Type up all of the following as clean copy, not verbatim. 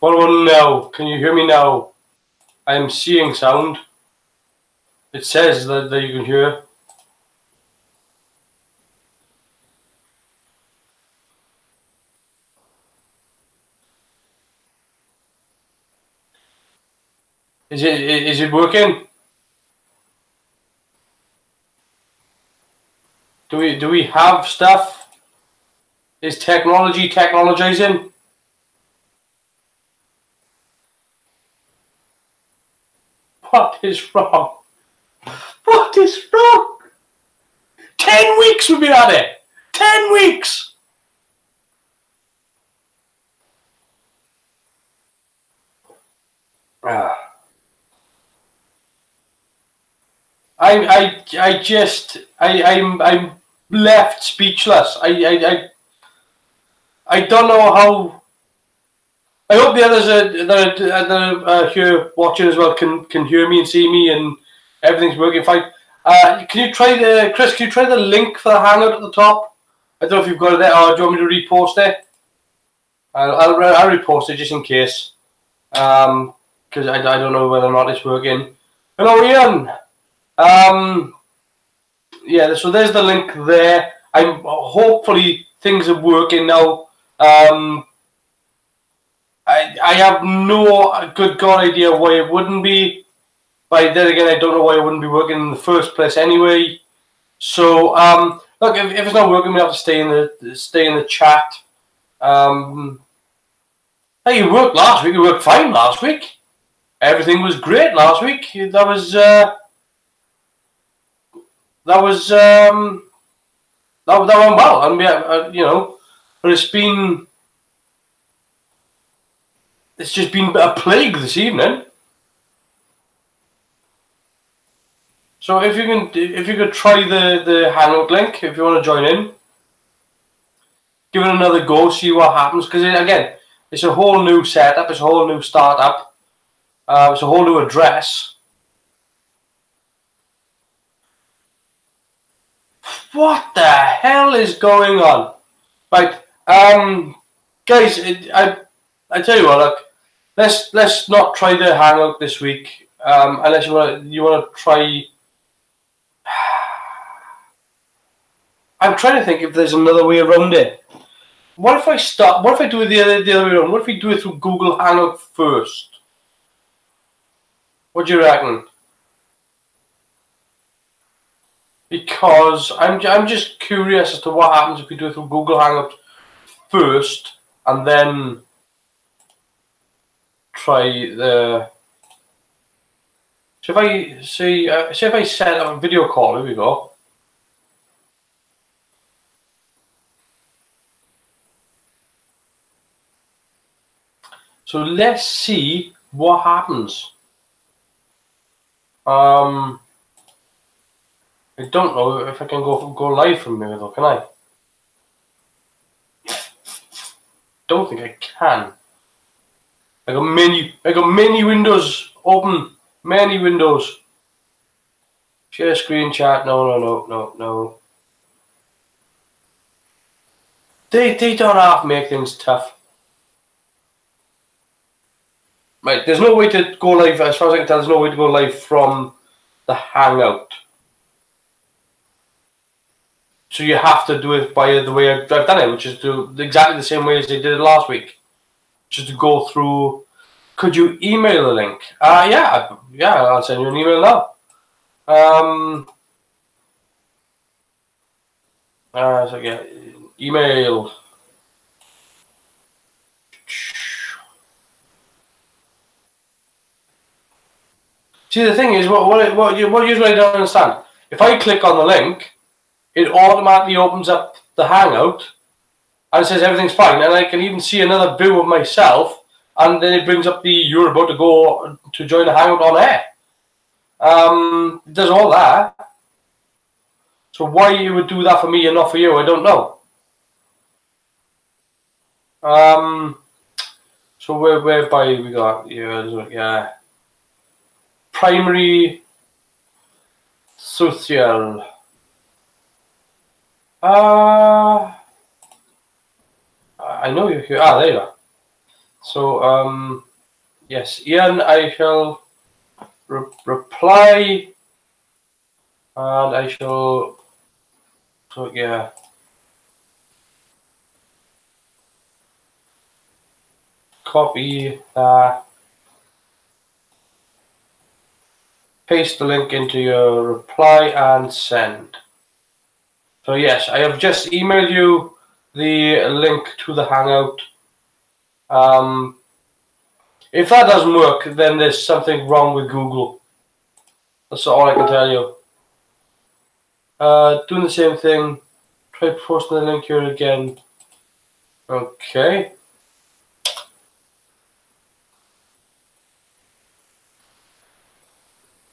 What about now? Can you hear me now? I am seeing sound. It says that you can hear. Is it working? Do we have stuff? Is technology technologizing? What is wrong? What is wrong? 10 weeks we've been at it. 10 weeks. I'm left speechless. I don't know how. I hope the others that are here watching as well can hear me and see me and everything's working fine. Can you try Chris? Can you try the link for the Hangout at the top? I don't know if you've got it there, or do you want me to repost it? I'll repost it just in case, because I don't know whether or not it's working. Hello, Ian. Yeah, so there's the link there. Hopefully things are working now. I have no good God idea why it wouldn't be, but then again I don't know why it wouldn't be working in the first place anyway. So look, if it's not working, we have to stay in the chat. Hey, you worked last week. You worked fine last week. Everything was great last week. That went well, and you know, but it's just been a plague this evening. So if you could try the Hangout link, if you want to join in, give it another go, see what happens. Because again, it's a whole new setup, it's a whole new startup, it's a whole new address. What the hell is going on? Right, guys, I tell you what, look, let's not try the Hangout this week, unless you want to try. I'm trying to think if there's another way around it. What if I do it the other way around? What if we do it through Google Hangout first? What do you reckon? Because I'm just curious as to what happens if we do it through Google Hangout first and then try the. So if I say if I set up a video call, here we go. So let's see what happens. I don't know if I can go live from here though, can I? Don't think I can. I got many windows open, many windows. Share screen chat. No. They don't have to make things tough. Right, there's no way to go live, as far as I can tell, there's no way to go live from the Hangout. So you have to do it by the way I've done it, which is to exactly the same way as they did it last week. Just to go through. Could you email the link? Yeah, I'll send you an email now. So yeah, email. See, the thing is, what usually I don't understand. If I click on the link, it automatically opens up the Hangout and it says everything's fine, and I can even see another view of myself, and then it brings up the you're about to go to join the Hangout on air. It does all that. So why it would do that for me and not for you, I don't know. So whereby we got yeah. Primary social. I know you're here. There you are. So, yes, Ian, I shall reply, and I shall. So yeah. Copy that. Paste the link into your reply and send. So yes, I have just emailed you the link to the Hangout. If that doesn't work, then there's something wrong with Google. That's all I can tell you. Doing the same thing. Try posting the link here again. Okay.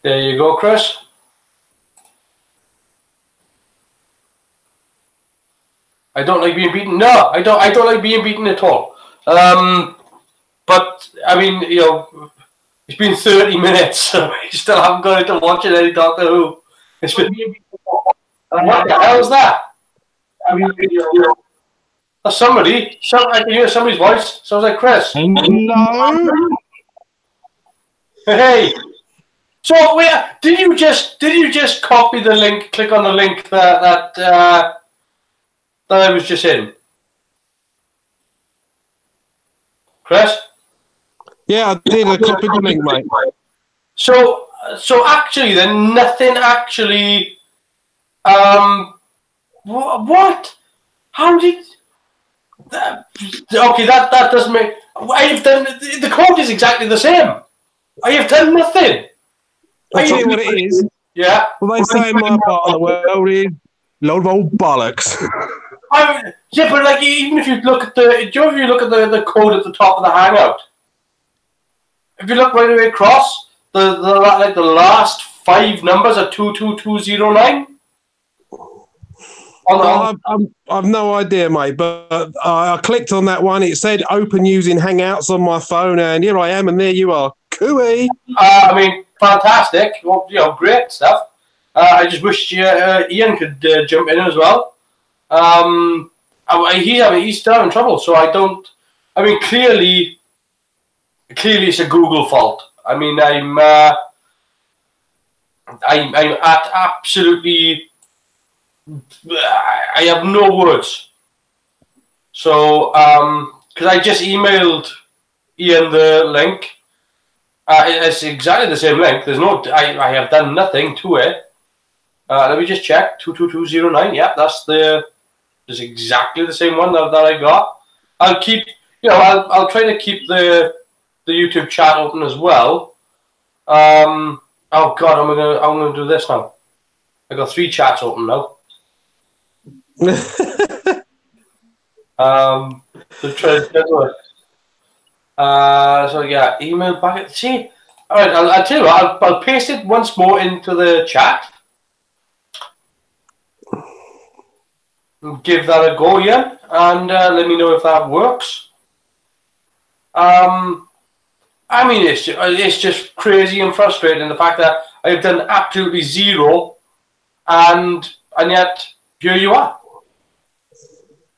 There you go, Chris. I don't like being beaten. No, I don't like being beaten at all. But I mean, you know, it's been 30 minutes, so I still haven't got into watching any Doctor Who. It's been. What the hell is that? I mean, that's somebody. I can hear somebody's voice. Sounds like Chris. Hello. Hey. So, did you just copy the link? Click on the link that I was just in. Chris? Yeah, I did. I copied the link, mate. So actually, then nothing actually. What? How did? Okay, that doesn't make. I have done. The code is exactly the same. I have done nothing. I'll tell you what it is. Yeah. Well, they say in my part of the world is load of old bollocks. Yeah, but like even if you look at the code at the top of the Hangout, if you look right away across, the last 5 numbers are 22209. I've no idea, mate. But I clicked on that one. It said open using Hangouts on my phone, and here I am, and there you are. Cooey. I mean, fantastic. Well, you know, great stuff. I just wish Ian could jump in as well. He's still having trouble, so I don't. I mean, clearly, it's a Google fault. I mean, I'm at absolutely. I have no words. So, because I just emailed Ian the link. It's exactly the same link. There's no. I have done nothing to it. Let me just check. 22209. Yeah, that's exactly the same one that I got. I'll keep. You know, I'll try to keep the YouTube chat open as well. Oh God, I'm gonna do this now. I got 3 chats open now. To try to do it. So yeah, email back. See, all right. I'll tell you what. I'll paste it once more into the chat. Give that a go, yeah, and let me know if that works. I mean, it's just crazy and frustrating the fact that I've done absolutely zero, and yet here you are.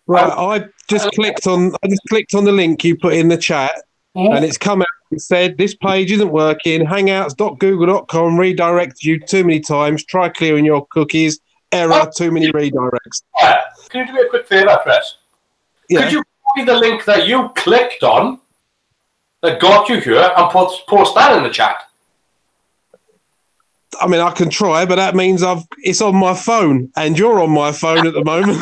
Right, I just clicked on the link you put in the chat, and it's come out and said this page isn't working. Hangouts.google.com redirected you too many times. Try clearing your cookies. Error, too many redirects. Yeah. Can you do me a quick favour, Chris? Yeah. Could you copy the link that you clicked on that got you here and post that in the chat? I mean, I can try, but that means it's on my phone, and you're on my phone at the moment.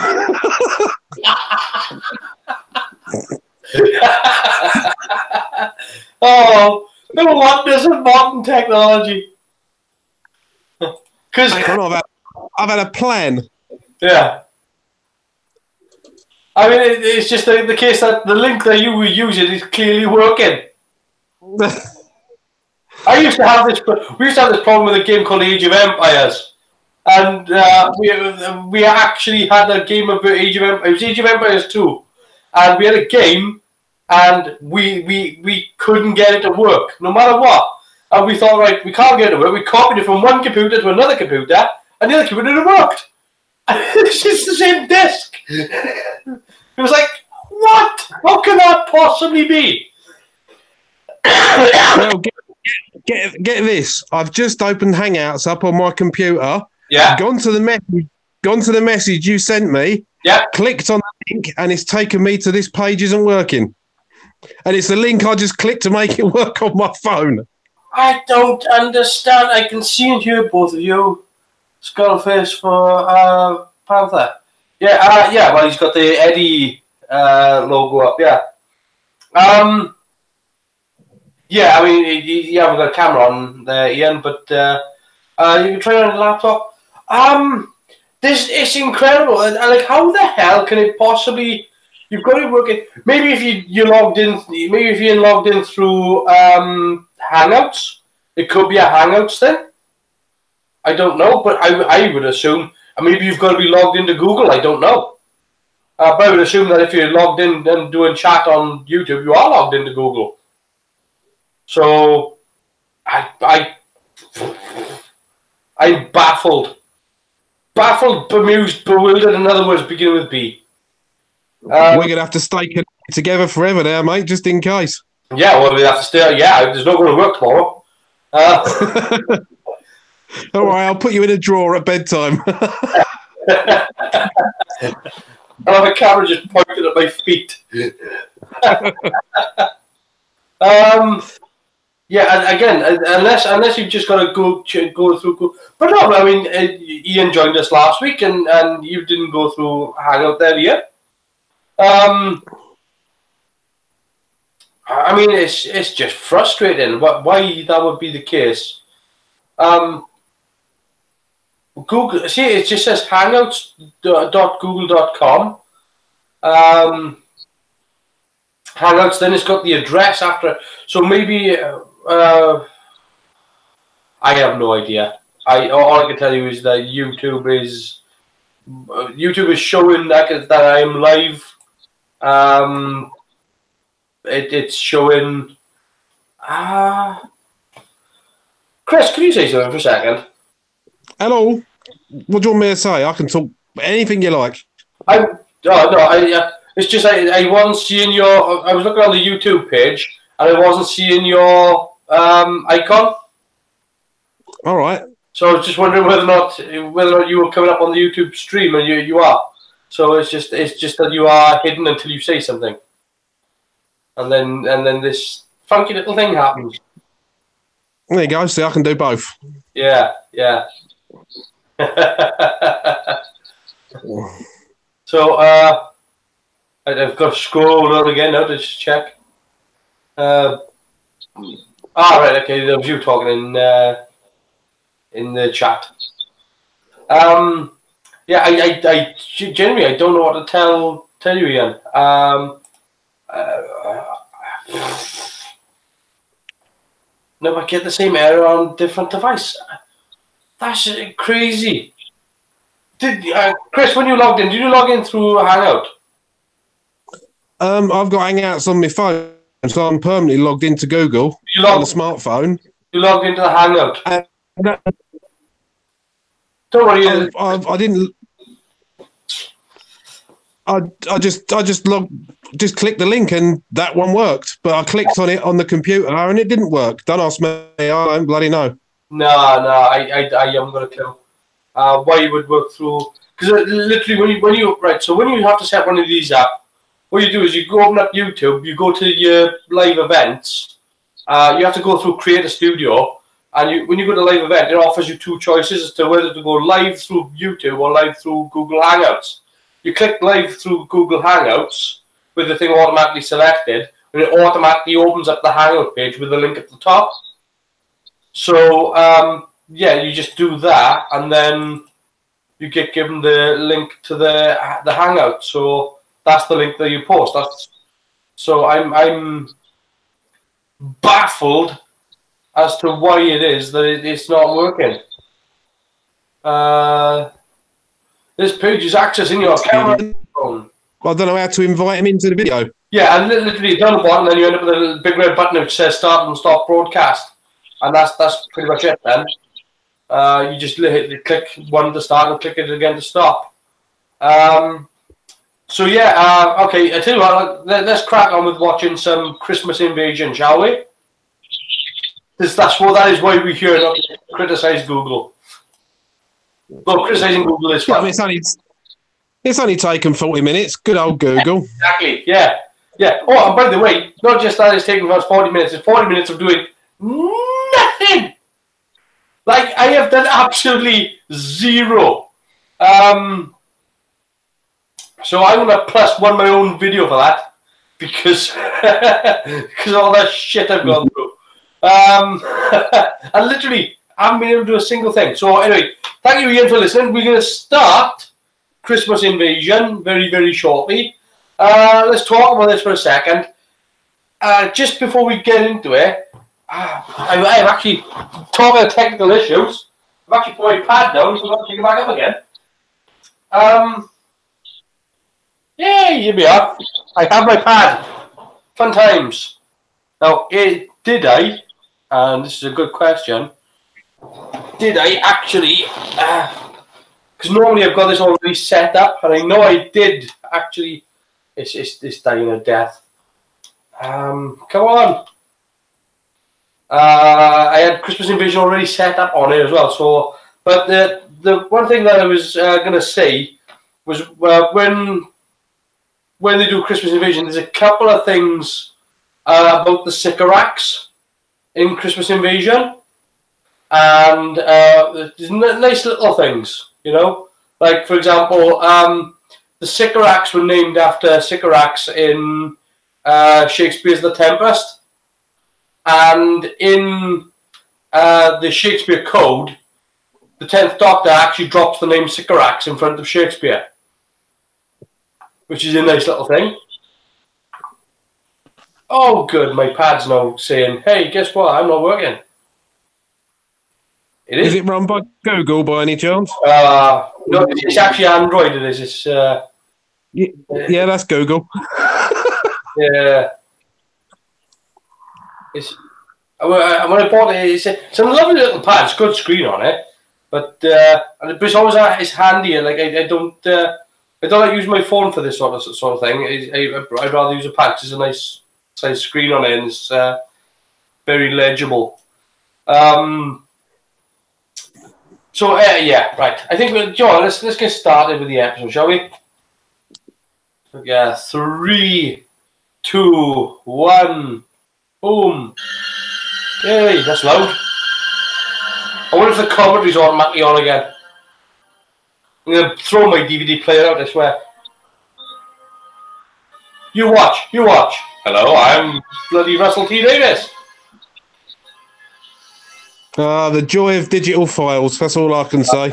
Oh, no wonders of modern technology. Because I've had a plan. Yeah. I mean, it's just the case that the link that you were using is clearly working. We used to have this problem with a game called Age of Empires, and we actually had a game of Age of Empires. It was Age of Empires 2, and we had a game, and we couldn't get it to work, no matter what. And we thought, right, we can't get it to work. We copied it from one computer to another computer, and the other computer worked. It's just the same disk. It was like, what? How can that possibly be? Well, get this. I've just opened Hangouts up on my computer. Yeah. Gone to the message you sent me. Yeah. Clicked on the link, and it's taken me to this page isn't working. And it's the link I just clicked to make it work on my phone. I don't understand. I can see and hear both of you. Skullface for Panther. Yeah, yeah. Well, he's got the Eddie logo up. Yeah. Yeah. I mean, you haven't got a camera on there, Ian, but you can try it on your laptop. It's incredible. Like, how the hell can it possibly? You've got to work it. Maybe if you logged in. Maybe if you logged in through Hangouts, it could be a Hangouts thing. I don't know, but I would assume. Maybe you've got to be logged into Google. I don't know. But I would assume that if you're logged in and doing chat on YouTube, you are logged into Google. So, I'm baffled. Baffled, bemused, bewildered, in other words, beginning with B. We're going to have to stay together forever now, mate, just in case. Yeah, well, we have to stay. Yeah, there's not going to work tomorrow. All right, I'll put you in a drawer at bedtime. I'll have a camera just pointed at my feet. Yeah, and again, unless you've just got to go through. But no, I mean, Ian joined us last week, and you didn't go through Hangout there yet. I mean, it's just frustrating. Why that would be the case? Google. See, it just says hangouts.google.com. Hangouts. Then it's got the address after. So maybe I have no idea. All I can tell you is that YouTube is showing that I am live. It's showing. Chris, can you say something for a second? Hello. What do you want me to say? I can talk anything you like. It's just I wasn't seeing your. I was looking on the YouTube page and I wasn't seeing your icon. All right. So I was just wondering whether or not you were coming up on the YouTube stream, and you are. So it's just that you are hidden until you say something, and then this funky little thing happens. There you go. See, I can do both. Yeah. So I've got to scroll down again now to just check. Right, okay, there was you talking in the chat. Yeah, I generally I don't know what to tell you, Ian. No, I get the same error on different device. That's crazy. Chris, when you logged in, did you log in through Hangout? I've got Hangouts on my phone, so I'm permanently logged into Google on the smartphone. You logged into the Hangout. Don't worry. I didn't. I just clicked the link and that one worked, but I clicked on it on the computer and it didn't work. Don't ask me. I don't bloody know. No, I haven't got a clue. Why you would work through? Because literally, when you have to set one of these up, what you do is you go open up YouTube, you go to your live events. You have to go through Create a Studio, and when you go to live event, it offers you two choices as to whether to go live through YouTube or live through Google Hangouts. You click live through Google Hangouts with the thing automatically selected, and it automatically opens up the Hangout page with the link at the top. So yeah, you just do that, and then you get given the link to the Hangout. So that's the link that you post. So I'm baffled as to why it is that it's not working. This page is accessing your camera phone. I don't know how to invite him into the video. Yeah, and literally down the bottom, then you end up with a little big red button which says start and stop broadcast. And that's pretty much it then. You just click one to start and click it again to stop. So yeah, okay, I tell you what, let's crack on with watching some Christmas Invasion, shall we? That is why we're here, not to criticise Google. Well, criticising Google is fun. It's only taken 40 minutes. Good old Google. Exactly. Yeah. Yeah. Oh, and by the way, not just that it's taking us 40 minutes. It's 40 minutes of doing nothing. Like, I have done absolutely zero. So I'm going to +1 my own video for that because because all that shit I've gone through. And literally, I haven't been able to do a single thing. So anyway, thank you again for listening. We're going to start Christmas Invasion very, very shortly. Let's talk about this for a second. Just before we get into it, I've actually, talking of technical issues, I've actually put my pad down, so I'm going to pick it back up again. Yeah, here we are. I have my pad. Fun times. Now, did I, and this is a good question, did I actually, because normally I've got this already set up, and I know I did actually, it's dying a death. Come on. I had Christmas Invasion already set up on it as well. So, but the one thing that I was going to say was when they do Christmas Invasion, there's a couple of things about the Sycorax in Christmas Invasion, and there's nice little things, you know. Like, for example, the Sycorax were named after Sycorax in Shakespeare's The Tempest. And in the Shakespeare Code, the 10th Doctor actually drops the name Sycorax in front of Shakespeare, which is a nice little thing. Oh, good. My pad's now saying, hey, guess what? I'm not working. It is. Is it run by Google by any chance? No, it's actually Android. It is. It's, yeah, that's Google. Yeah. When I bought it, it's a lovely little pad. It's a good screen on it, but it's always it's handy. Like I don't like use my phone for this sort of thing. I'd rather use a pad. There's a nice size screen on it, and it's very legible. So yeah, right. I think John, let's get started with the episode, shall we? Yeah, 3, 2, 1, boom. Hey, that's loud. I wonder if the commentary's automatically on again. I'm going to throw my DVD player out, I swear. You watch. Hello, I'm bloody Russell T. Davis. The joy of digital files, that's all I can say.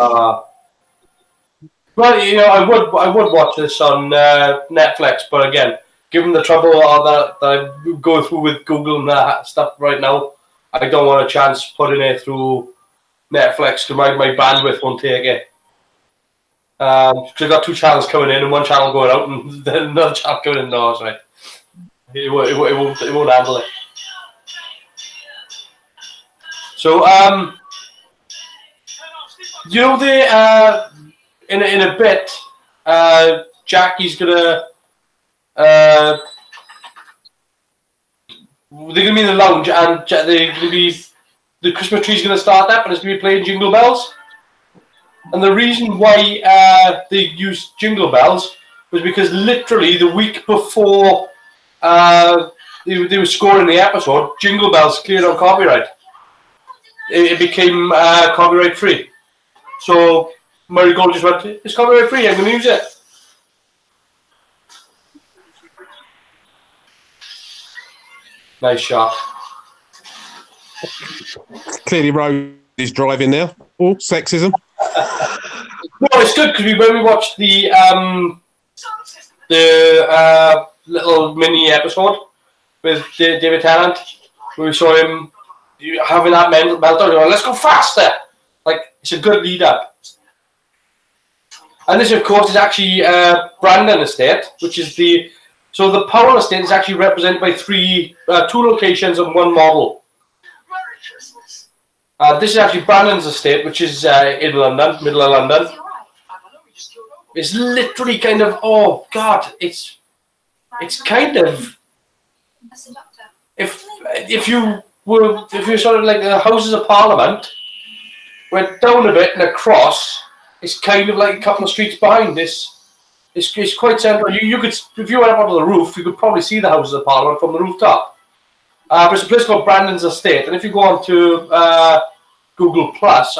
Well, you know, I would watch this on Netflix, but again, given the trouble that I go through with Google and that stuff right now, I don't want a chance putting it through Netflix because my bandwidth won't take it. Because I've got 2 channels coming in and 1 channel going out, and then another channel coming in. No, that's right. It won't handle it. So, you know, in a bit, Jackie's gonna. They're going to be in the lounge, and the Christmas tree's going to start up, and it's going to be playing Jingle Bells. And the reason why they used Jingle Bells was because literally the week before they were scoring the episode, Jingle Bells cleared on copyright. It became copyright free. So Murray Gold just went, it's copyright free, I'm going to use it. Nice shot. Clearly, Rose is driving now. Oh, sexism. No, it's good because when we watched the little mini episode with David Tennant, we saw him having that mental meltdown. Going, let's go faster. Like, it's a good lead up. And this, of course, is actually Brandon Estate, which is so the Powell Estate is actually represented by 2 locations and 1 model. This is actually Brandon's estate, which is in London, middle of London. It's literally kind of, oh God, it's kind of, if you if you're sort of like the Houses of Parliament, went down a bit and across, it's kind of like a couple of streets behind this. It's quite central. You could, if you went up onto the roof, you could probably see the Houses of Parliament from the rooftop. But it's a place called Brandon's Estate, and if you go on to Google Earth,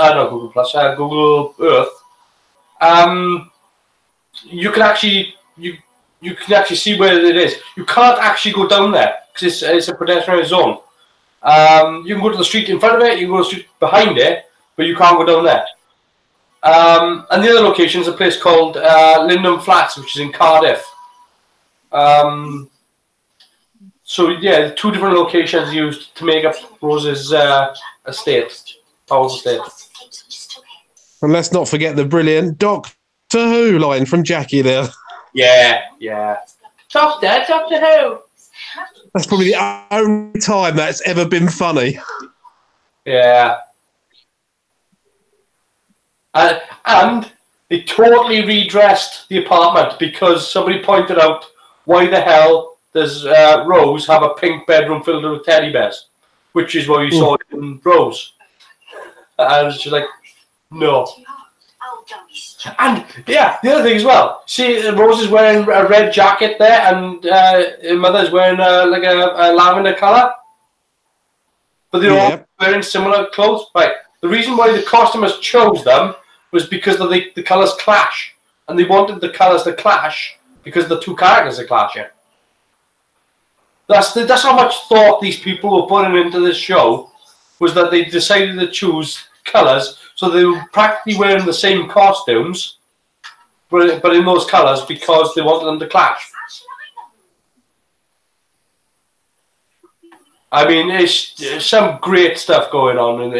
you can actually see where it is. You can't actually go down there because it's a pedestrian zone. You can go to the street in front of it, you can go to the street behind it, but you can't go down there. And the other location is a place called Lindham Flats, which is in Cardiff. So yeah, 2 different locations used to make up Rose's estate, Powell's estate. And let's not forget the brilliant Doctor Who line from Jackie there. Yeah. Doctor Who. That's probably the only time that's ever been funny. Yeah. And they totally redressed the apartment because somebody pointed out why the hell does Rose have a pink bedroom filled with teddy bears, which is what you saw in Rose. And she's like, no. And yeah, the other thing as well. See, Rose is wearing a red jacket there, and her mother's wearing like a lavender colour. But they're all wearing similar clothes. Right. The reason why the costumers chose them was because the colours clash, and they wanted the colours to clash because the 2 characters are clashing. That's how much thought these people were putting into this show, was that they decided to choose colours, so they were practically wearing the same costumes, but in those colours because they wanted them to clash. I mean, it's some great stuff going on in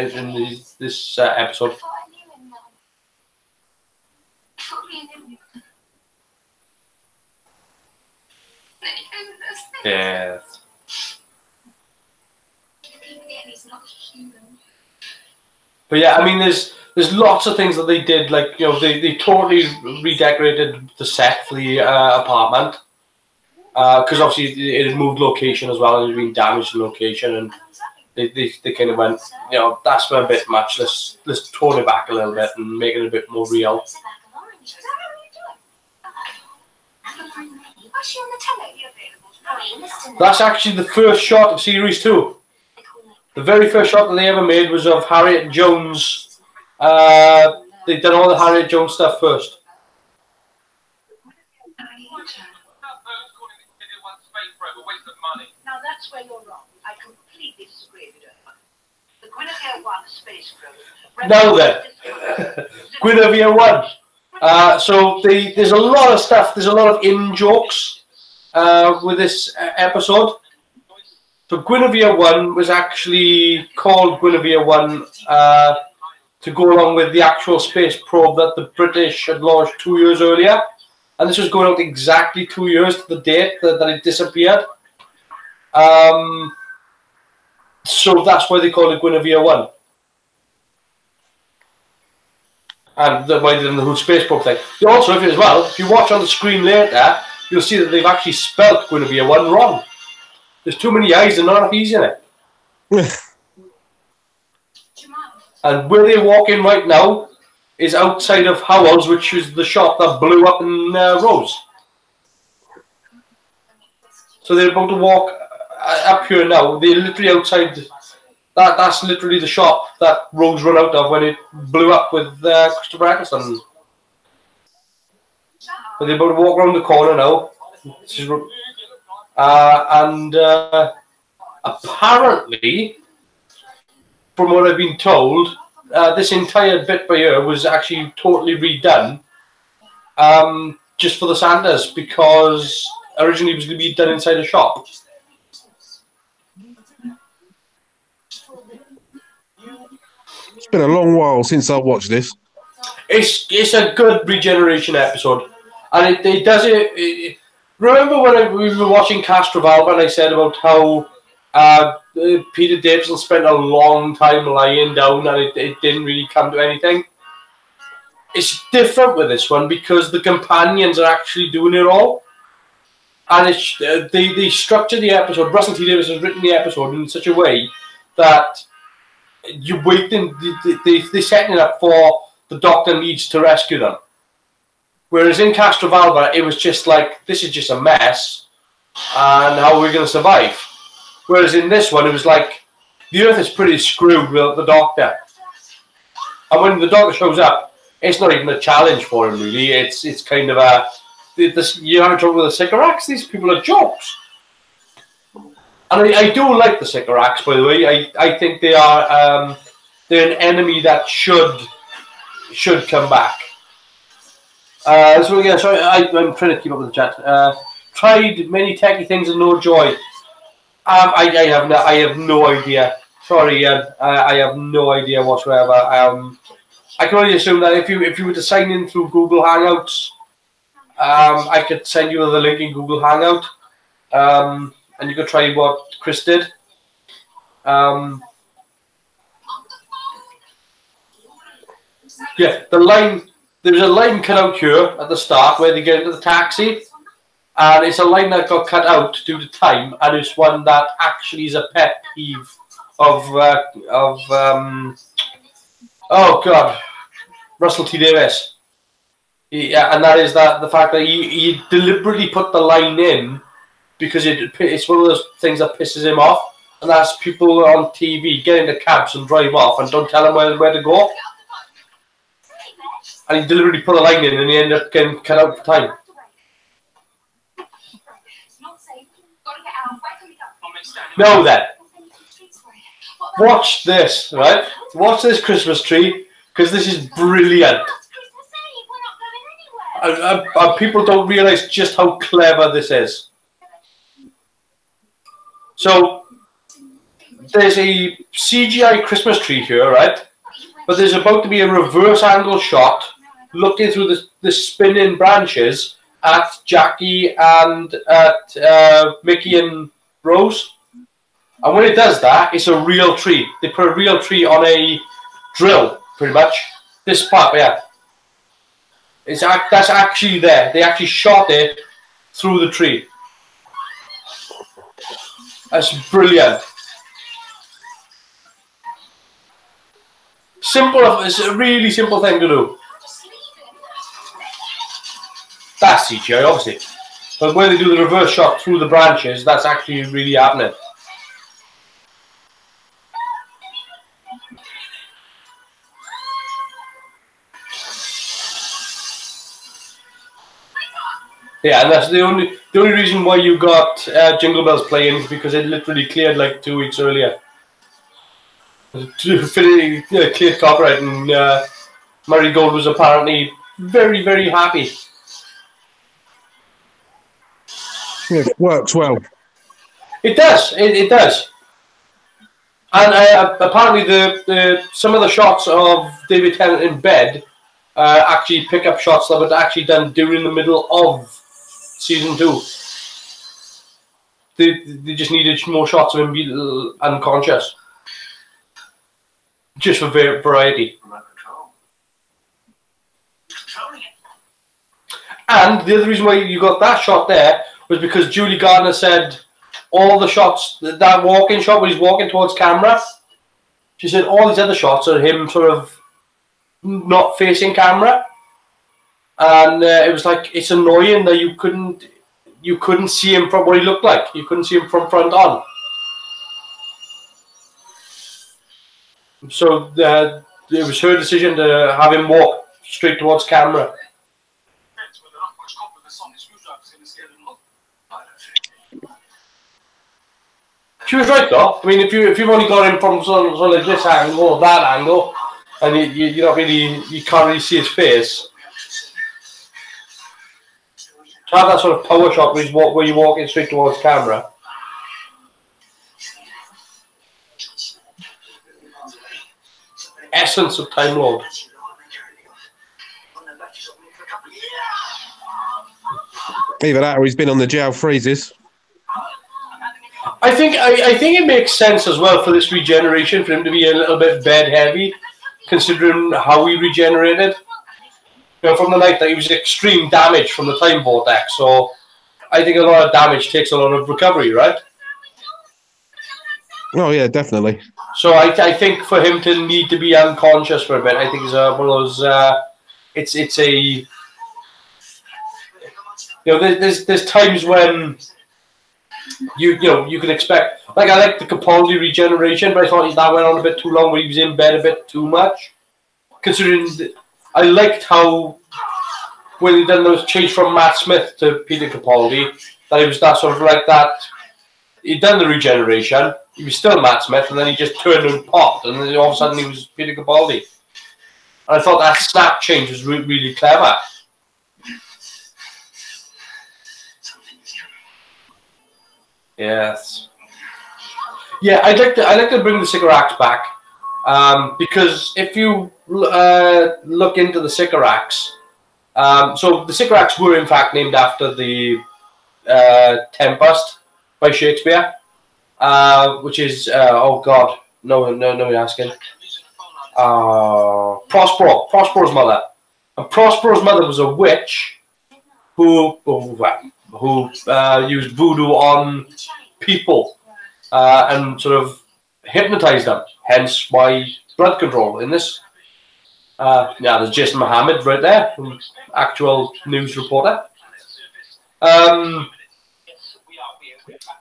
this episode. Yeah. But yeah, I mean, there's lots of things that they did. Like, you know, they totally redecorated the set for the apartment because obviously it had moved location as well, and it had been damaged in location, and they kind of went, you know, that's been a bit much. Let's tone it back a little bit and make it a bit more real. That's actually the first shot of series 2. The very first shot that they ever made was of Harriet Jones. They'd done all the Harriet Jones stuff first. Now that's where you're wrong. I completely disagree with you. The Guinevere 1 space probe. Now then, Guinevere 1. So there's a lot of stuff. There's a lot of in-jokes with this episode. So Guinevere 1 was actually called Guinevere 1 to go along with the actual space probe that the British had launched 2 years earlier. And this was going out exactly 2 years to the date that it disappeared. So that's why they call it Guinevere 1. And why they did the whole space probe thing. Also, if you watch on the screen later, you'll see that they've actually spelt Guinevere 1 wrong. There's too many I's and not enough E's in it. And where they're walking right now is outside of Howell's, which is the shop that blew up in Rose. So they're about to walk up here now. They're literally outside. That's literally the shop that Rose ran out of when it blew up with Christopher Eccleston. But they're about to walk around the corner now. Apparently, from what I've been told, this entire bit by here was actually totally redone just for the Santas, because originally it was going to be done inside a shop. It's been a long while since I watched this. It's a good regeneration episode, and it does it. Remember when we were watching Castrovalva and I said about how Peter Davison spent a long time lying down and it didn't really come to anything? It's different with this one because the companions are actually doing it all. And they structured the episode. Russell T Davies has written the episode in such a way that you're waiting. They're setting it up for the Doctor needs to rescue them. Whereas in Castrovalva, it was just like, this is just a mess, and how are we going to survive? Whereas in this one, it was like, the Earth is pretty screwed without the Doctor. And when the Doctor shows up, it's not even a challenge for him, really. It's kind of a, you have trouble with the Sycorax? These people are jokes. And I do like the Sycorax, by the way. I think they are they're an enemy that should come back. So again, sorry, I'm trying to keep up with the chat. Tried many techie things and no joy. I have no idea. Sorry, Ian. I have no idea whatsoever. I can only assume that if you were to sign in through Google Hangouts, I could send you the link in Google Hangout, and you could try what Chris did. Yeah, the line. There's a line cut out here at the start where they get into the taxi, and it's a line that got cut out due to time, and it's one that actually is a pet peeve of oh god, Russell T Davies. Yeah, and that is the fact that he deliberately put the line in because it's one of those things that pisses him off, and that's people on TV get into cabs and drive off and don't tell them where to go. And he deliberately put a line in and he ended up getting cut out for time. Now then, watch this, right? Watch this Christmas tree, because this is brilliant. And people don't realise just how clever this is. So, there's a CGI Christmas tree here, right? But there's about to be a reverse angle shot looking through the spinning branches at Jackie and at Mickey and Rose. And when it does that, it's a real tree. They put a real tree on a drill, pretty much. This part, yeah. That's actually there. They actually shot it through the tree. That's brilliant. Simple. It's a really simple thing to do. That's CGI, obviously. But when they do the reverse shot through the branches, that's actually really happening. Yeah, and that's the only reason why you got Jingle Bells playing is because it literally cleared like 2 weeks earlier. Cleared copyright, and Murray Gold was apparently very, very happy. It works well. It does. It does. And apparently, some of the shots of David Tennant in bed actually pick up shots that were actually done during the middle of season 2. They just needed more shots of him be unconscious, just for variety. And the other reason why you got that shot there was because Julie Gardner said all the shots, that walking shot where he's walking towards camera, she said all these other shots are him sort of not facing camera. And it was like, it's annoying that you couldn't see him from what he looked like. You couldn't see him from front on. So it was her decision to have him walk straight towards camera. She was right though. I mean, if you've only got him from sort of like this angle or that angle, and you can't really see his face. To have that sort of power shot where you're walking straight towards camera. Essence of Time Lord. Either that or he's been on the jail freezes. I think it makes sense as well for this regeneration for him to be a little bit bed heavy, considering how he regenerated. You know, from the night that he was extreme damage from the time vortex. So I think a lot of damage takes a lot of recovery, right? Oh yeah, definitely. So I think for him to need to be unconscious for a bit, I think is one of those. It's a. There's times when you can expect, like, I like the Capaldi regeneration, but I thought that went on a bit too long, where he was in bed a bit too much. Considering I liked how when he done those change from Matt Smith to Peter Capaldi, that it was that sort of like that. He'd done the regeneration, he was still Matt Smith, and then he just turned and popped, and then all of a sudden he was Peter Capaldi. And I thought that snap change was really clever. Yes. Yeah, I'd like to bring the Sycorax back, because if you look into the Sycorax, so the Sycorax were in fact named after the Tempest by Shakespeare, which is oh god, no, you're asking. Prospero's mother, and Prospero's mother was a witch who used voodoo on people and sort of hypnotized them. Hence why blood control in this. Yeah, there's Jason Mohammed right there, actual news reporter.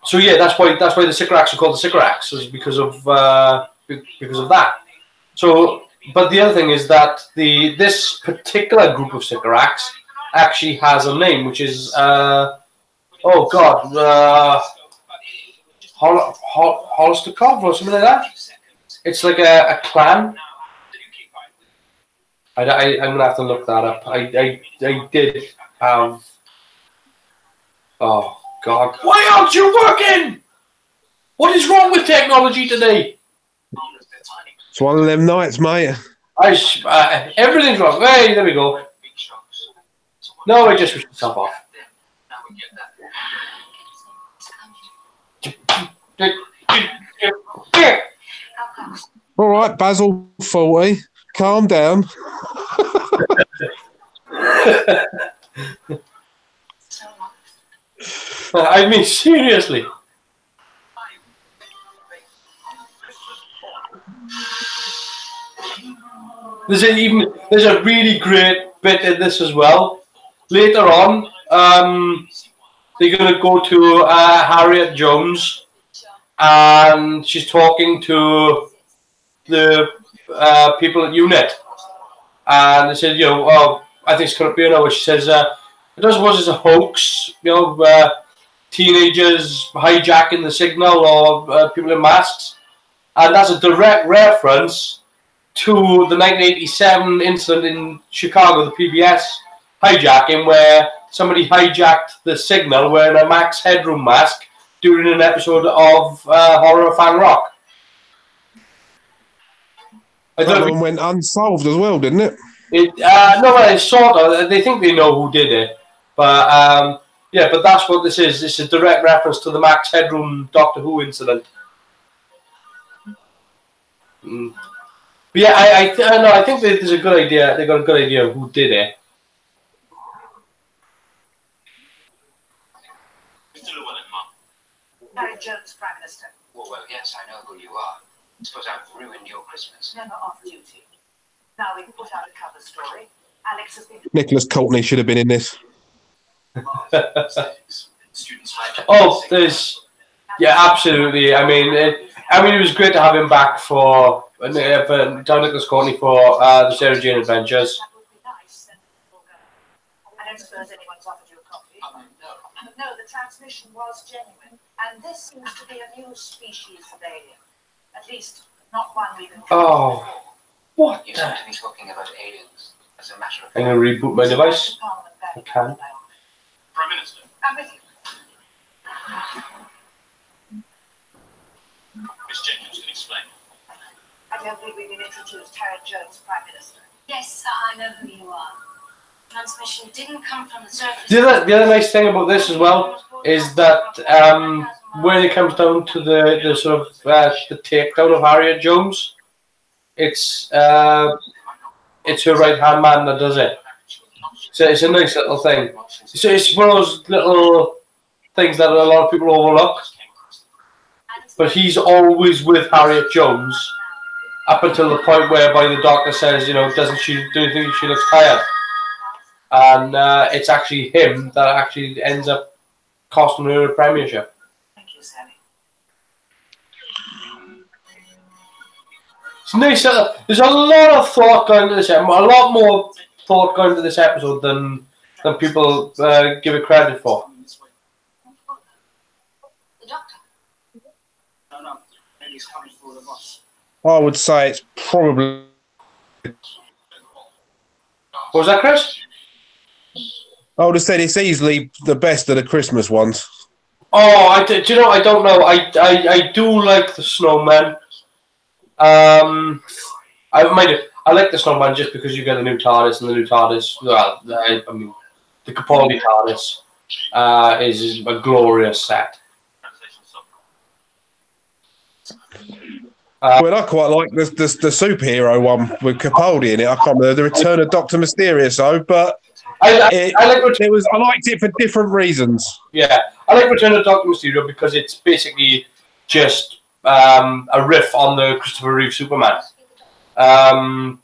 So yeah, that's why the Sycorax are called the Sycorax, is because of that. So, but the other thing is that this particular group of Sycorax actually has a name, which is oh god, Holostikov or something like that. It's like a clan. I'm gonna have to look that up. I did have. Oh god, why aren't you working? What is wrong with technology today? It's one of them nights, mate. Everything's wrong. Hey, there we go. No, I just switched myself off. All right, Basil 40, calm down. I mean, seriously. There's a really great bit in this as well. Later on, they're going to go to Harriet Jones, and she's talking to the people at UNIT, and they said, I think it's going to be an she says, it was a hoax, teenagers hijacking the signal, or people in masks, and that's a direct reference to the 1987 incident in Chicago, the PBS hijacking, where somebody hijacked the signal wearing a Max Headroom mask during an episode of Horror of Fan Rock. That one went unsolved as well, didn't it? No, it's sort of. They think they know who did it, but yeah, but that's what this is. It's a direct reference to the Max Headroom Doctor Who incident. But yeah, I think there's a good idea. They got a good idea of who did it. Harry Jones, Prime Minister. Well, yes, I know who you are. I suppose I've ruined your Christmas. Never off duty. Now we can put out a cover story. Alex has been. Nicholas Courtney should have been in this. Oh, there's. Yeah, absolutely. I mean, it was great to have him back for John Nicholas Courtney for the Sarah Jane Adventures. That would be nice. I don't suppose anyone's offered you a coffee. No, the transmission was genuine, and this seems to be a new species of alien. At least, not one we can. Oh, what? You seem to be talking about aliens as a matter of. I'm going to reboot my device. I can. Prime Minister. I'm with you. Miss Jenkins can explain. I don't believe we've been introduced. Harry Jones, Prime Minister. Yes, I know who you are. Transmission didn't come from the surface. The other nice thing about this as well is that when it comes down to the sort of the takedown of Harriet Jones, it's her right hand man that does it. So it's a nice little thing. So it's one of those little things that a lot of people overlook. And but he's always with Harriet Jones up until the point whereby the doctor says, do you think she looks tired? And it's actually him that actually ends up costing her a premiership. Thank you, Sally. It's nice. There's a lot of thought going into this episode, a lot more thought going into this episode than people give it credit for. The doctor. No. Maybe he's coming for all of us. I would say it's probably. What was that, Chris? I would have said it's easily the best of the Christmas ones. Oh, do you know? I don't know. I do like the snowman. I like the snowman just because you get the new TARDIS, and the new TARDIS. Well, I mean, the Capaldi TARDIS is a glorious set. Well, I quite like the superhero one with Capaldi in it. I can't remember the Return of Doctor Mysterioso, but I liked it for different reasons. Yeah, I like Return of Doctor Mysterio because it's basically just a riff on the Christopher Reeve Superman. I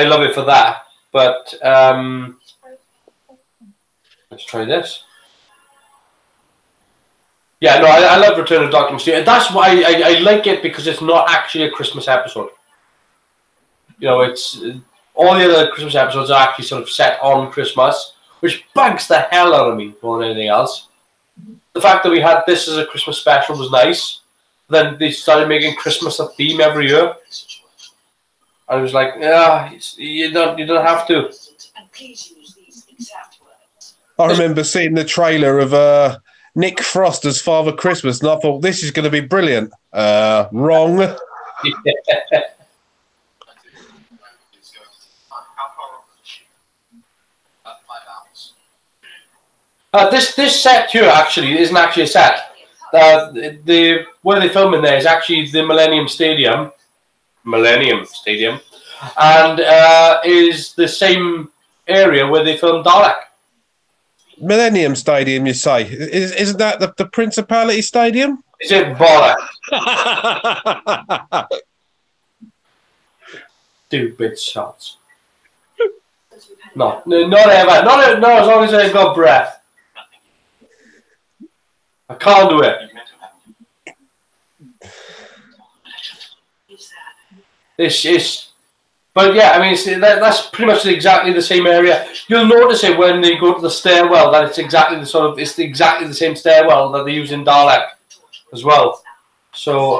love it for that. But let's try this. Yeah, no, I love Return of Doctor Mysterio. That's why I like it, because it's not actually a Christmas episode. It's all the other Christmas episodes are actually sort of set on Christmas, which bugs the hell out of me more than anything else. The fact that we had this as a Christmas special was nice. Then they started making Christmas a theme every year. I was like, yeah, you don't have to. And please use these exact words. I remember seeing the trailer of Nick Frost as Father Christmas, and I thought, this is going to be brilliant. Wrong. This set here actually isn't actually a set. Where they film in there is actually the Millennium Stadium, and is the same area where they filmed Dalek. Millennium Stadium, you say? Isn't that the Principality Stadium? Is it Bollock? Stupid shots. No, not ever. Not as long as I've got breath. I can't do it. This is, but yeah, I mean, that's pretty much exactly the same area. You'll notice it when they go to the stairwell that it's exactly the same stairwell that they use in Dalek as well. So,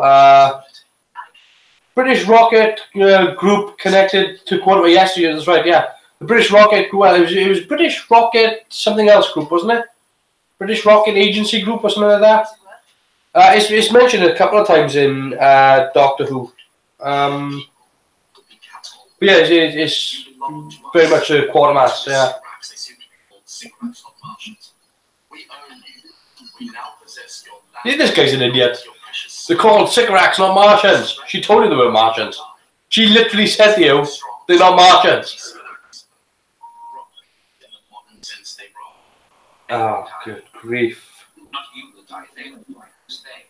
British rocket group connected to Quantum. Yes, that's right. Yeah, the British rocket. Well, it was British rocket something else group, wasn't it? British Rocket Agency Group or something like that. It's mentioned a couple of times in Doctor Who. But yeah, it's very much a quartermaster. Yeah. Yeah, this guy's an idiot. They're called Sycorax, not Martians. She told you they were Martians. She literally said to you, they're not Martians. Oh, good grief. Not you that I think stay.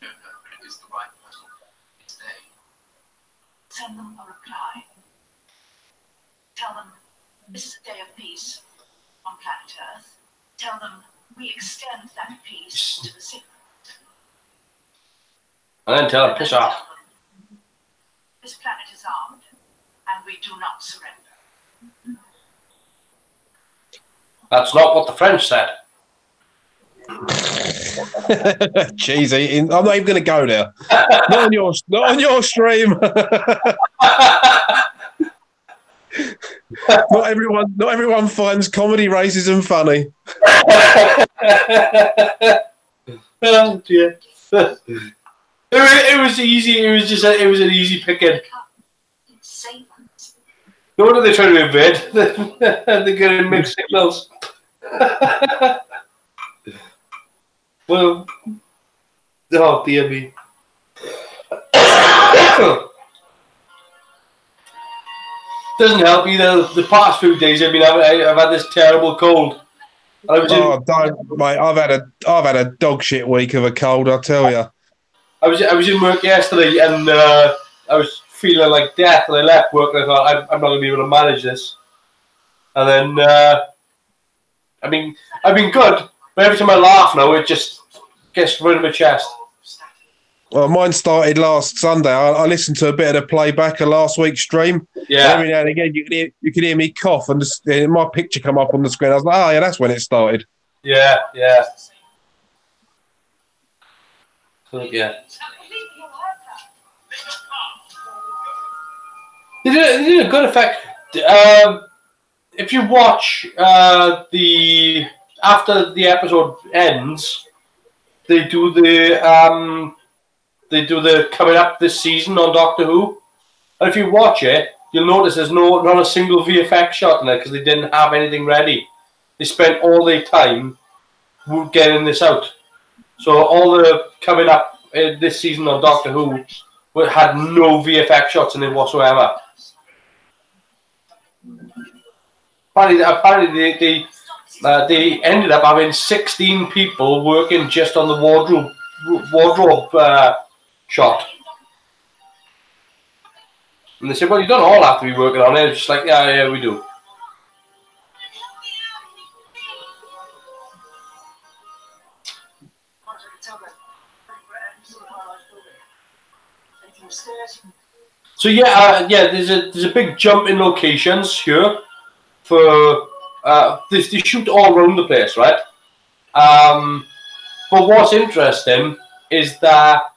No, it is the right person. Stay. Send them a reply. Tell them this is a day of peace on planet Earth. Tell them we extend that peace to the secret. And then tell her, piss off. This planet is armed, and we do not surrender. That's not what the French said. Cheesy. I'm not even going to go there. Not on your stream. Not everyone finds comedy racism funny. Oh dear. It was easy. It was an easy picking. No wonder they're trying to invade. They're getting mixed signals. Well, oh dear me. Doesn't help either. The past few days, I've had this terrible cold. I was in, Oh, don't, mate! I've had a dog shit week of a cold. I tell you. I was in work yesterday, and I was feeling like death, and I left work, and I thought I'm not going to be able to manage this. And then, I mean, I've been good, but every time I laugh now, it just gets right in my chest. Well, mine started last Sunday. I listened to a bit of the playback of last week's stream. Yeah. And every now and again, you could hear me cough, and my picture come up on the screen. I was like, oh, yeah, that's when it started. Yeah, yeah. So, yeah. They did a good effect. If you watch after the episode ends, they do the coming up this season on Doctor Who, and if you watch it, you'll notice there's not a single VFX shot in it because they didn't have anything ready. They spent all their time getting this out. So all the coming up this season on Doctor Who had no VFX shots in it whatsoever. Apparently they ended up having 16 people working just on the wardrobe shot. And they said, well, you don't all have to be working on it. It's just like, yeah, we do. So yeah, there's a big jump in locations here for they shoot all around the place, right? But what's interesting is that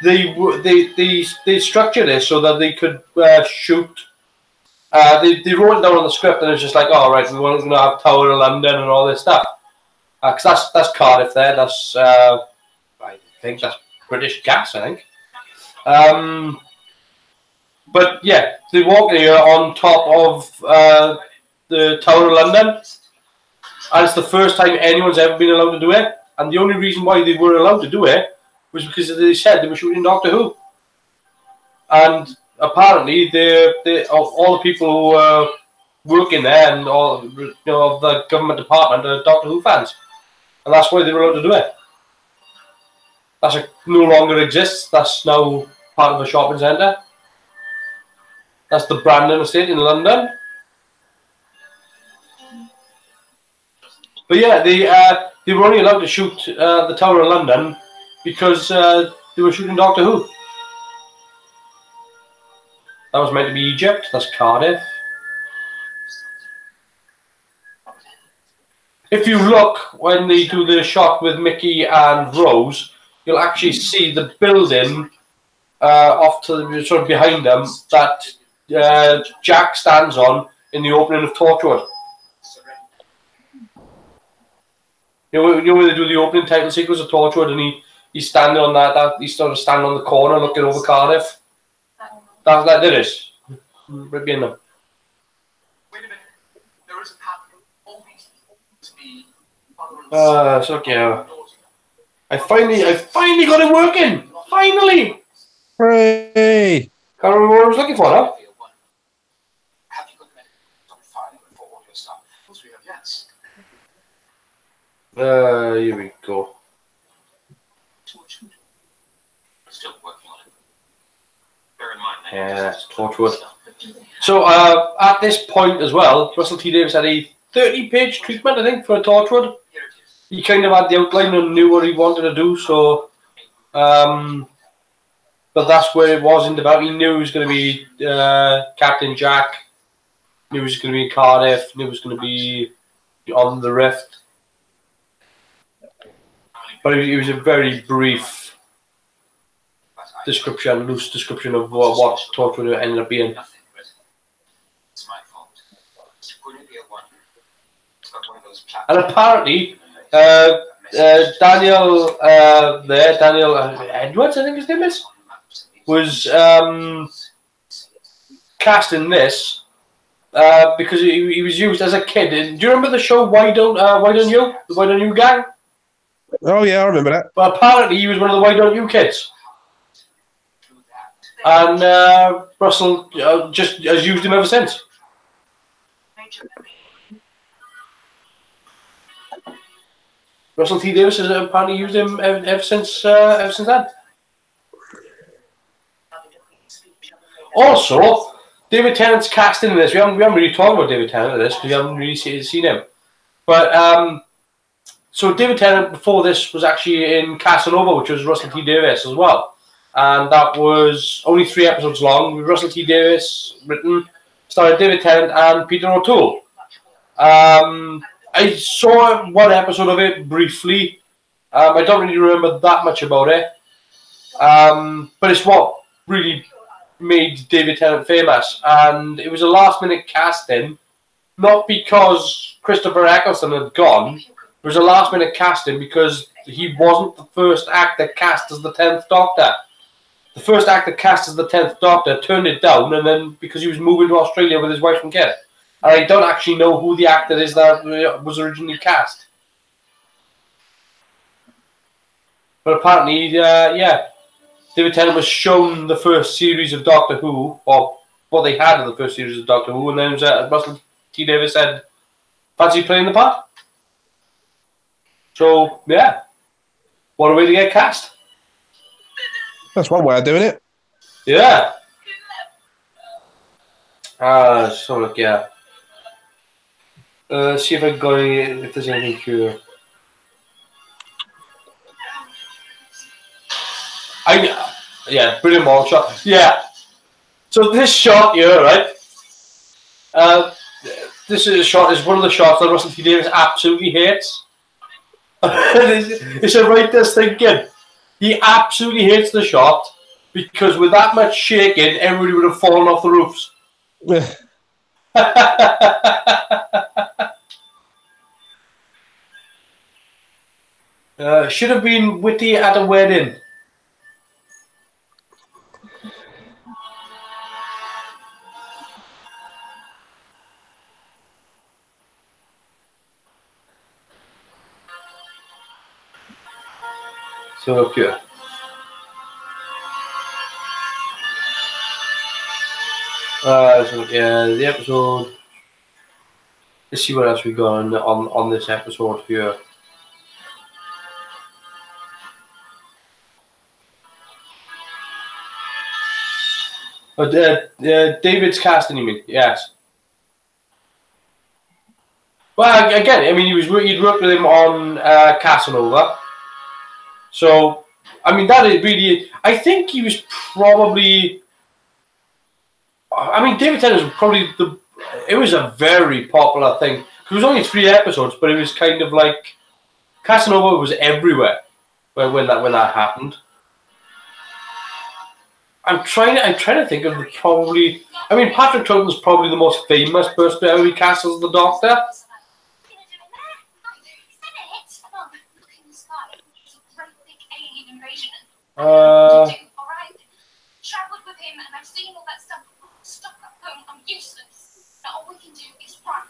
they structured this so that they could shoot. They wrote it down on the script, and it's just like, oh, right, we want to have Tower of London and all this stuff. Because that's Cardiff there. That's I think that's British Gas, I think. But yeah, they walk here on top of the Tower of London, and it's the first time anyone's ever been allowed to do it. And the only reason why they were allowed to do it was because they said they were shooting Doctor Who. And apparently, all the people who were working there and all the government department are Doctor Who fans, and that's why they were allowed to do it. That no longer exists. That's now part of a shopping centre. That's the Brandon estate in London. But yeah, they were only allowed to shoot the Tower of London because they were shooting Doctor Who. That was meant to be Egypt. That's Cardiff. If you look when they do the shot with Mickey and Rose, you'll actually see the building off to the sort of behind them that Jack stands on in the opening of Torchwood. You know where they do the opening title sequence of Torchwood, and he's standing on that he's sort of standing on the corner looking over Cardiff. That it is. Right behind them. Wait a minute. There is a pattern. All these to be mother and So yeah. I finally got it working. Finally. Hooray! Can't remember what I was looking for now. have you got the on file for all your stuff? Once we have yes. Here we go. Still working on it. Bear in mind. Yeah, Torchwood. So at this point as well, Russell T Davies had a 30-page treatment, I think, for Torchwood. Here it is. He kind of had the outline and knew what he wanted to do, so but that's where it wasn't about. He knew it was going to be Captain Jack, knew it was going to be in Cardiff, knew it was going to be on the Rift. But it was a very brief description, loose description of what Torchwood ended up being. Nothing, but it's my fault. Wouldn't it be a wonder? It's got one of those And apparently, Daniel Edwards, I think his name is, was cast in this because he was used as a kid. Do you remember the show Why Don't You? The Why Don't You gang? Oh yeah, I remember that. Well, apparently he was one of the Why Don't You kids. And Russell just has used him ever since. Russell T Davies has apparently used him ever since then. Also, David Tennant's casting in this. We haven't really talked about David Tennant in this because we haven't really seen him. But so David Tennant before this was actually in Casanova, which was Russell T Davies as well, and that was only 3 episodes long. With Russell T Davies written, starring David Tennant and Peter O'Toole. I saw one episode of it briefly. I don't really remember that much about it, but it's what really made David Tennant famous, and it was a last-minute casting, not because Christopher Eccleston had gone. It was a last-minute casting because he wasn't the first actor cast as the 10th Doctor. The first actor cast as the 10th Doctor turned it down, and then because he was moving to Australia with his wife and kid. And I don't actually know who the actor is that was originally cast. But apparently, yeah, David Tennant was shown the first series of Doctor Who, or what they had in the first series of Doctor Who, and then Russell T Davies said, fancy playing the part? So, yeah, what a way to get cast. That's one way of doing it. Yeah. So look, yeah. See if I got any, if there's anything here. Yeah, brilliant wall shot. Yeah. So this shot here, right? This is one of the shots that Russell T Davies absolutely hates. It's a writer's thinking. He absolutely hates the shot because with that much shaking, everybody would have fallen off the roofs. Should have been witty at a wedding. So up here. So yeah, the episode. Let's see what else we got on this episode here. But David's casting, you mean? Yes. Well, again, I mean, you'd worked with him on Casanova. So, I mean, that is really. I think he was probably. I mean, David Tennant was probably it was a very popular thing. It was only 3 episodes, but it was kind of like Casanova was everywhere when that happened. I'm trying to think of probably. I mean, Patrick Troughton's probably the most famous person to ever be cast as the Doctor. Travelled with him, and I've seen all that stuff. Stuck at home, I'm useless. All we can do is run.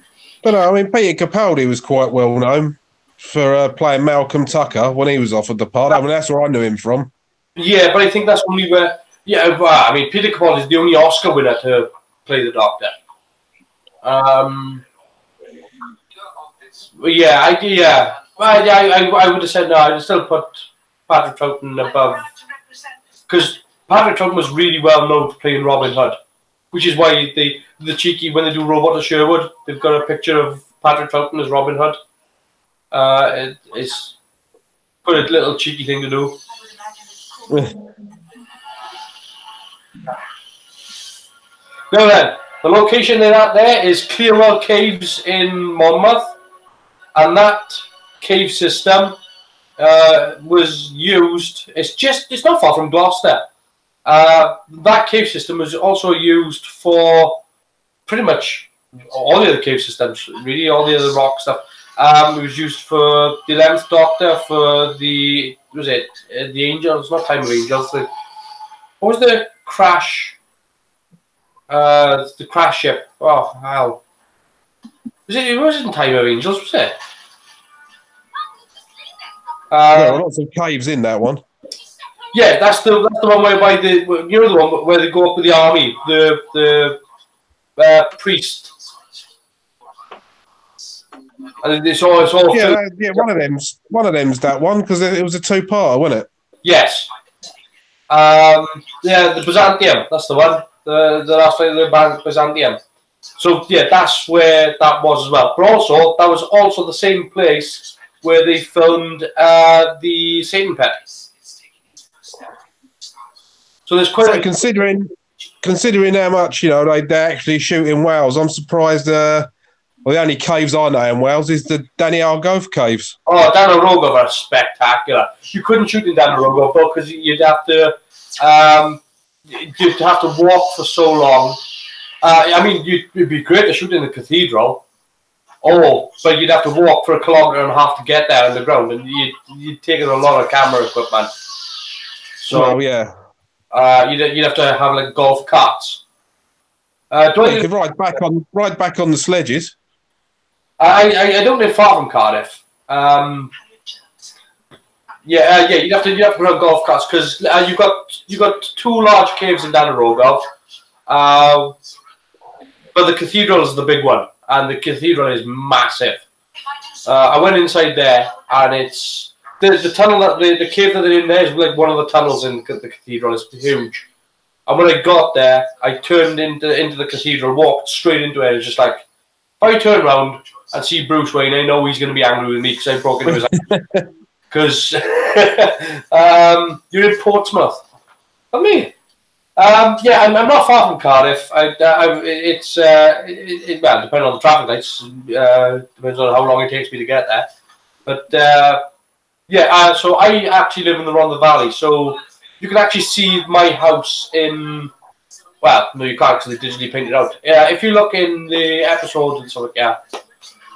But I mean, Peter Capaldi was quite well known for playing Malcolm Tucker when he was offered the part. I mean, that's where I knew him from. Yeah, but I think that's only where. Yeah, well, I mean, Peter Capaldi is the only Oscar winner to play the Doctor. Yeah. Well, I would have said no. I'd still put Patrick Troughton above, because Patrick Troughton was really well known for playing Robin Hood, which is why the cheeky, when they do Robot to Sherwood, they've got a picture of Patrick Troughton as Robin Hood. It's quite a little cheeky thing to do. Now then, the location they're at there is Clearwell Caves in Monmouth, and that cave system was used. It's not far from Gloucester. That cave system was also used for pretty much all the other cave systems, really, all the other rock stuff. It was used for the 11th Doctor, for the the Angels, not Time of Angels. What was the crash? The crash ship. Oh hell! It wasn't Time of Angels, was it? There are lots of caves in that one. Yeah, that's the one whereby the one where they go up with the army, the priest. And it's all yeah. One of them's that one because it was a two-parter, wasn't it? Yes. Yeah, the Byzantium. That's the one. The last fight of the band Byzantium. So yeah, that's where that was as well. But also, that was also the same place where they filmed the Satan Pit. So there's quite. So considering how much they actually shoot in Wales, I'm surprised. Well, the only caves I know in Wales is the Danny Argove caves. Oh, Danarogov are spectacular. You couldn't shoot in Danarogov because you'd have to walk for so long. I mean, it'd be great to shoot in the cathedral. Oh, but you'd have to walk for 1.5 kilometers to get there underground, and you'd take in a lot of camera equipment. So yeah, you'd have to have like golf carts. You could ride back on the sledges. I don't live far from Cardiff. Yeah, you'd have to run golf carts because you've got 2 large caves in Danarogov. But the cathedral is the big one, and the cathedral is massive. I went inside there, and it's the tunnel the cave that they're in there is like one of the tunnels in the cathedral. It's huge. And when I got there, I turned into the cathedral, walked straight into it. It was just like, if I turn around and see Bruce Wayne, I know he's going to be angry with me because I broke into his house. Because you're in Portsmouth. For me. Yeah, I'm not far from Cardiff. Well, depending on the traffic lights, depends on how long it takes me to get there. But yeah, so I actually live in the Rhondda Valley, so you can actually see my house in. Well, no, you can't because they digitally painted it out. Yeah, if you look in the episodes and stuff, yeah,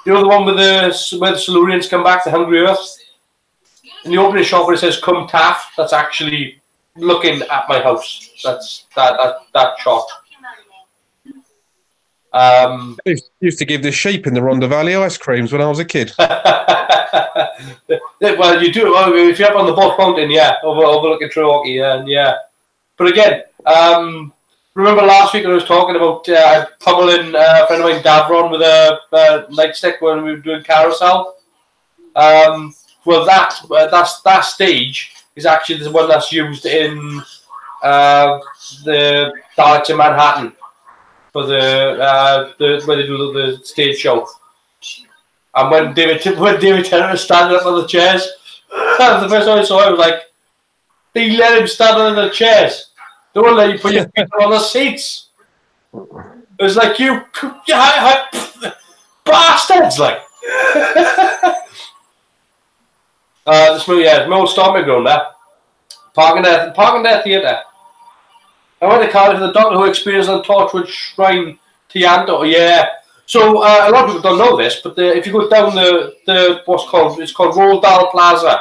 you know the one where the Silurians come back, the Hungry Earth. In the opening shot where it says "Come Taff," that's actually looking at my house. That's that shot. I used to give the sheep in the Rhondda Valley ice creams when I was a kid. Well, you do if you're up on the Boss Mountain, yeah, overlooking Treorchy, yeah. But again, remember last week I was talking about pummeling a friend of mine, Davron, with a nightstick when we were doing carousel. Well, that stage is actually the one that's used in the Daleks in Manhattan for the when they do the stage show. And when David Tennant was standing up on the chairs, the first time I saw it, I was like, they let him stand on the chairs. They won't let you put your feet on the seats. It was like, you bastards, like. This movie, yeah, my old stomping ground there. Parking there theatre. I went to Cardiff for the Doctor Who experience on Torchwood Shrine Tianto. Yeah. So a lot of people don't know this, but if you go down it's called Roald Dahl Plaza,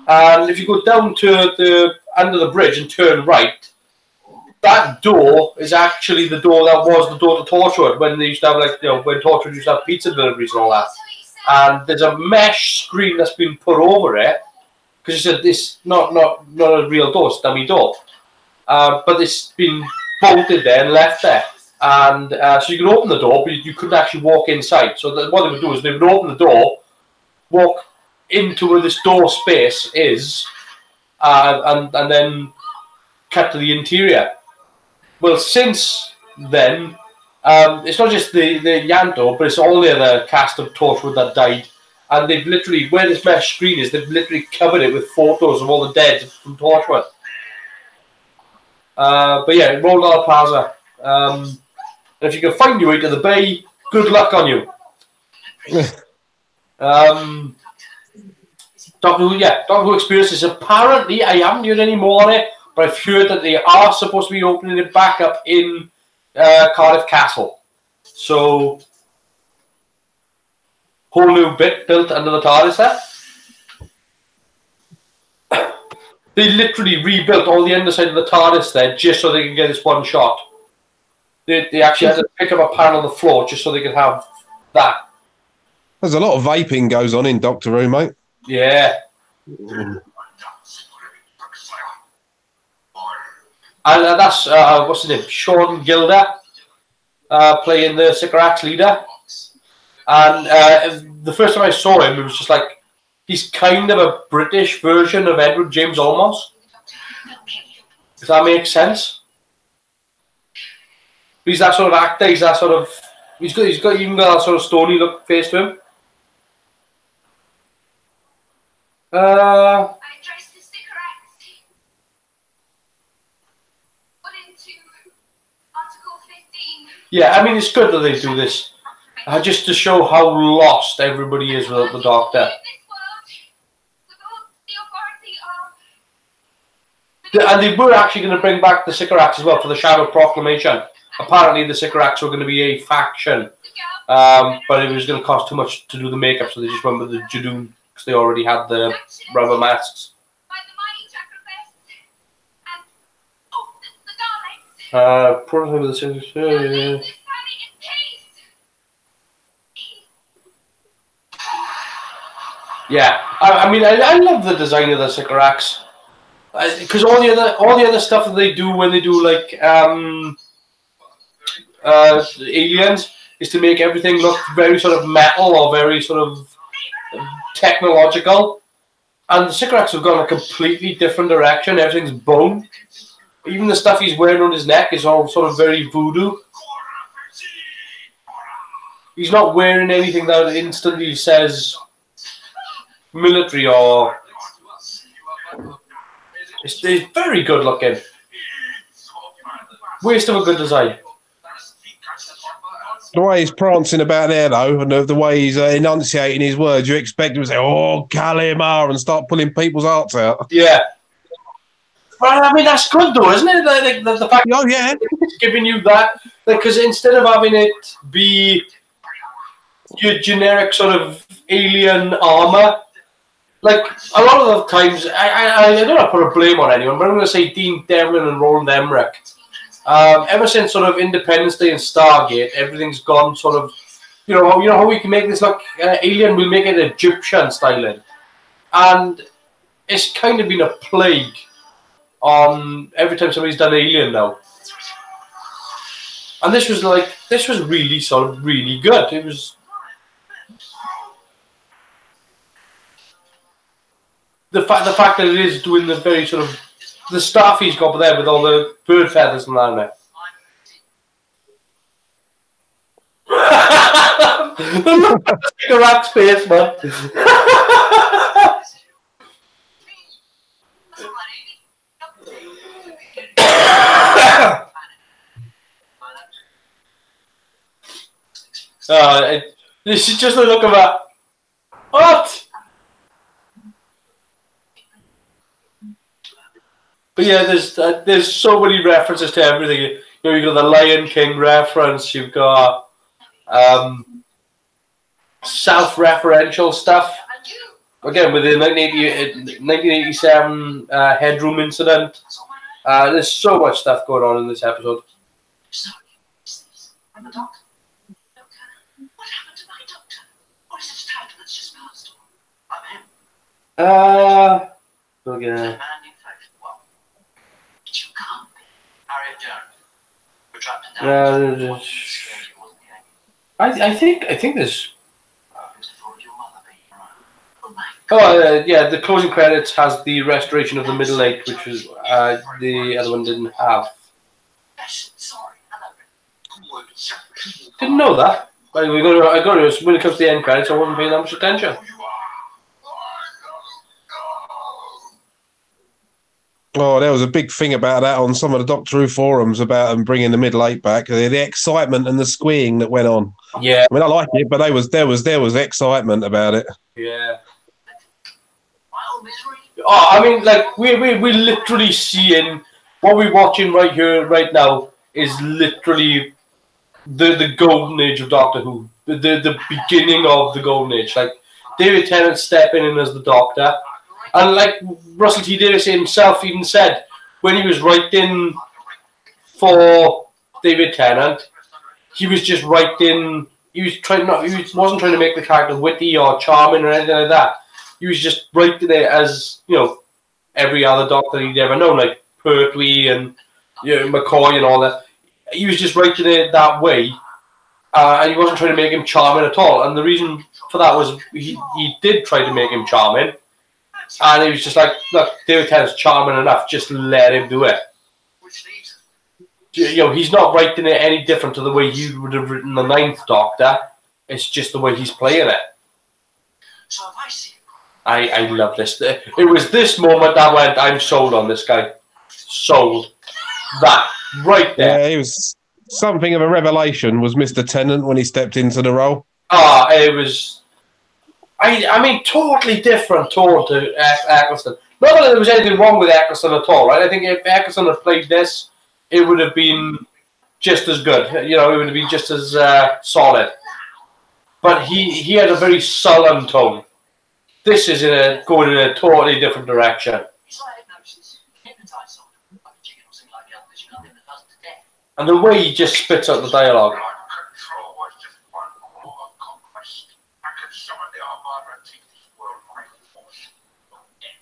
and if you go down to the under the bridge and turn right, that door is actually the door that was the door to Torchwood when they used to have when Torchwood used to have pizza deliveries and all that. And there's a mesh screen that's been put over it because you said this not a real door, it's a dummy door, but it's been bolted there and left there, and so you can open the door, but you couldn't actually walk inside. So what they would do is they would open the door, walk into where this door space is, and then cut to the interior. Well, since then. It's not just the Yanto, but it's all the other cast of Torchwood that died. And they've literally, where this mesh screen is, they've literally covered it with photos of all the dead from Torchwood. But yeah, Roald Dahl Plaza. And if you can find your way to the bay, good luck on you. Doctor Who experiences. Apparently, I haven't heard any more on it, but I've heard that they are supposed to be opening it back up in Cardiff Castle. So, whole new bit built under the TARDIS there. They literally rebuilt all the underside of the TARDIS there just so they can get this one shot. They actually had to pick up a panel on the floor just so they could have that. There's a lot of vaping goes on in Doctor Who, mate. Yeah. And that's, what's his name? Sean Gilder, playing the Sycorax leader. And the first time I saw him, it was just like he's kind of a British version of Edward James Olmos. If that makes sense. He's that sort of actor. He's that sort of. He's got even got that sort of stony look face to him. I addressed the sticker act. Put into Article 15. Yeah, I mean it's good that they do this, just to show how lost everybody is without the Doctor. And they were actually going to bring back the Sycorax as well for the Shadow Proclamation. Apparently the Sycorax were going to be a faction, but it was going to cost too much to do the makeup, so they just went with the Jadoon because they already had the rubber masks. Probably with the yeah. I mean, I love the design of the Sycorax. Because all the other stuff that they do when they do like aliens is to make everything look very sort of metal or very sort of technological, and the Sycorax have gone a completely different direction. Everything's bone. Even the stuff he's wearing on his neck is all sort of very voodoo. He's not wearing anything that instantly says military or. It's very good looking. Waste of a good design. The way he's prancing about there, though, and the way he's enunciating his words, you expect him to say, "Oh, Kalimar," and start pulling people's hearts out. Yeah. Well, I mean, that's good, though, isn't it? The fact oh, yeah. it's giving you that. Because instead of having it be your generic sort of alien armor, like, a lot of the times, I don't want to put a blame on anyone, but I'm going to say Dean Devlin and Roland Emmerich. Ever since sort of Independence Day and Stargate, everything's gone sort of, you know how we can make this look alien, we'll make it Egyptian styling. And it's kind of been a plague on every time somebody's done alien now. And this was really sort of really good. It was. The fact that it is doing the very sort of the stuff he's got there with all the bird feathers and that in it. The look at the Sycorax face, man. This is just a look of that. What? But yeah, there's so many references to everything. You know, you've got the Lion King reference. You've got self-referential stuff. Again, with the 1987 Headroom incident. There's so much stuff going on in this episode. I'm the doctor. What happened to my doctor? Or is it a title that's just passed on? I'm him. Okay. You can't be. Harriet Jones. We're trapped in I think there's. Yeah, the closing credits has the restoration of the Middle Eight, which was the other one didn't have. Didn't know that. But I got it when it comes to the end credits. I wasn't paying that much attention. Oh, there was a big thing about that on some of the Doctor Who forums about them bringing the Middle Eight back. The excitement and the squeeing that went on. Yeah, I mean, I like it, but there was excitement about it. Yeah. Oh, I mean, like we literally seeing what we're watching right here, right now, is literally the golden age of Doctor Who. The beginning of the golden age. Like David Tennant stepping in as the Doctor. And like Russell T Davies himself even said, when he was writing for David Tennant, he was just writing. He wasn't trying to make the character witty or charming or anything like that. He was just writing it as, you know, every other Doctor he'd ever known, like Pertwee and, you know, McCoy and all that. He was just writing it that way And he wasn't trying to make him charming at all. And the reason for that was he did try to make him charming. And he was just like, look, David Tennant's charming enough, just let him do it. You know, he's not writing it any different to the way you would have written the Ninth Doctor. It's just the way he's playing it. I love this. It was this moment that went, I'm sold on this guy. Sold. That. Right there. Yeah, he was something of a revelation, was Mr. Tennant, when he stepped into the role. It was... I mean, totally different tone to Eccleston. Not that there was anything wrong with Eccleston at all, right? I think if Eccleston had played this, it would have been just as good. You know, it would have been just as solid. But he had a very sullen tone. This is going in a totally different direction. And the way he just spits out the dialogue.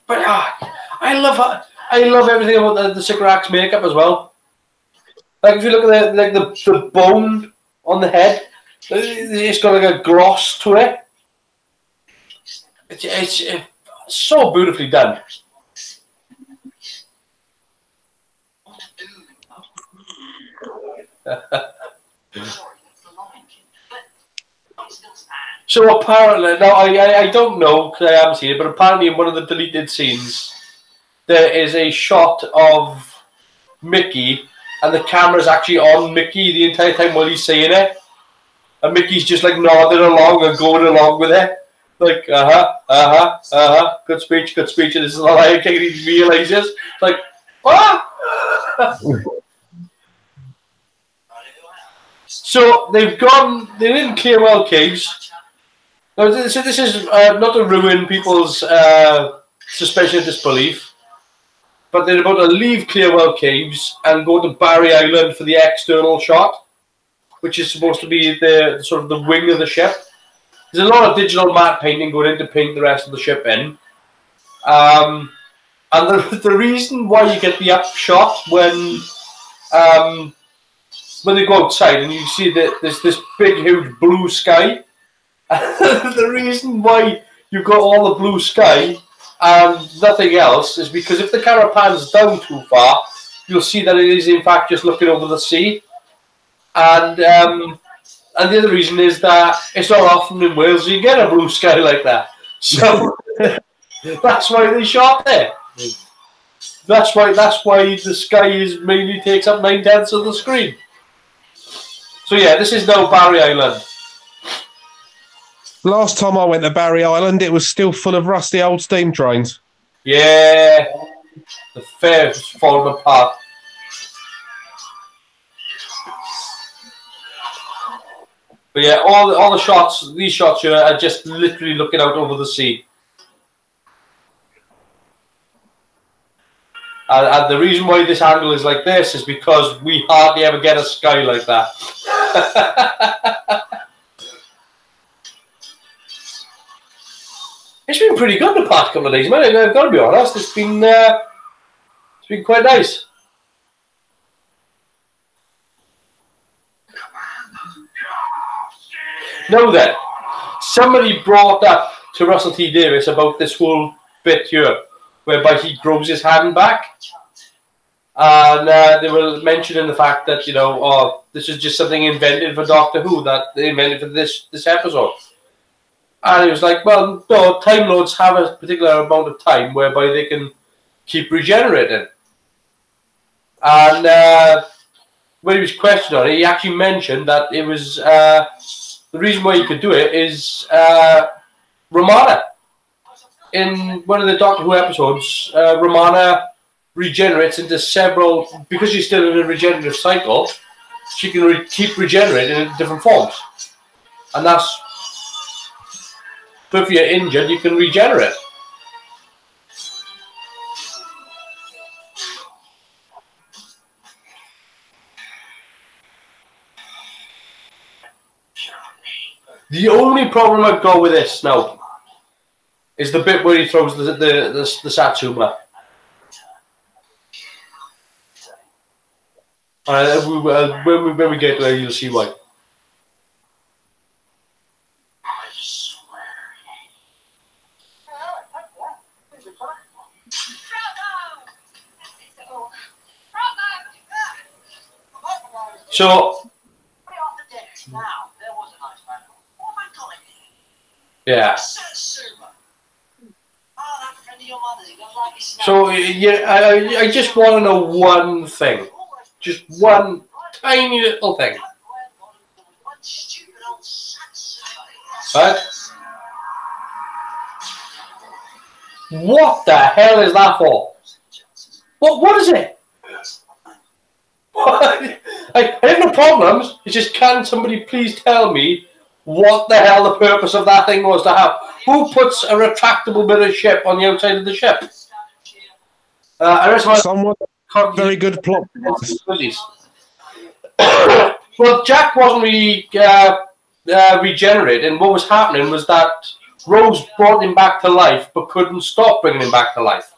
But I love everything about the Sycorax makeup as well. Like if you look at the bone on the head, it's got like a gloss to it. It's so beautifully done. So apparently, now I don't know because I haven't seen it, but apparently in one of the deleted scenes, there is a shot of Mickey, and the camera's actually on Mickey the entire time while he's saying it, and Mickey's just like nodding along and going along with it, like good speech, and this is the Lion King, and he realizes, like, So they're in Clearwell Caves. Now, this is not to ruin people's suspicion of disbelief, but they're about to leave Clearwell Caves and go to Barry Island for the external shot, which is supposed to be the sort of the wing of the ship. There's a lot of digital matte painting going in to paint the rest of the ship in. And the reason why you get the upshot when they go outside and you see that there's this big, huge blue sky. The reason why you've got all the blue sky and nothing else is because if the camera pans down too far, you'll see that it is in fact just looking over the sea. And the other reason is that it's not often in Wales you get a blue sky like that. So that's why they shot there. That's why the sky mainly takes up 9/10 of the screen. So yeah, this is now Barry Island. Last time I went to Barry Island, it was still full of rusty old steam trains. Yeah, the fair's falling apart. But yeah, all the shots, these shots here are just literally looking out over the sea. And the reason why this angle is like this is because we hardly ever get a sky like that. It's been pretty good the past couple of days, man. I've got to be honest. It's been quite nice. Now then, somebody brought up to Russell T Davies about this whole bit here, whereby he grows his hand back, and they were mentioning the fact that, you know, this is just something invented for Doctor Who, that they invented for this episode. And he was like, well, no, Time Lords have a particular amount of time whereby they can keep regenerating. And when he was questioned on it, he actually mentioned that it was the reason why you could do it is Romana. In one of the Doctor Who episodes, Romana regenerates into several, because she's still in a regenerative cycle, she can keep regenerating in different forms. And that's, so if you're injured, you can regenerate. The only problem I've got with this now is the bit where he throws the Satsuma. When we get there, you'll see why. So. Way off the deck now. There was a nice man. What have I got in here? Yeah. Super. Oh, that friend of your mother's. He goes like his So yeah, I just want to know one thing, just one tiny little thing. Right? What the hell is that for? What is it? I have no problems. It's just, can somebody please tell me what the hell the purpose of that thing was to have? Who puts a retractable bit of ship on the outside of the ship? Someone very good plot. Well, Jack wasn't really regenerated, and what was happening was that Rose brought him back to life, but couldn't stop bringing him back to life.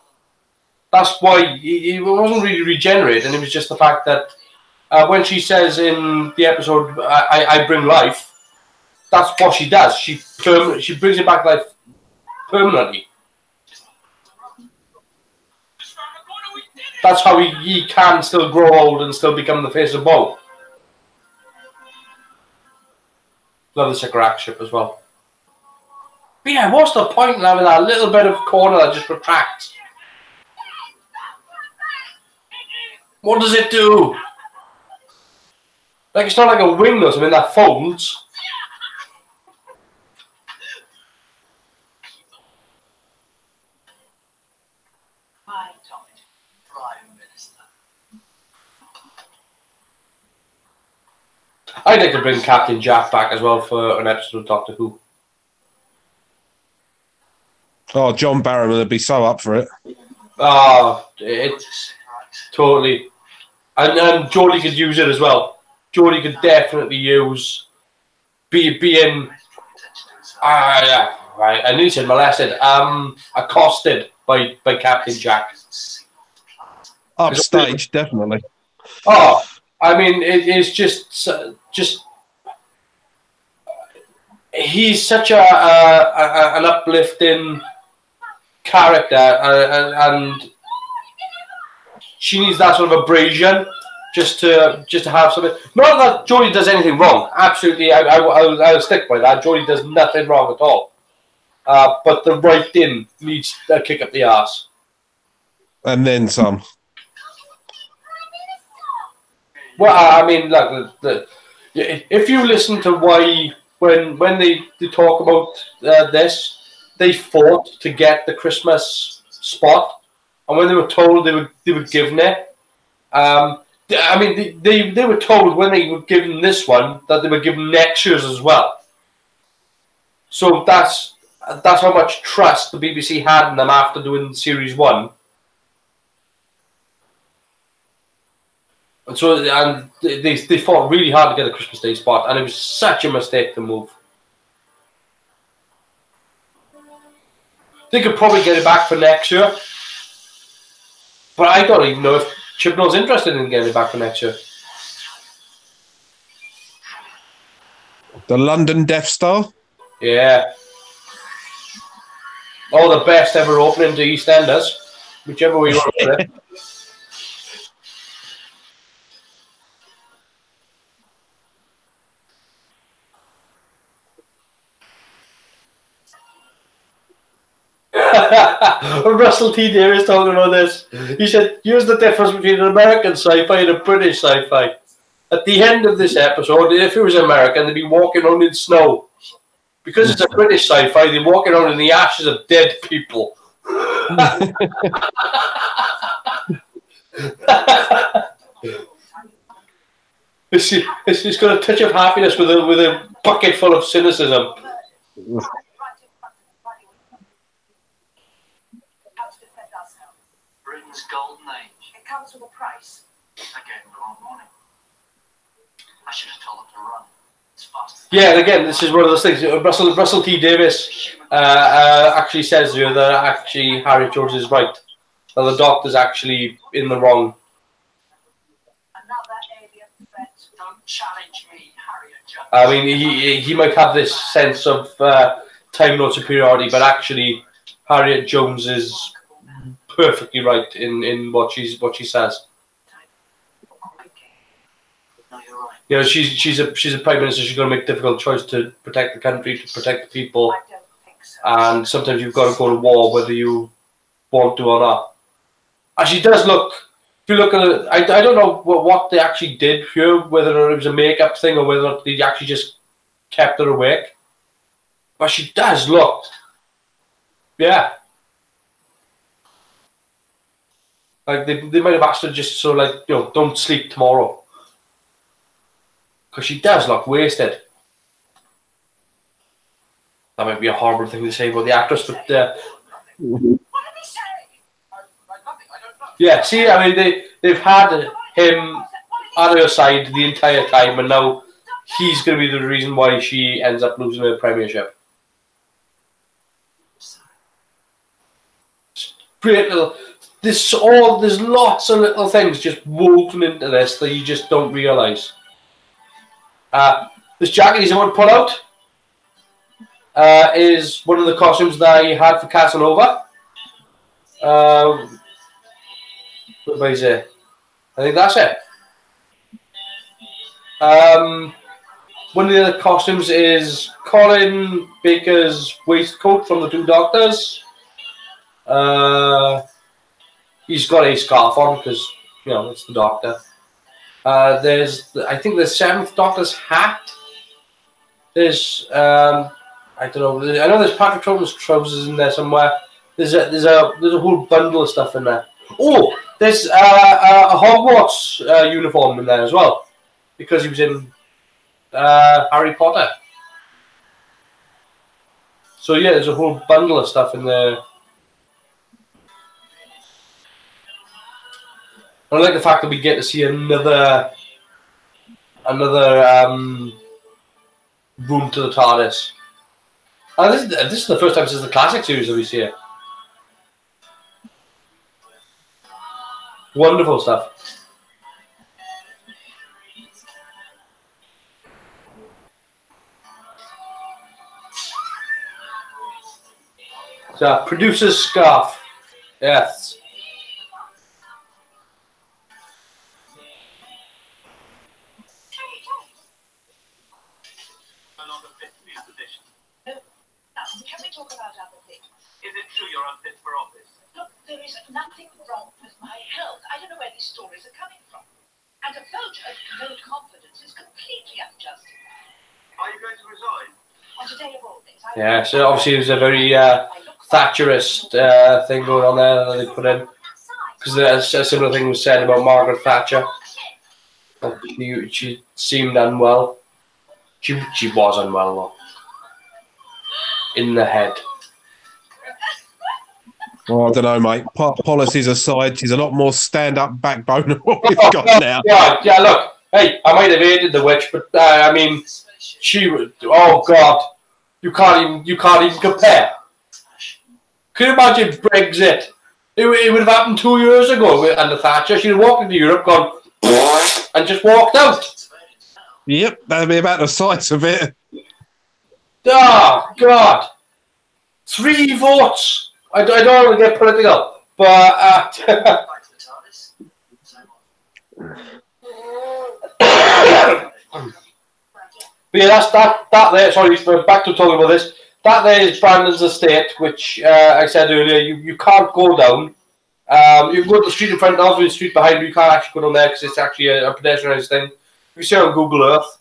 That's why he wasn't really regenerated, and it was just the fact that when she says in the episode, I bring life, that's what she does. She brings him back to life permanently. That's how he can still grow old and still become the face of Bo. Love the Sycorax ship as well. But yeah, what's the point in having that little bit of corner that just retracts? What does it do? Like, it's not like a wing or something that folds. I'd like to bring Captain Jack back as well for an episode of Doctor Who. Oh, John Barrowman would be so up for it. Oh, it's totally. And Geordie could use it as well. Geordie could definitely use being I knew you said molested. Accosted by Captain Jack. Upstage, definitely. Oh, I mean, it is just he's such an uplifting character, and she needs that sort of abrasion just to have something. Not that Jodie does anything wrong. Absolutely, I'll stick by that. Jodie does nothing wrong at all. But the writing needs a kick up the arse. And then some. Well, I mean, like if you listen to why when they talk about this, they fought to get the Christmas spot, and when they were told they were given it. I mean, they were told when they were given this one that they were given next year's as well. So that's how much trust the BBC had in them after doing Series 1. And so they fought really hard to get a Christmas Day spot, and it was such a mistake to move. They could probably get it back for next year, but I don't even know if Chibnall's interested in getting it back for next year. The London Death Star? Yeah. Oh, the best ever opening to EastEnders, whichever way you want to put it. Russell T. Davies talking about this. He said, here's the difference between an American sci-fi and a British sci-fi. At the end of this episode, if it was American, they'd be walking around in snow. Because it's a British sci-fi, they're walking around in the ashes of dead people. It's got a touch of happiness with a bucket full of cynicism. Britain's golden age. It comes with a price. Again, wrong morning. I should have told them to run as fast as Yeah, and again, this is one of those things. Russell T. Davies actually says here that actually Harriet Jones is right. That the Doctor's actually in the wrong. another alien threat. Don't challenge me, Harriet Jones. I mean, he might have this sense of Time Lord superiority, but actually Harriet Jones is perfectly right in what she says. No, you're right. You know, she's a prime minister. She's going to make a difficult choice to protect the country, to protect the people, I don't think so. and sometimes you've got to go to war whether you want to or not. And she does look. If you look at it, I don't know what they actually did here, whether it was a makeup thing or whether they actually just kept her awake. But she does look, yeah. Like they might have asked her just so like, you know, don't sleep tomorrow. Because she does look wasted. That might be a horrible thing to say about the actress, but What did he say? Nothing, I don't know. yeah, see, I mean, they've had him at her side the entire time, and now he's going to be the reason why she ends up losing her premiership. Great little. There's lots of little things just woven into this that you just don't realise. This jacket he's going to pull out is one of the costumes that he had for Casanova. What is it? I think that's it. One of the other costumes is Colin Baker's waistcoat from The Two Doctors. He's got a scarf on because, you know, it's the Doctor. I think the Seventh Doctor's hat. There's I don't know. I know there's Patrick Troughton's trousers in there somewhere. There's a whole bundle of stuff in there. Oh, there's a Hogwarts uniform in there as well, because he was in Harry Potter. So yeah, there's a whole bundle of stuff in there. I like the fact that we get to see another room to the TARDIS. This is the first time since the classic series that we see it. Wonderful stuff. So, producer's scarf. Yes. No longer fit for your position. Now, can we talk about other things? Is it true you're unfit for office? Look, there is nothing wrong with my health. I don't know where these stories are coming from. And a vote of no confidence is completely unjustified. Are you going to resign? On today of all days, Yeah, so obviously there's a very Thatcherist thing going on there that they put in. Because a similar thing was said about Margaret Thatcher. She seemed unwell. She was unwell though. In the head. Oh, I don't know, mate. Policies aside, she's a lot more stand-up backbone than what we've got now. Yeah, look. Hey, I might have hated the witch, but I mean, she would. Oh God, you can't even compare. Can you imagine Brexit? It would have happened 2 years ago under Thatcher. She'd have walked into Europe, gone, and just walked out. Yep, that'd be about the size of it. Oh God, 3 votes. I don't want to get political, but but yeah, that's that there. Sorry, back to talking about this. That there is Brandon's estate, which I said earlier. You can't go down. You can go to the street in front of you, the street behind you. You can't actually go down there because it's actually a pedestrianised thing. You see it on Google Earth.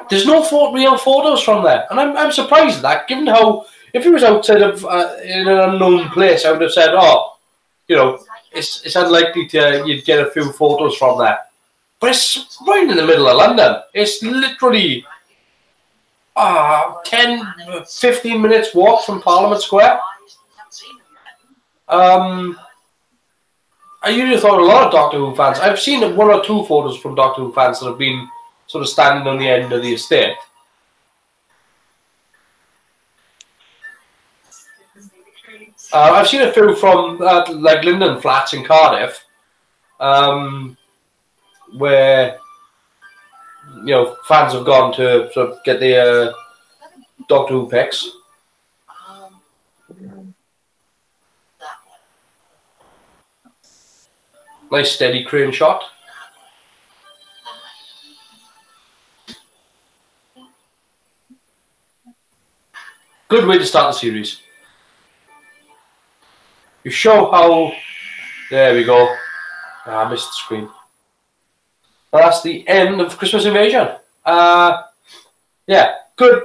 There's no real photos from there, and I'm surprised at that. Given how, if it was outside of in an unknown place, I would have said, oh, you know, it's unlikely you'd get a few photos from there. But it's right in the middle of London. It's literally 10, 15 minutes walk from Parliament Square. I usually thought a lot of Doctor Who fans. I've seen 1 or 2 photos from Doctor Who fans that have been sort of standing on the end of the estate. I've seen a few from like Linden Flats in Cardiff, where fans have gone to sort of get the Doctor Who pics. Nice steady crane shot. Good way to start the series. You show how... There we go. I missed the screen. That's the end of Christmas Invasion. Yeah, good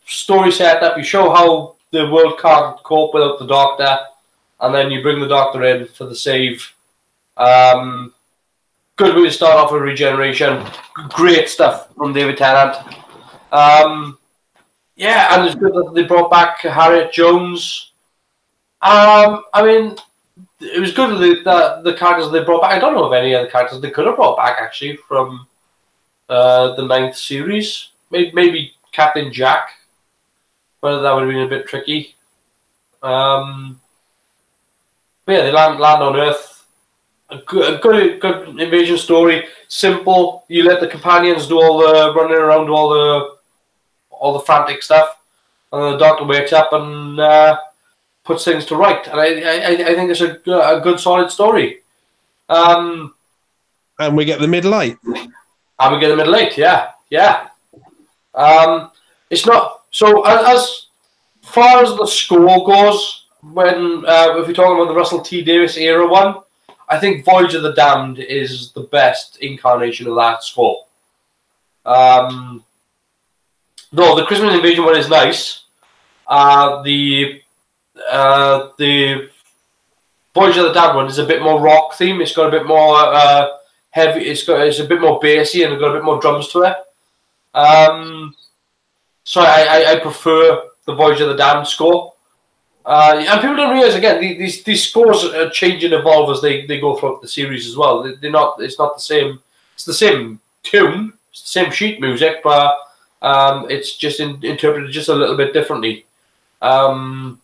story setup. You show how the world can't cope without the Doctor, and then you bring the Doctor in for the save. Good way to start off with regeneration. Great stuff from David Tennant. Yeah, and it's good that they brought back Harriet Jones. I mean, it was good that the characters they brought back. I don't know of any other characters they could have brought back actually from the 9th series. Maybe Captain Jack, but that would have been a bit tricky. But yeah, they land on Earth. A good invasion story. Simple. You let the companions do all the running around, do all the frantic stuff, and the Doctor wakes up and puts things to right. And I think it's a good solid story. And we get the middle eight. And we get the middle eight. Yeah. It's not so as far as the score goes. When if we're talking about the Russell T Davies era one, I think Voyage of the Damned is the best incarnation of that score. Though the Christmas Invasion one is nice, the Voyage of the Damned one is a bit more rock theme. It's got a bit more heavy. It's a bit more bassy and it's got a bit more drums to it. So I prefer the Voyage of the Damned score. And people don't realize again these scores change and evolve as they go throughout the series as well. They're not. It's not the same. It's the same tune. It's the same sheet music, but it's just interpreted just a little bit differently. I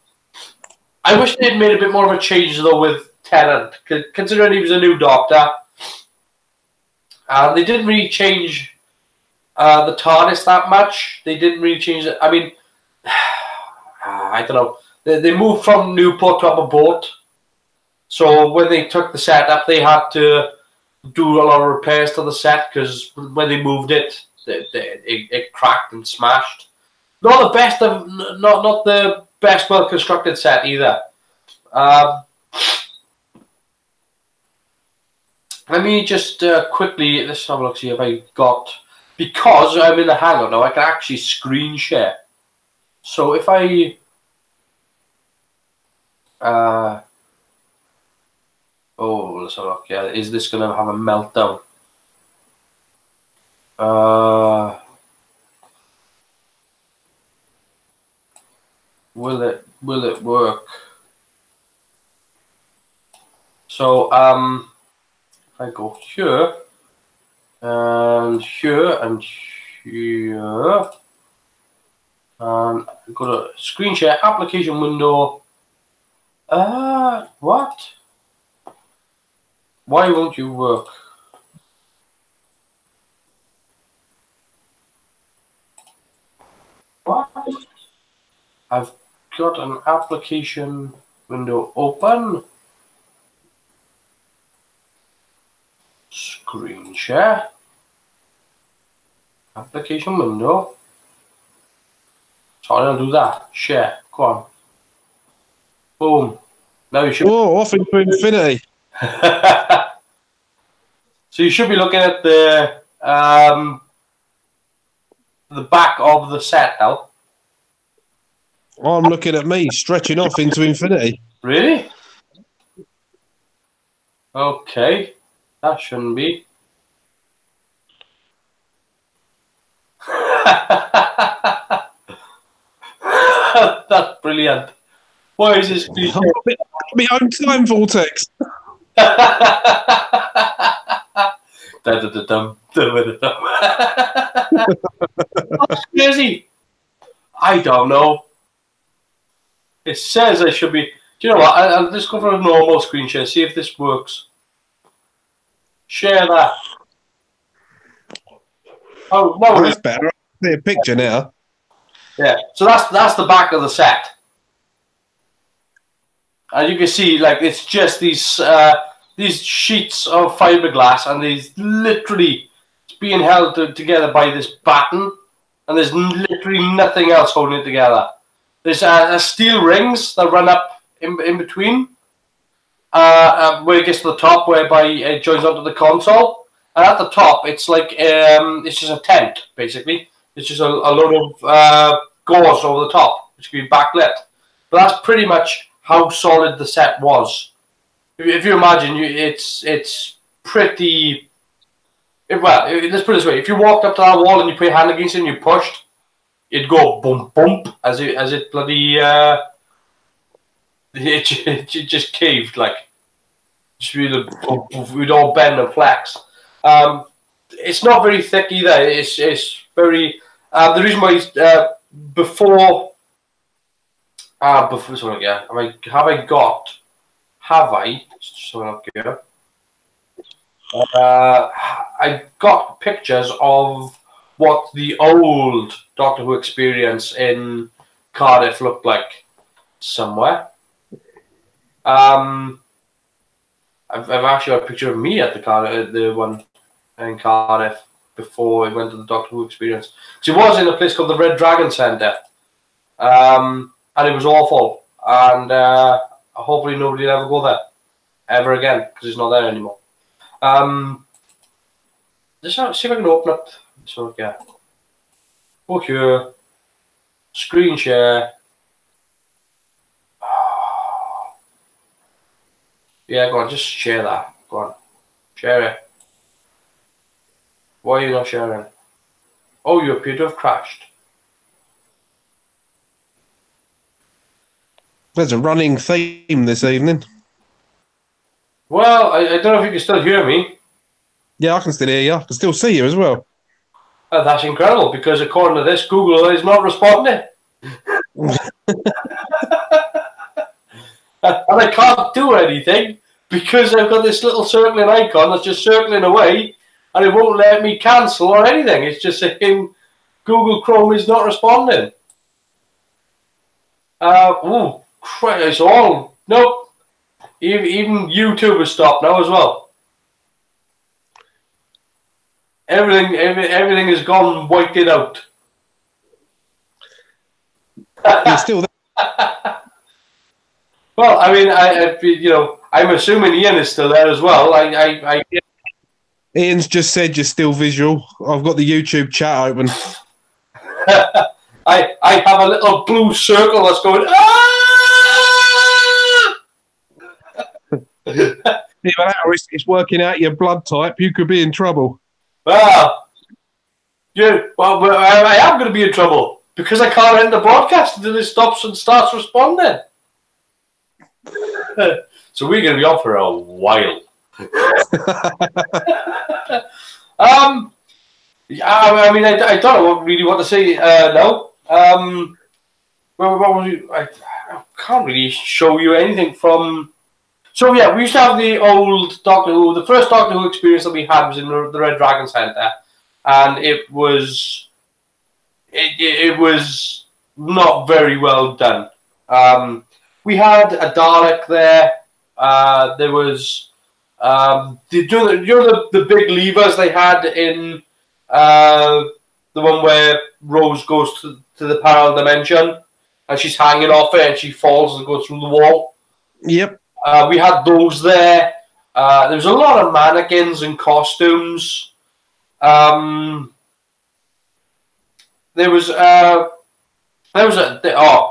wish they'd made a bit more of a change though with Tennant, considering he was a new Doctor. They didn't really change the TARDIS that much. They didn't really change it. I mean, I don't know. They moved from Newport to a boat. So when they took the set up, they had to do a lot of repairs to the set because when they moved it, it cracked and smashed. Not the best of, not the best well constructed set either. Let me just quickly let's have a look see if I got, because I'm in the Hangout now. I can actually screen share. So if I oh, let's have a look. Yeah, is this going to have a meltdown? Will it work? So if I go here and here and here and go to screen share application window. What? Why won't you work? What? I've got an application window open. Screen share. Application window. So I'll do that. Share. Go on. Boom. Now you should. Oh, off into infinity. So you should be looking at the back of the set now. I'm looking at me stretching off into infinity. Really? Okay. That shouldn't be. That's brilliant. Why is this? My own time vortex. That's crazy. I don't know. It says I should be. Do you know what? I'll just go for a normal screen share. See if this works. Share that. Oh, no, that's better. I see a picture now. Yeah. So that's the back of the set. And you can see, like, it's just these sheets of fiberglass, and these literally being held together by this batten, and there's literally nothing else holding it together. There's steel rings that run up in between, where it gets to the top, whereby it joins onto the console. And at the top, it's like it's just a tent, basically. It's just a load of gauze over the top, which can be backlit. But that's pretty much how solid the set was. If you imagine, it's pretty. Well, let's put it this way: if you walked up to that wall and you put your hand against it and you pushed, it'd go bump bump as it bloody it just caved, like we'd all bend and flex. It's not very thick either. It's very the reason why before sorry, yeah, have I just look here. I got pictures of what the old Doctor Who experience in Cardiff looked like somewhere. I've actually got a picture of me at the one in Cardiff before I went to the Doctor Who experience. So it was in a place called the Red Dragon Centre, and it was awful. And hopefully nobody will ever go there ever again because it's not there anymore. Just see if I can open up. So yeah, go here, screen share. Yeah, go on, just share that. Go on, share it. Why are you not sharing? Oh, you appear to have crashed. There's a running theme this evening. Well, I don't know if you can still hear me. Yeah, I can still hear you. I can still see you as well. That's incredible, because according to this, Google is not responding. And I can't do anything because I've got this little circling icon that's just circling away, and it won't let me cancel or anything. It's just saying Google Chrome is not responding. Oh, it's all... Nope. Even YouTube has stopped now as well. Everything has gone whited out. You're still there. Well, I mean, I'm assuming Ian is still there as well. Ian's just said you're still visual. I've got the YouTube chat open. I have a little blue circle that's going. It's working out your blood type. You could be in trouble. Well, I am going to be in trouble because I can't end the broadcast until it stops and starts responding. So we're going to be on for a while. I mean, I don't know really what to say now. What was you? I can't really show you anything from. So yeah, we used to have the old Doctor Who. The first Doctor Who experience that we had was in the Red Dragon Centre, and it was not very well done. We had a Dalek there. There was the big levers they had in the one where Rose goes to the parallel dimension and she's hanging off it and she falls and goes through the wall. Yep. We had those there. There was a lot of mannequins and costumes. There was oh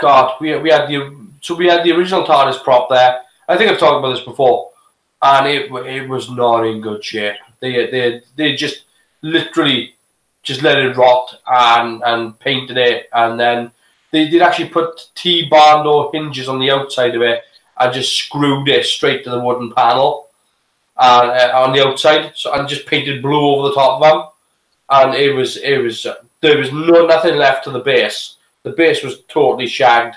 god, we had the original TARDIS prop there. I think I've talked about this before, and it was not in good shape. They just literally just let it rot and painted it, and then they did actually put T-bar door hinges on the outside of it and just screwed it straight to the wooden panel on the outside, and just painted blue over the top of them. And there was nothing left to the base. The base was totally shagged.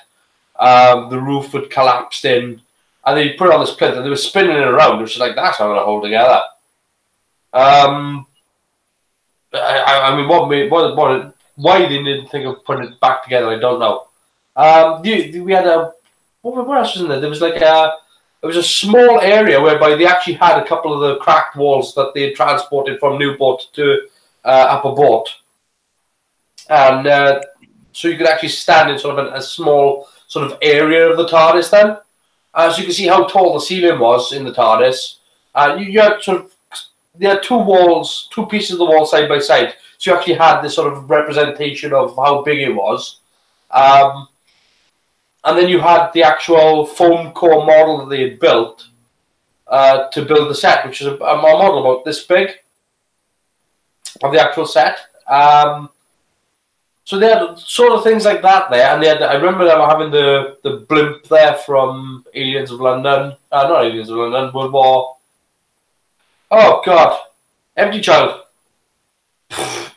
The roof had collapsed in, and they put it on this plinth, and they were spinning it around. It was just like, that's not going to hold together. I mean, why they didn't think of putting it back together, I don't know. We had what else was in there? There was it was a small area whereby they actually had a couple of the cracked walls that they had transported from Newport to Upper Boat, and so you could actually stand in sort of a small sort of area of the TARDIS then. So you can see how tall the ceiling was in the TARDIS. You had sort of, there are two pieces of the wall side by side. So you actually had this sort of representation of how big it was. And then you had the actual foam core model that they had built to build the set, which is a model about this big of the actual set. So they had sort of things like that there, and they had. I remember them having the blimp there from Aliens of London. Not Aliens of London, World War. Oh God, Empty Child.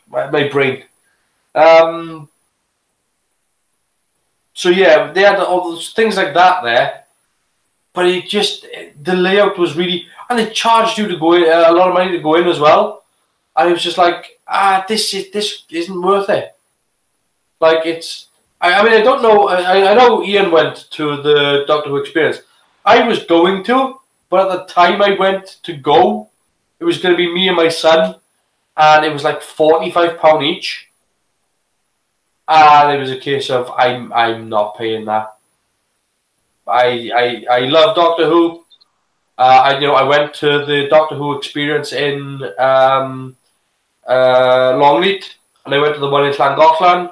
My brain. So yeah, they had all those things like that there, but it just the layout was really, and they charged you to go in a lot of money to go in as well, and it was just like this isn't worth it. Like it's, I mean I don't know. I know Ian went to the Doctor Who experience. I was going to, but at the time I went to go, it was going to be me and my son, and it was like £45 each. And it was a case of I'm not paying that. I love Doctor Who. I went to the Doctor Who experience in Longleat, and I went to the one in Llangollen.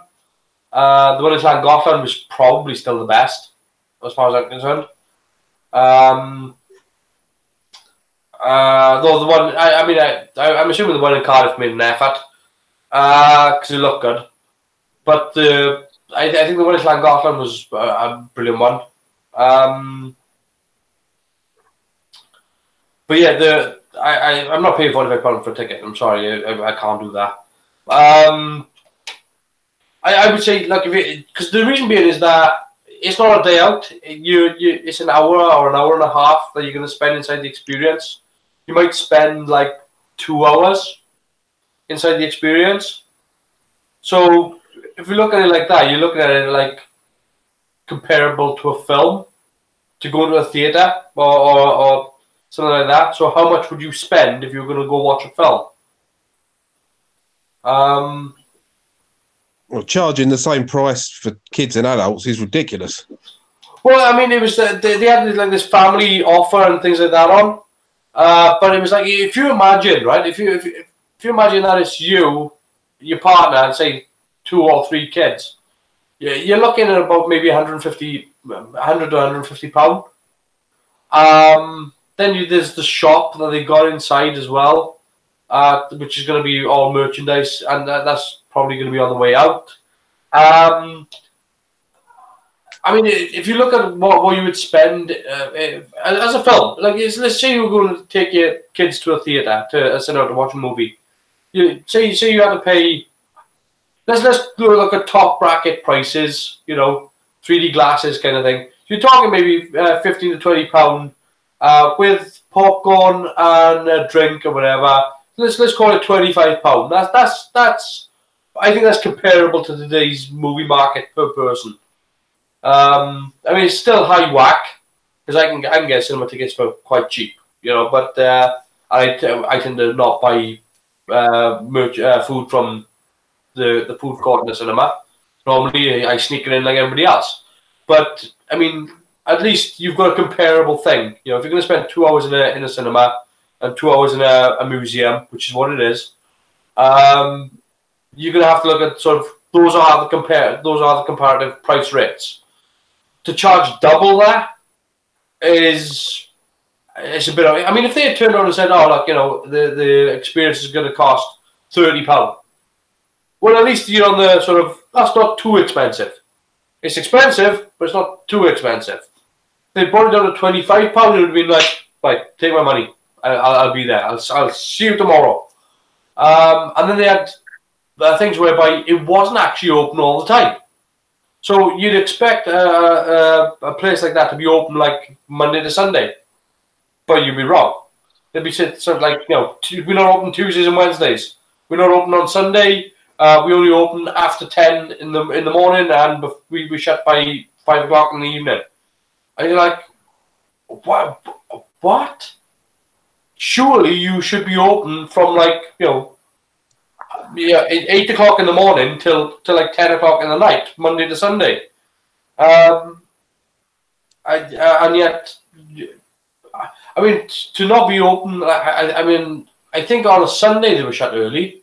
The one in Llangollen was probably still the best, as far as I'm concerned. Though the one, I'm assuming the one in Cardiff made an effort because it looked good. But I think the one in Llangollen was a brilliant one. But yeah, I'm not paying £45 for a ticket. I'm sorry, I can't do that. I would say, like, because the reason being is that it's not a day out. It's an hour or an hour and a half that you're going to spend inside the experience. You might spend like 2 hours inside the experience. So if you look at it like that, you're looking at it like comparable to a film, to go to a theatre or something like that. So how much would you spend if you were going to go watch a film? Well, charging the same price for kids and adults is ridiculous. Well, I mean, it was they had like this family offer and things like that on, but it was like, if you imagine, right? If you imagine that it's you, your partner, and say 2 or 3 kids, you're looking at about maybe 100 to 150 pound. Then there's the shop that they got inside as well, which is going to be all merchandise, and that's probably going to be on the way out. I mean, if you look at what you would spend as a film, like let's say you were going to take your kids to a theatre, to a cinema to watch a movie. Say you had to pay. Let's look at top bracket prices. 3D glasses kind of thing. You're talking maybe 15 to 20 pound with popcorn and a drink or whatever. Let's call it 25 pound. That's I think that's comparable to today's movie market per person. I mean, it's still high whack because I can get cinema tickets for quite cheap, But I tend to not buy food from the food court in the cinema. Normally, I sneak it in like everybody else. But I mean, at least you've got a comparable thing. If you're going to spend 2 hours in a cinema and 2 hours in a museum, which is what it is, you're going to have to look at sort of those are the comparative price rates. To charge double that it's a bit. I mean, if they had turned around and said, "Oh, look, the experience is going to cost £30," well, at least you're on the sort of, that's not too expensive. It's expensive, but it's not too expensive. If they brought it down to £25, it would have been like, right, take my money. I'll be there. I'll see you tomorrow. And then they had things whereby it wasn't actually open all the time. So you'd expect a place like that to be open like Monday to Sunday, but you'd be wrong. They'd be sort of like, we're not open Tuesdays and Wednesdays. We're not open on Sunday. We only open after 10 in the morning, and we shut by 5 o'clock in the evening. And you're like, what? Surely you should be open from like yeah, 8 o'clock in the morning till like 10 o'clock in the night, Monday to Sunday. And yet, I mean, to not be open. I mean, I think on a Sunday they were shut early.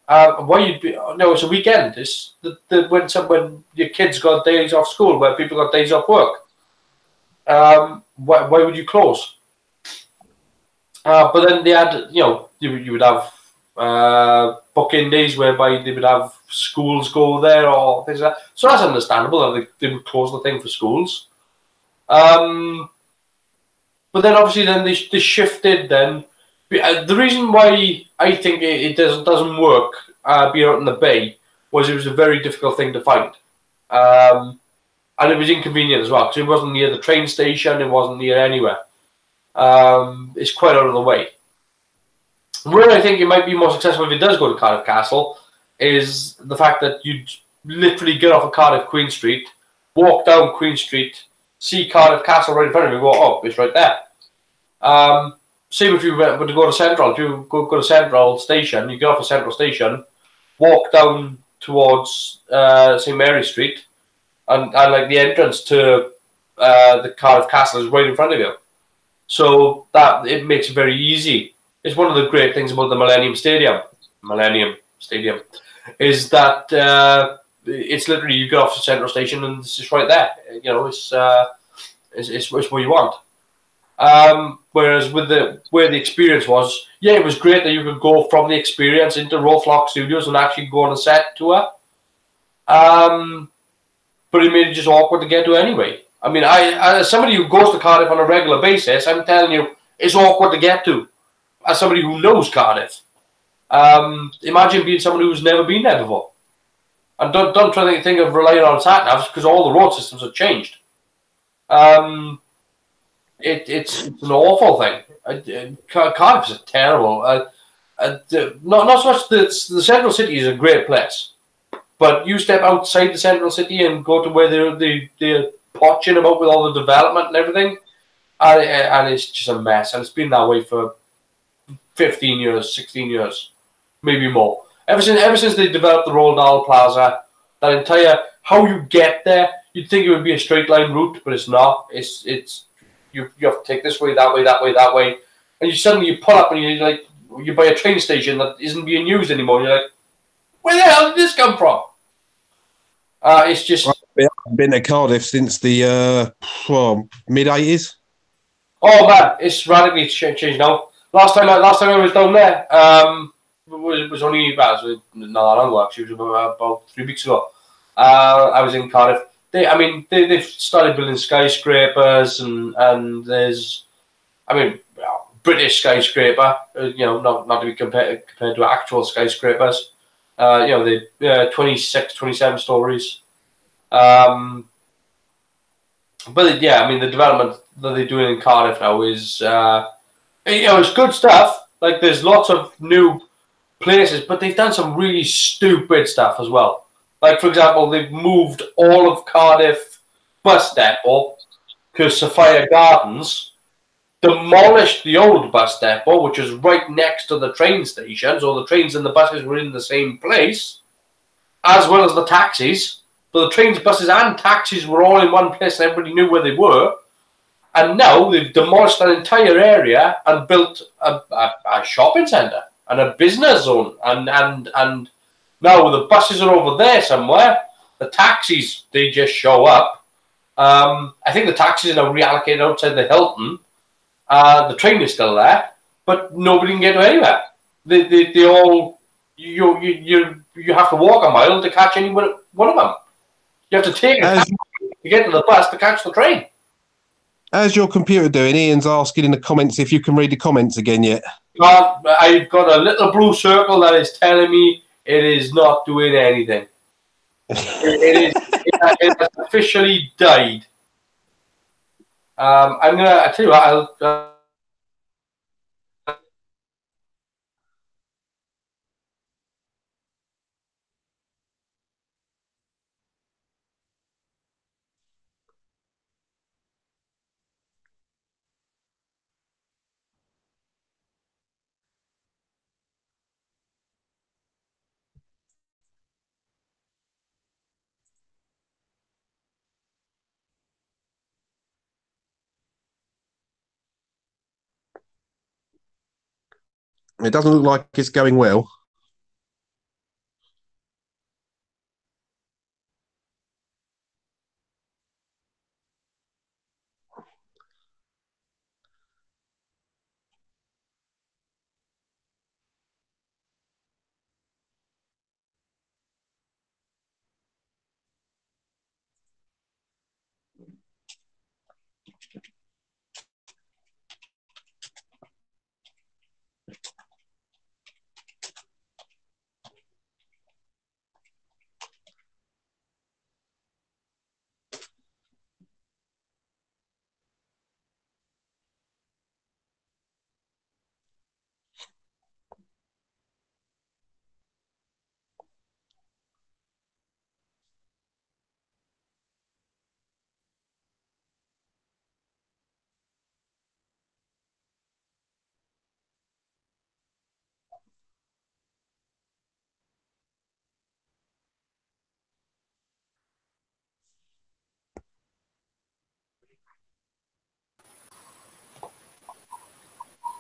Why you'd be? No, it's a weekend. It's when your kids got days off school, where people got days off work. Why would you close? But then they had, you would have booking days whereby they would have schools go there or things like that. So that's understandable that they would close the thing for schools. But then obviously then they shifted then. The reason why I think it doesn't work being out in the bay was it was a very difficult thing to find. And it was inconvenient as well because it wasn't near the train station, it wasn't near anywhere. It's quite out of the way. Where I think it might be more successful if it does go to Cardiff Castle is the fact that you'd literally get off of Cardiff Queen Street, walk down Queen Street, see Cardiff Castle right in front of you, go, oh, it's right there. Same if you were to go to Central. If you go to Central Station, you get off of Central Station, walk down towards St Mary Street, and like the entrance to the Cardiff Castle is right in front of you. So that it makes it very easy. It's one of the great things about the Millennium Stadium, is that it's literally you get off the Central Station and it's just right there. You know, it's what you want. Whereas with where the experience was, yeah, it was great that you could go from the experience into Rothlock Studios and actually go on a set tour. But it made it just awkward to get to anyway. I mean, as somebody who goes to Cardiff on a regular basis, I'm telling you, it's awkward to get to. As somebody who knows Cardiff, imagine being someone who's never been there before. And don't try to think of relying on sat-navs because all the road systems have changed. It's an awful thing. Cardiff is terrible. Not so much the central city is a great place, but you step outside the central city and go to where they're potching about with all the development and everything, and it's just a mess. And it's been that way for 15 years, 16 years, maybe more. Ever since they developed the Roald Dahl Plaza, that entire how you get there, you'd think it would be a straight line route, but it's not. It's you have to take this way, that way, that way, that way, and you pull up and you buy a train station that isn't being used anymore. And you're like, where the hell did this come from? It's just. I've been to Cardiff since the mid '80s. Oh man, it's radically changed now. Last time I was down there, was only not that long ago. Actually, it was about 3 weeks ago. I was in Cardiff. They've started building skyscrapers and there's, British skyscraper. Not to be compared to actual skyscrapers. They 26, 27 stories. But yeah, the development that they're doing in Cardiff now is, it's good stuff. Like there's lots of new places, but they've done some really stupid stuff as well. Like for example, they've moved all of Cardiff bus depot because Sophia Gardens demolished the old bus depot, which is right next to the train station. So the trains and the buses were in the same place, as well as the taxis. So the trains, buses, and taxis were all in one place, and everybody knew where they were. And now they've demolished an entire area and built a shopping centre and a business zone. And now the buses are over there somewhere. The taxis, they just show up. I think the taxis are now reallocated outside the Hilton. The train is still there, but nobody can get to anywhere. They all you have to walk a mile to catch any one of them. You have to take a taxi to get to the bus to catch the train. How's your computer doing? Ian's asking in the comments if you can read the comments again yet. I've got a little blue circle that is telling me it is not doing anything. It has officially died. I tell you what, I'll. It doesn't look like it's going well.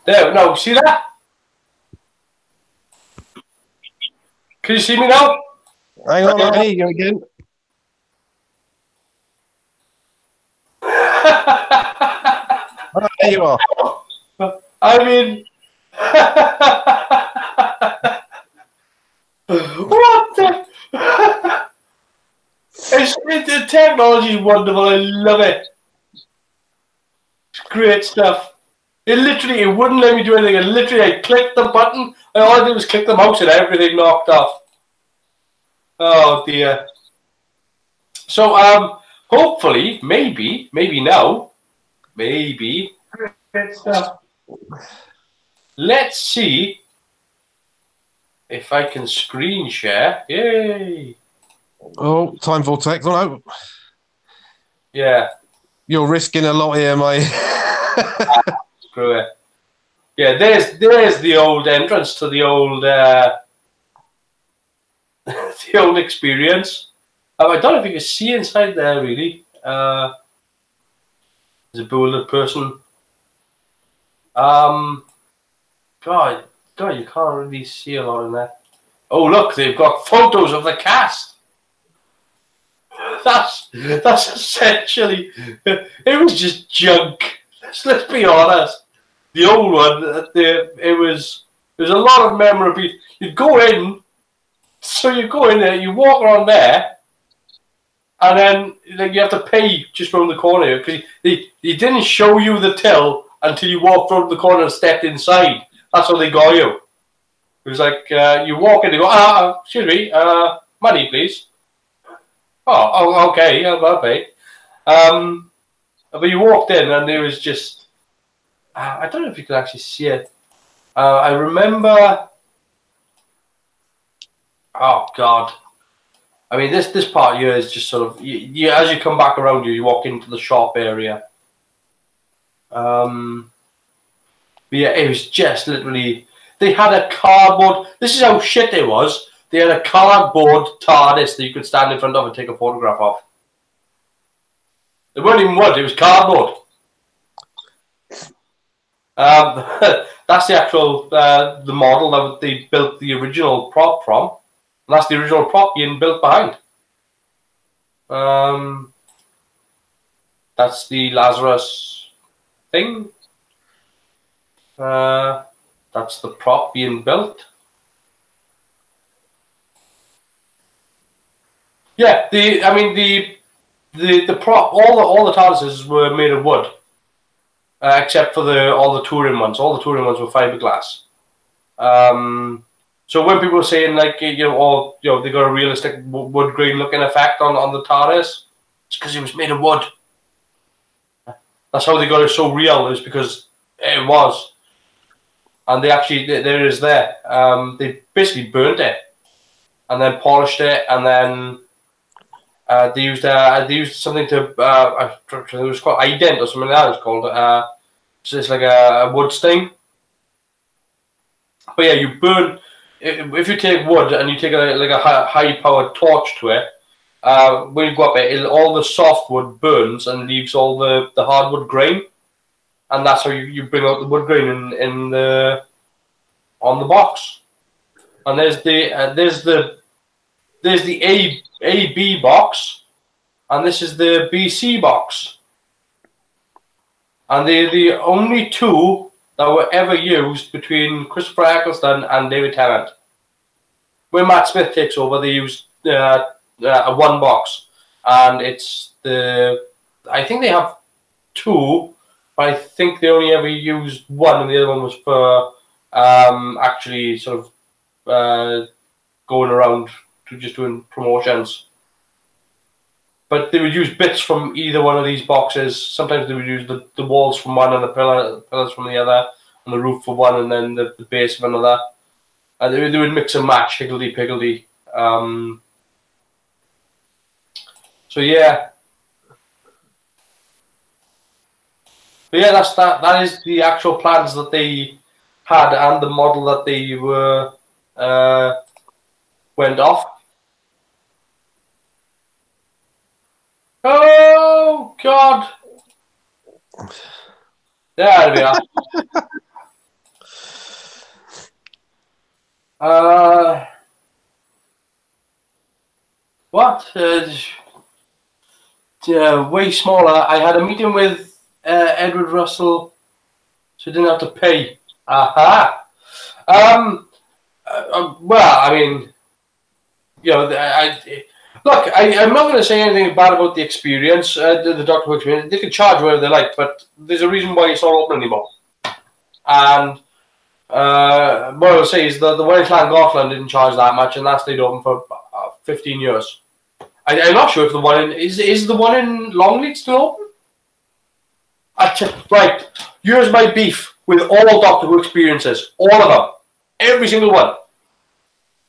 There, no, see that? Can you see me now? Hang on, I hear you again. Oh, there you are. I mean, what the? The technology is wonderful. I love it. It's great stuff. It wouldn't let me do anything. I clicked the button, and all I did was click the mouse, and everything knocked off. Oh dear. So hopefully, maybe now, maybe. Great stuff. Let's see if I can screen share. Yay! Oh, time vortex. Oh, no. Yeah. You're risking a lot here, mate. Screw it. Yeah, there's the old entrance to the old the old experience. I don't know if you can see inside there really. There's a bewildered person. God, you can't really see a lot in there. Oh look, they've got photos of the cast. That's essentially it was just junk. Let's be honest. The old one, it was a lot of memorabilia. You'd go in, so you go in there, you walk around there, and then like you have to pay just around the corner because he didn't show you the till until you walked around the corner and stepped inside. That's how they got you. It was like you walk in, and you go, excuse me, money please. Oh, okay, I'll pay. But you walked in and there was just. I don't know if you could actually see it. I remember. Oh God! I mean, this part here is just sort of you as you come back around you walk into the shop area. But yeah, it was just literally they had a cardboard. This is how shit it was. They had a cardboard TARDIS that you could stand in front of and take a photograph of. It wasn't even wood; it was cardboard. That's the actual the model that they built the original prop from. And that's the original prop being built behind. That's the Lazarus thing. That's the prop being built. Yeah, the prop, all the TARDISes were made of wood. Except for all the touring ones. All the touring ones were fiberglass. So when people were saying like they got a realistic wood grain looking effect on the TARDIS, it's because it was made of wood. That's how they got it so real. Is because it was, and they actually there is there. They basically burnt it, and then polished it, and then they used something to it was called ident or something like that. It's called. So it's like a wood stain. But yeah, you burn if you take wood and you take a high powered torch to it. When you go up it, all the soft wood burns and leaves all the hardwood grain, and that's how you bring out the wood grain in the on the box, and there's the AB box, and this is the BC box, and they're the only two that were ever used between Christopher Eccleston and David Tennant. When Matt Smith takes over, they use a one box, and it's I think they have two, but I think they only ever used one, and the other one was for actually sort of going around to just doing promotions. But they would use bits from either one of these boxes. Sometimes they would use the walls from one and the pillars from the other, and the roof for one, and then the base of another. And they would mix and match, higgledy-piggledy. So yeah. But yeah, that is the actual plans that they had and the model that they were went off. Oh God! There we are. What? Yeah, way smaller. I had a meeting with Edward Russell, so I didn't have to pay. Aha. Well, I mean, you know, look, I'm not going to say anything bad about the experience, the Doctor Who experience. They can charge whatever they like, but there's a reason why it's not open anymore. And what I would say is the one in Llangollen didn't charge that much, and that stayed open for 15 years. I'm not sure if the one in is the one in Longleat still open. Right, here's my beef with all Doctor Who experiences, all of them, every single one.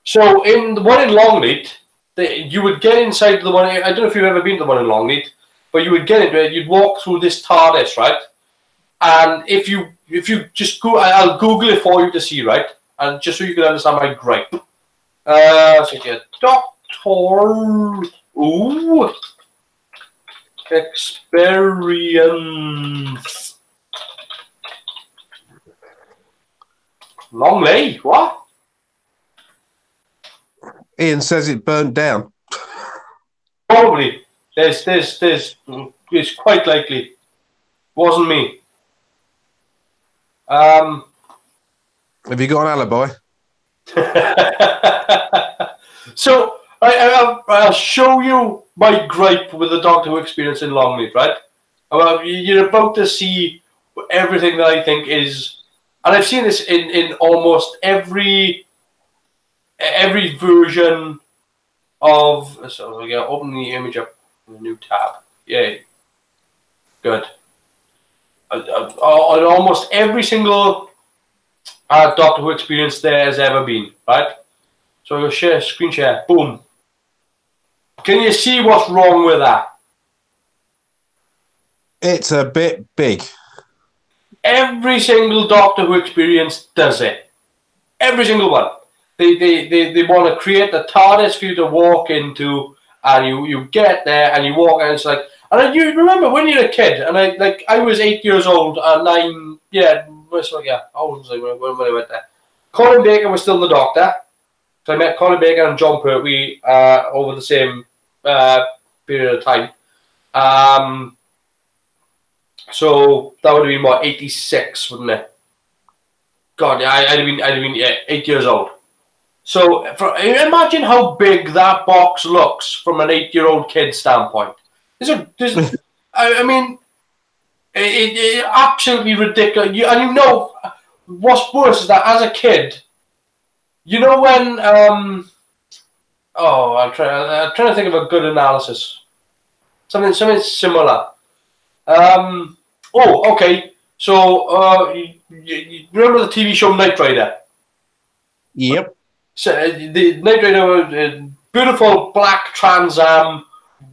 So in the one in Longleat, you would get inside the one. I don't know if you've ever been to the one in Longleat, but you would get into it. You'd walk through this TARDIS, right? And if you just go, I'll Google it for you to see, right? And just so you can understand my gripe. So yeah, Doctor Who experience. Longley, what? Ian says it burnt down. Probably. It's quite likely. Wasn't me. Have you got an alibi? So I'll show you my gripe with the Doctor Who experience in Longleat, right? Well, you're about to see everything that I think is, and I've seen this in almost every version of. So yeah, open the image up in a new tab. Yay, good. On almost every single Doctor Who experience there has ever been, right? So I'll share, screen share, boom. Can you see what's wrong with that? It's a bit big. Every single Doctor Who experience does it. Every single one. They want to create the TARDIS for you to walk into, and you get there and you walk, and it's like, and you remember when you're a kid, and I was 8 years old, and how old was I when I went there? Colin Baker was still the Doctor. So I met Colin Baker and John Pertwee over the same period of time. So that would have been what, 86, wouldn't it? God, I'd have been 8 years old. So imagine how big that box looks from an 8-year-old kid standpoint. I mean, it absolutely ridiculous. And you know, what's worse is that as a kid, you know when I'm trying to think of a good analysis. Something similar. Okay. So you remember the TV show Knight Rider? Yep. So the Knight Rider was a beautiful black Trans Am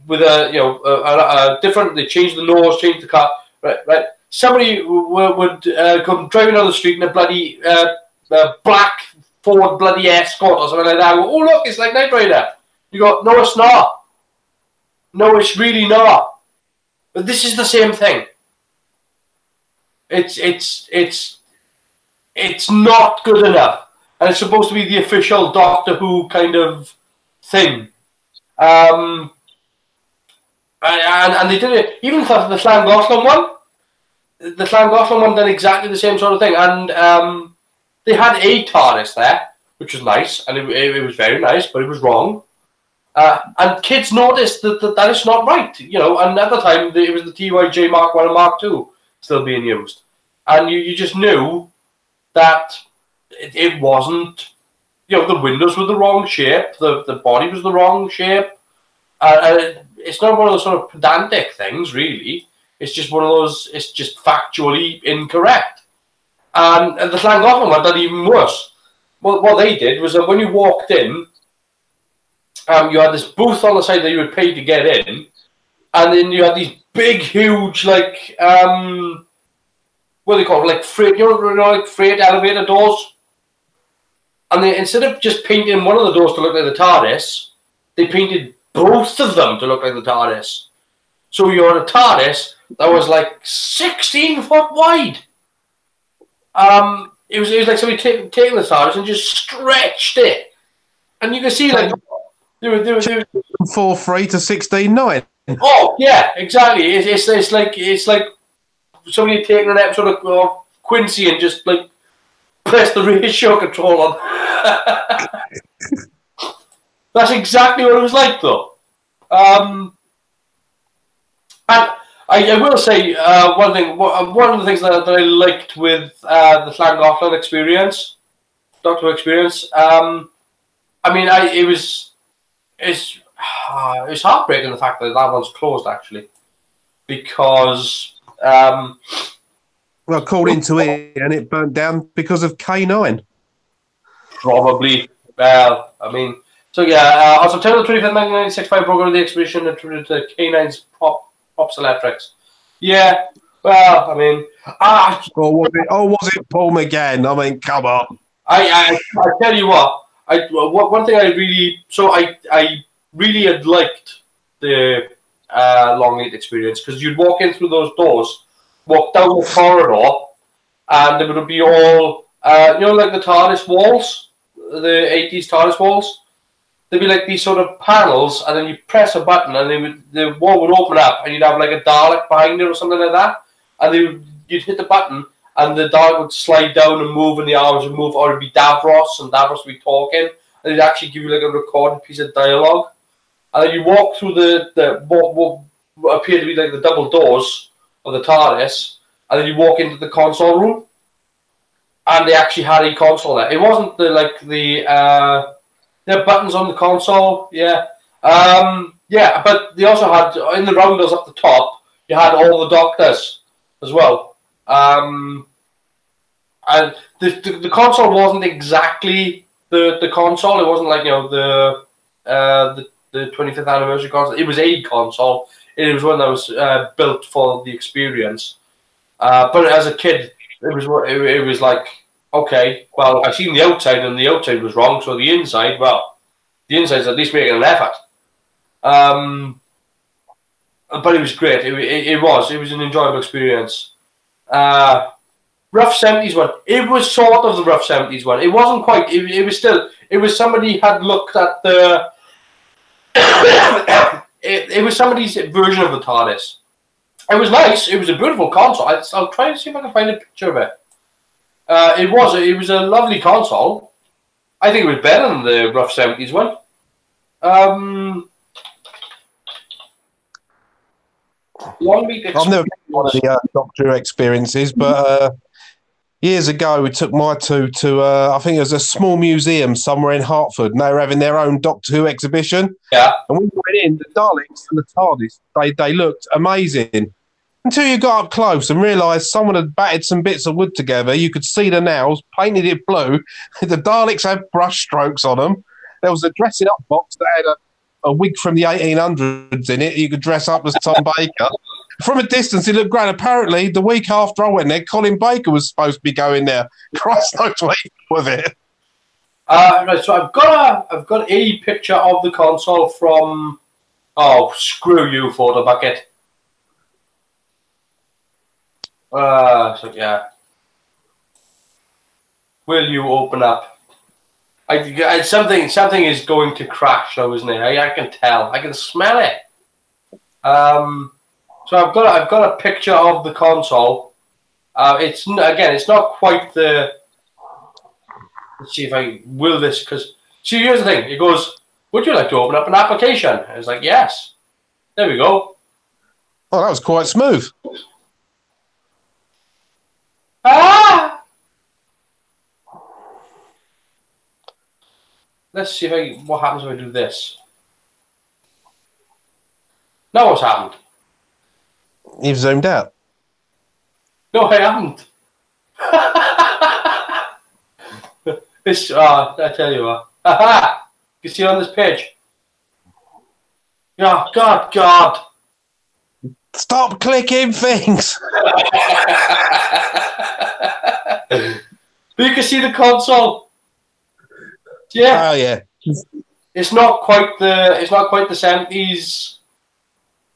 with a different. They changed the nose, changed the car. Right. Somebody would come driving down the street in a bloody black Ford bloody Escort or something like that. Go, oh look, it's like Knight Rider. You go, no, it's not. No, it's really not. But this is the same thing. It's not good enough. and it's supposed to be the official Doctor Who kind of thing. And they did it even for the Llangollen one. The Llangollen one did exactly the same sort of thing, and they had a TARDIS there, which was nice, and it was very nice, but it was wrong. And kids noticed that is not right, you know. And at the time, it was the TYJ Mark 1 and Mark 2 still being used, and you just knew that it wasn't. You know, the windows were the wrong shape, the body was the wrong shape. It's not one of those sort of pedantic things, really. It's just one of those. It's just factually incorrect. And the Llangollen one did even worse. Well, what they did was that when you walked in, you had this booth on the side that you would pay to get in, and then you had these big, huge, like what do they call it, like freight, like freight elevator doors. And they, instead of just painting one of the doors to look like the TARDIS, they painted both of them to look like the TARDIS. So you had a TARDIS that was like 16 foot wide. It was like somebody taking the TARDIS and just stretched it, and you can see like they were 4.3 to 16.9. Oh yeah, exactly. It's like somebody had taken an episode of Quincy and just like press the ratio control on. That's exactly what it was like, though. And I will say one thing. One of the things that I liked with the Llangollen experience, Doctor Who experience. I mean, it's heartbreaking the fact that one's closed actually, because. Well, according to it, and it burnt down because of K9. Probably. Well, I mean, so yeah, on September 25th, 1996, Fire broke out of the expedition and attributed to K9's Pops Electrics. Yeah, well, I mean... Or was it Paul McGann? I mean, come on. I tell you what, one thing I really... So I really had liked the Longleat experience, because you'd walk in through those doors, walk down the corridor, and it would be all, you know, like the TARDIS walls, the 80s TARDIS walls. There'd be like these sort of panels, and then you press a button, and the wall would open up, and you'd have like a Dalek behind it or something like that. And you'd hit the button, and the Dalek would slide down and move, and the arms would move, or it'd be Davros, and Davros would be talking, and it'd actually give you like a recorded piece of dialogue. And then you walk through what appear to be like the double doors of the TARDIS, and then you walk into the console room, and they actually had a console there. It wasn't there are buttons on the console, yeah. Yeah, but they also had, in the rounders up the top, you had all the Doctors as well. And the console wasn't exactly the console. It wasn't like, you know, the 25th anniversary console. It was a console. It was one that was built for the experience. But as a kid, it was like, okay, well, I seen the outside, and the outside was wrong, so the inside, well, the inside's at least making an effort. But it was great. It was an enjoyable experience. Rough 70s one. It was sort of the rough 70s one. It wasn't quite. It was still. It was somebody had looked at the. It was somebody's version of the TARDIS. It was nice. It was a beautiful console. I'll try and see if I can find a picture of it. It was a lovely console. I think it was better than the rough 70s one. I've never been one of the Doctor Who experiences, but years ago we took my two to, I think it was a small museum somewhere in Hertford, and they were having their own Doctor Who exhibition. Yeah. And we went in, the Daleks and the TARDIS, they looked amazing. Until you got up close and realised someone had batted some bits of wood together. You could see the nails, painted it blue. The Daleks had brush strokes on them. There was a dressing up box that had a wig from the 1800s in it. You could dress up as Tom Baker. From a distance, it looked great. Apparently, the week after I went there, Colin Baker was supposed to be going there. Christ knows what he did with it. Right, so I've got a picture of the console from. Oh, screw you, photo bucket. So yeah. Will you open up? Something is going to crash now, isn't it? I can tell. I can smell it. So I've got a picture of the console. It's not quite the. Let's see if I will this, because see, here's the thing. It goes, would you like to open up an application? I was like, yes. There we go. Oh, that was quite smooth. Ah! Let's see what happens if I do this. Now what's happened? You've zoomed out. No, I haven't. I tell you what. Aha! You see on this page? Oh, God. Stop clicking things. But you can see the console. Yeah. Oh yeah. It's not quite the 70s.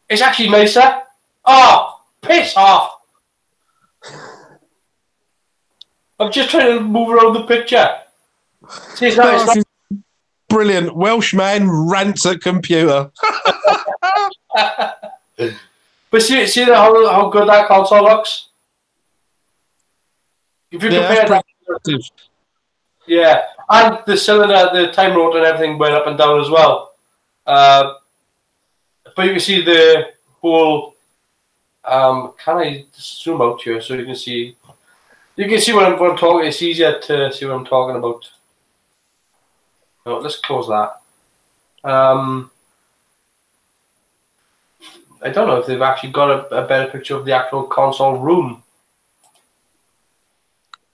It's actually nicer. Oh, piss off. I'm just trying to move around the picture. See, it's not Brilliant. Welshman rants at computer. But see how good that console looks? If you compare that, yeah, and the cylinder, the time rotor and everything went up and down as well. But you can see the whole. Can I zoom out here so you can see? You can see what I'm talking. It's easier to see what I'm talking about. No, let's close that. I don't know if they've actually got a better picture of the actual console room,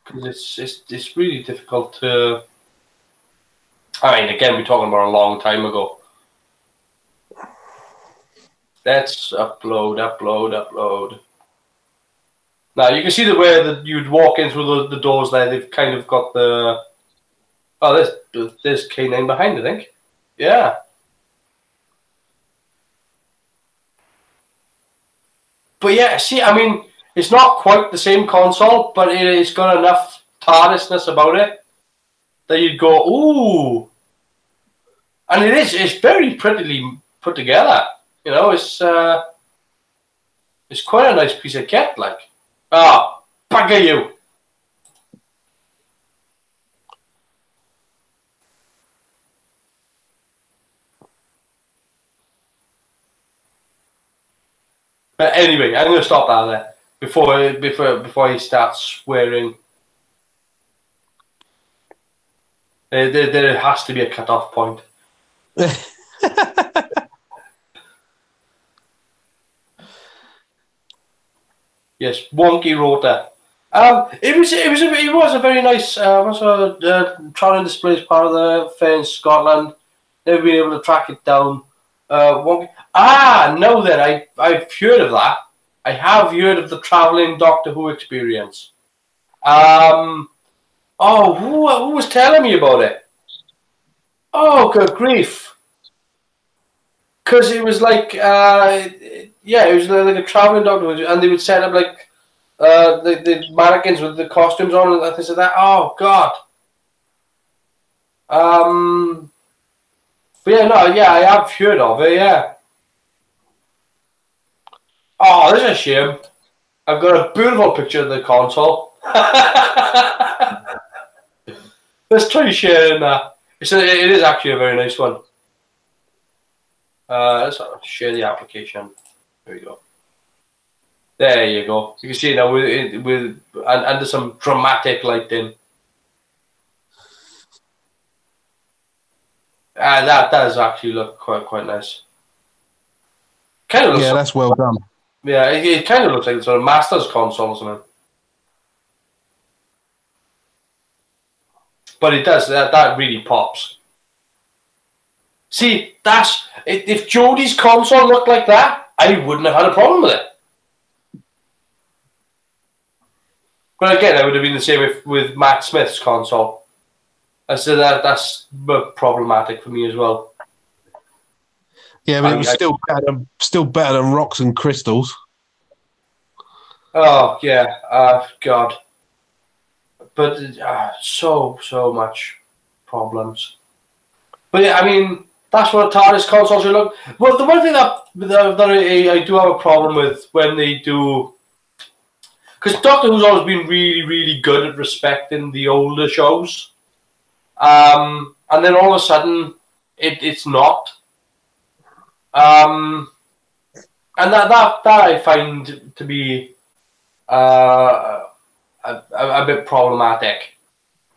because it's really difficult to. I mean, again, we're talking about a long time ago. Let's upload. Now you can see the way that you'd walk in through the doors there. They've kind of got the. Oh, there's K9 behind, I think. Yeah. But yeah, see, I mean, it's not quite the same console, but it's got enough TARDISness about it that you'd go, ooh. And it's very prettily put together. You know, it's quite a nice piece of kit, like. Ah, bugger you. But anyway, I'm going to stop that there before he starts swearing. There has to be a cut-off point. Yes, wonky rotor. It was a very nice. Travelling displays part of the fair in Scotland. Never been able to track it down. Wonky. No, then I've heard of that. I have heard of the traveling Doctor Who experience. Who was telling me about it? Oh, good grief! Because it was like, it was like a traveling Doctor Who, and they would set up like the mannequins with the costumes on and things like that. Oh God. But I have heard of it. Yeah. Oh, this is a shame. I've got a beautiful picture of the console. Let's try sharing that. It is actually a very nice one. Let's share the application. There we go. There you go. You can see it now with under some dramatic lighting. That does actually look quite nice. Kind of looks that's well done. Yeah, it kind of looks like it's a Masters console or something. But it does, that really pops. See, if Jodie's console looked like that, I wouldn't have had a problem with it. But again, that would have been the same with Matt Smith's console. I said that's problematic for me as well. Yeah, but it was still better than Rocks and Crystals. Oh yeah, God. But so much. problems. But yeah, I mean, that's what a TARDIS console should look. Well, the one thing that I do have a problem with when they do, because Doctor Who's always been really, really good at respecting the older shows, and then all of a sudden it's not, and that I find to be a bit problematic.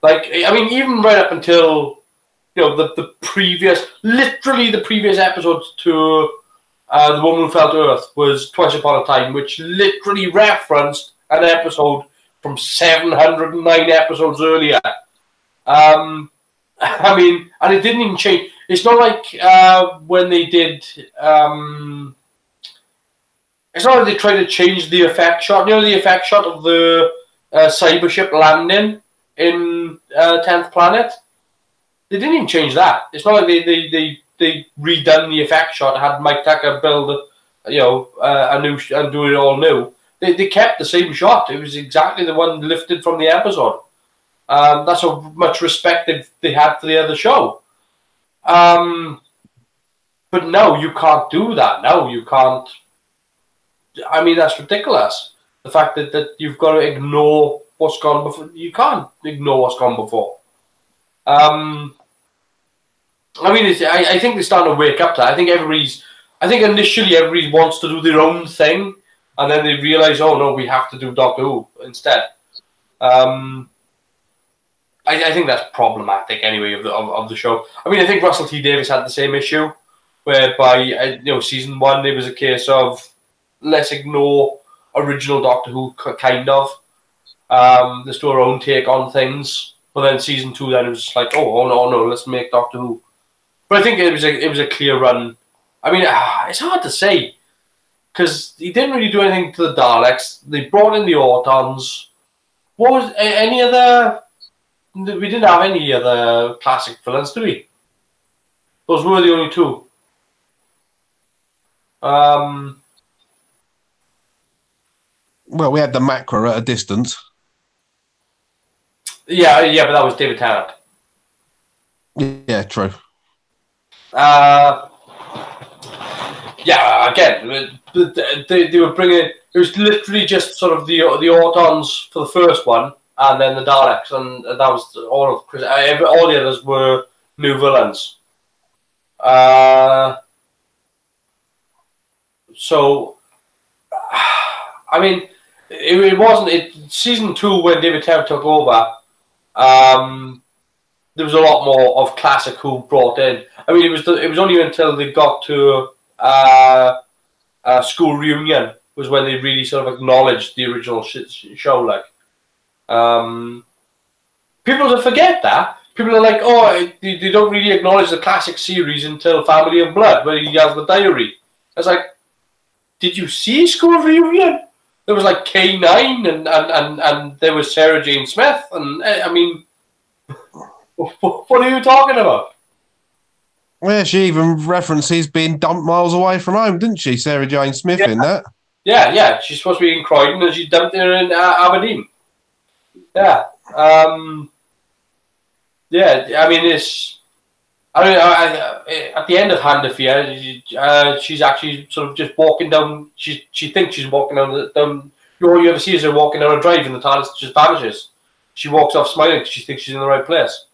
Like, I mean, even right up until the previous, literally the previous episodes to The Woman Who Fell to Earth was Twice Upon a Time, which literally referenced an episode from 709 episodes earlier. I mean, and it didn't even change. It's not like when they did. It's not like they tried to change the effect shot. The effect shot of the cyber ship landing in 10th Planet. They didn't even change that. It's not like they redone the effect shot, had Mike Tucker build a new and do it all new. They kept the same shot. It was exactly the one lifted from the episode. That's how much respect they had for the other show. But no, you can't do that. No, you can't. I mean, that's ridiculous. The fact that you've got to ignore what's gone before. You can't ignore what's gone before. I mean, I think they're starting to wake up to that. I think initially everybody wants to do their own thing, and then they realise, oh no, we have to do Doctor Who instead. I think that's problematic anyway of the show. I mean, I think Russell T Davies had the same issue, whereby season 1 it was a case of let's ignore original Doctor Who kind of. Let's do our own take on things. But then season 2, then it was like, oh no, let's make Doctor Who. But I think it was a clear run. I mean, it's hard to say because he didn't really do anything to the Daleks. They brought in the Autons. What was any other? We didn't have any other classic villains, did we? Those were the only two. Well, we had the Macra at a distance. Yeah, but that was David Tennant. Yeah, true. Yeah, again, they were bringing. It was literally just sort of the Autons for the first one, and then the Daleks, and that was all of Chris. All the others were new villains. So, I mean, it wasn't. Season 2 when David Tennant took over. There was a lot more of classic Who brought in. I mean, it was only until they got to School Reunion was when they really sort of acknowledged the original show. Like, people don't forget that. People are like, oh, they don't really acknowledge the classic series until Family of Blood, where he has the diary. I was like, did you see School Reunion? There was like K9 and there was Sarah Jane Smith, and I mean, what are you talking about? Well, she even references being dumped miles away from home, didn't she, Sarah Jane Smith, in that? Yeah. She's supposed to be in Croydon, and she dumped her in Aberdeen. Yeah. Yeah, I mean, at the end of Hand of Fear, she's actually sort of just walking down. She thinks she's walking down. All you ever see is her walking down a drive, and the TARDIS just vanishes. She walks off smiling because she thinks she's in the right place,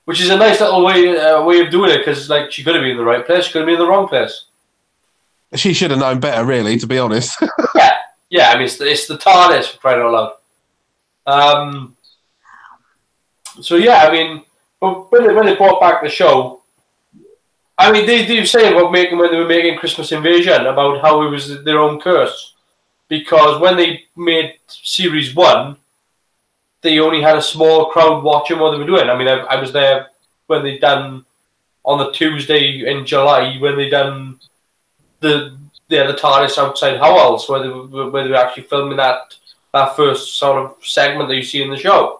which is a nice little way of doing it. Because like she could have been in the right place, she could have been in the wrong place. She should have known better, really, to be honest. yeah. I mean, it's the TARDIS, for crying out loud. So yeah, I mean, but when they brought back the show, I mean, they were saying about when they were making Christmas Invasion about how it was their own curse, because when they made Series 1, they only had a small crowd watching what they were doing. I mean, I was there when they done on the Tuesday in July when they done the TARDIS outside Howells, where they were actually filming that first sort of segment that you see in the show.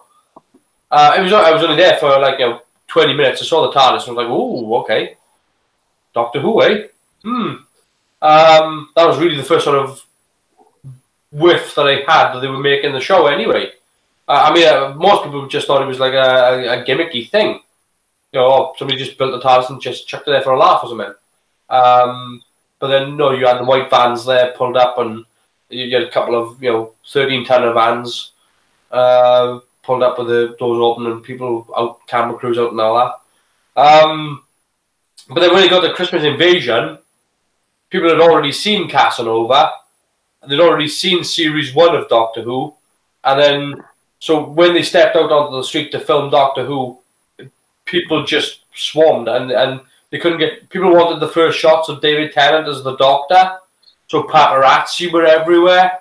I was only there for like 20 minutes. I saw the TARDIS and I was like, "Ooh, okay, Doctor Who, eh?" That was really the first sort of whiff that I had that they were making the show anyway. I mean, most people just thought it was like a gimmicky thing. somebody just built the TARDIS and just chucked it there for a laugh or something. But then, no, you had the white vans there pulled up, and you had a couple of, 13-tonner vans pulled up with the doors open and people out, camera crews out and all that. But then when you got the Christmas Invasion, people had already seen Casanova, and they'd already seen Series 1 of Doctor Who, and then, so when they stepped out onto the street to film Doctor Who, people just swarmed, and they couldn't get, people wanted the first shots of David Tennant as the Doctor, so paparazzi were everywhere.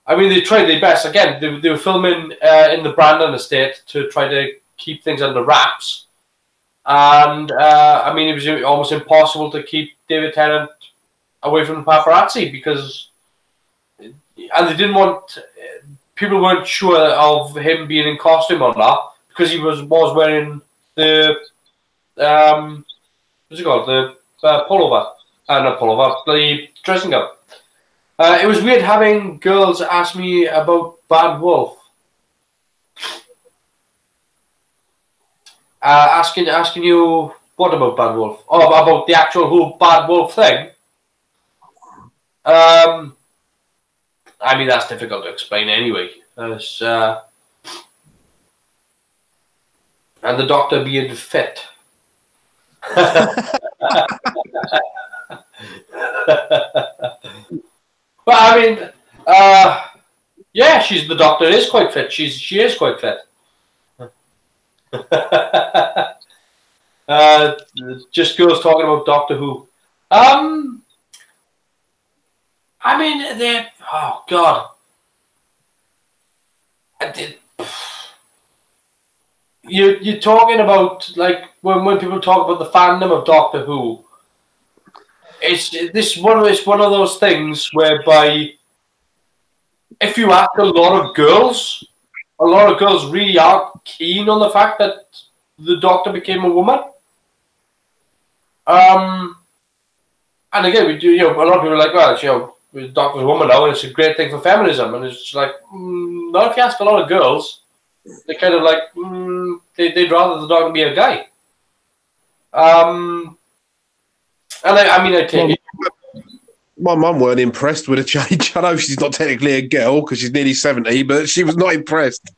I mean, they tried their best. Again, they were filming in the Brandon estate to try to keep things under wraps. And, I mean, it was almost impossible to keep David Tennant away from the paparazzi because... And they didn't want... People weren't sure of him being in costume or not because he was wearing the... what's it called? The pullover. Not pullover, the dressing gown. It was weird having girls ask me about Bad Wolf. Asking you what about Bad Wolf? Oh, about the actual whole Bad Wolf thing. I mean, that's difficult to explain anyway. And the Doctor being fit. But I mean, yeah, the Doctor is quite fit. She is quite fit. Just girls talking about Doctor Who. I mean, they. Oh God. You're talking about like when people talk about the fandom of Doctor Who. It's one of those things whereby if you ask a lot of girls really are keen on the fact that the Doctor became a woman. And again, we do. A lot of people are like, well, the Doctor's a woman now, and it's a great thing for feminism. And it's like, not if you ask a lot of girls, they kind of like, they'd rather the Doctor be a guy. And I mean, I take it. My mum weren't impressed with the change. I know she's not technically a girl because she's nearly 70, but she was not impressed.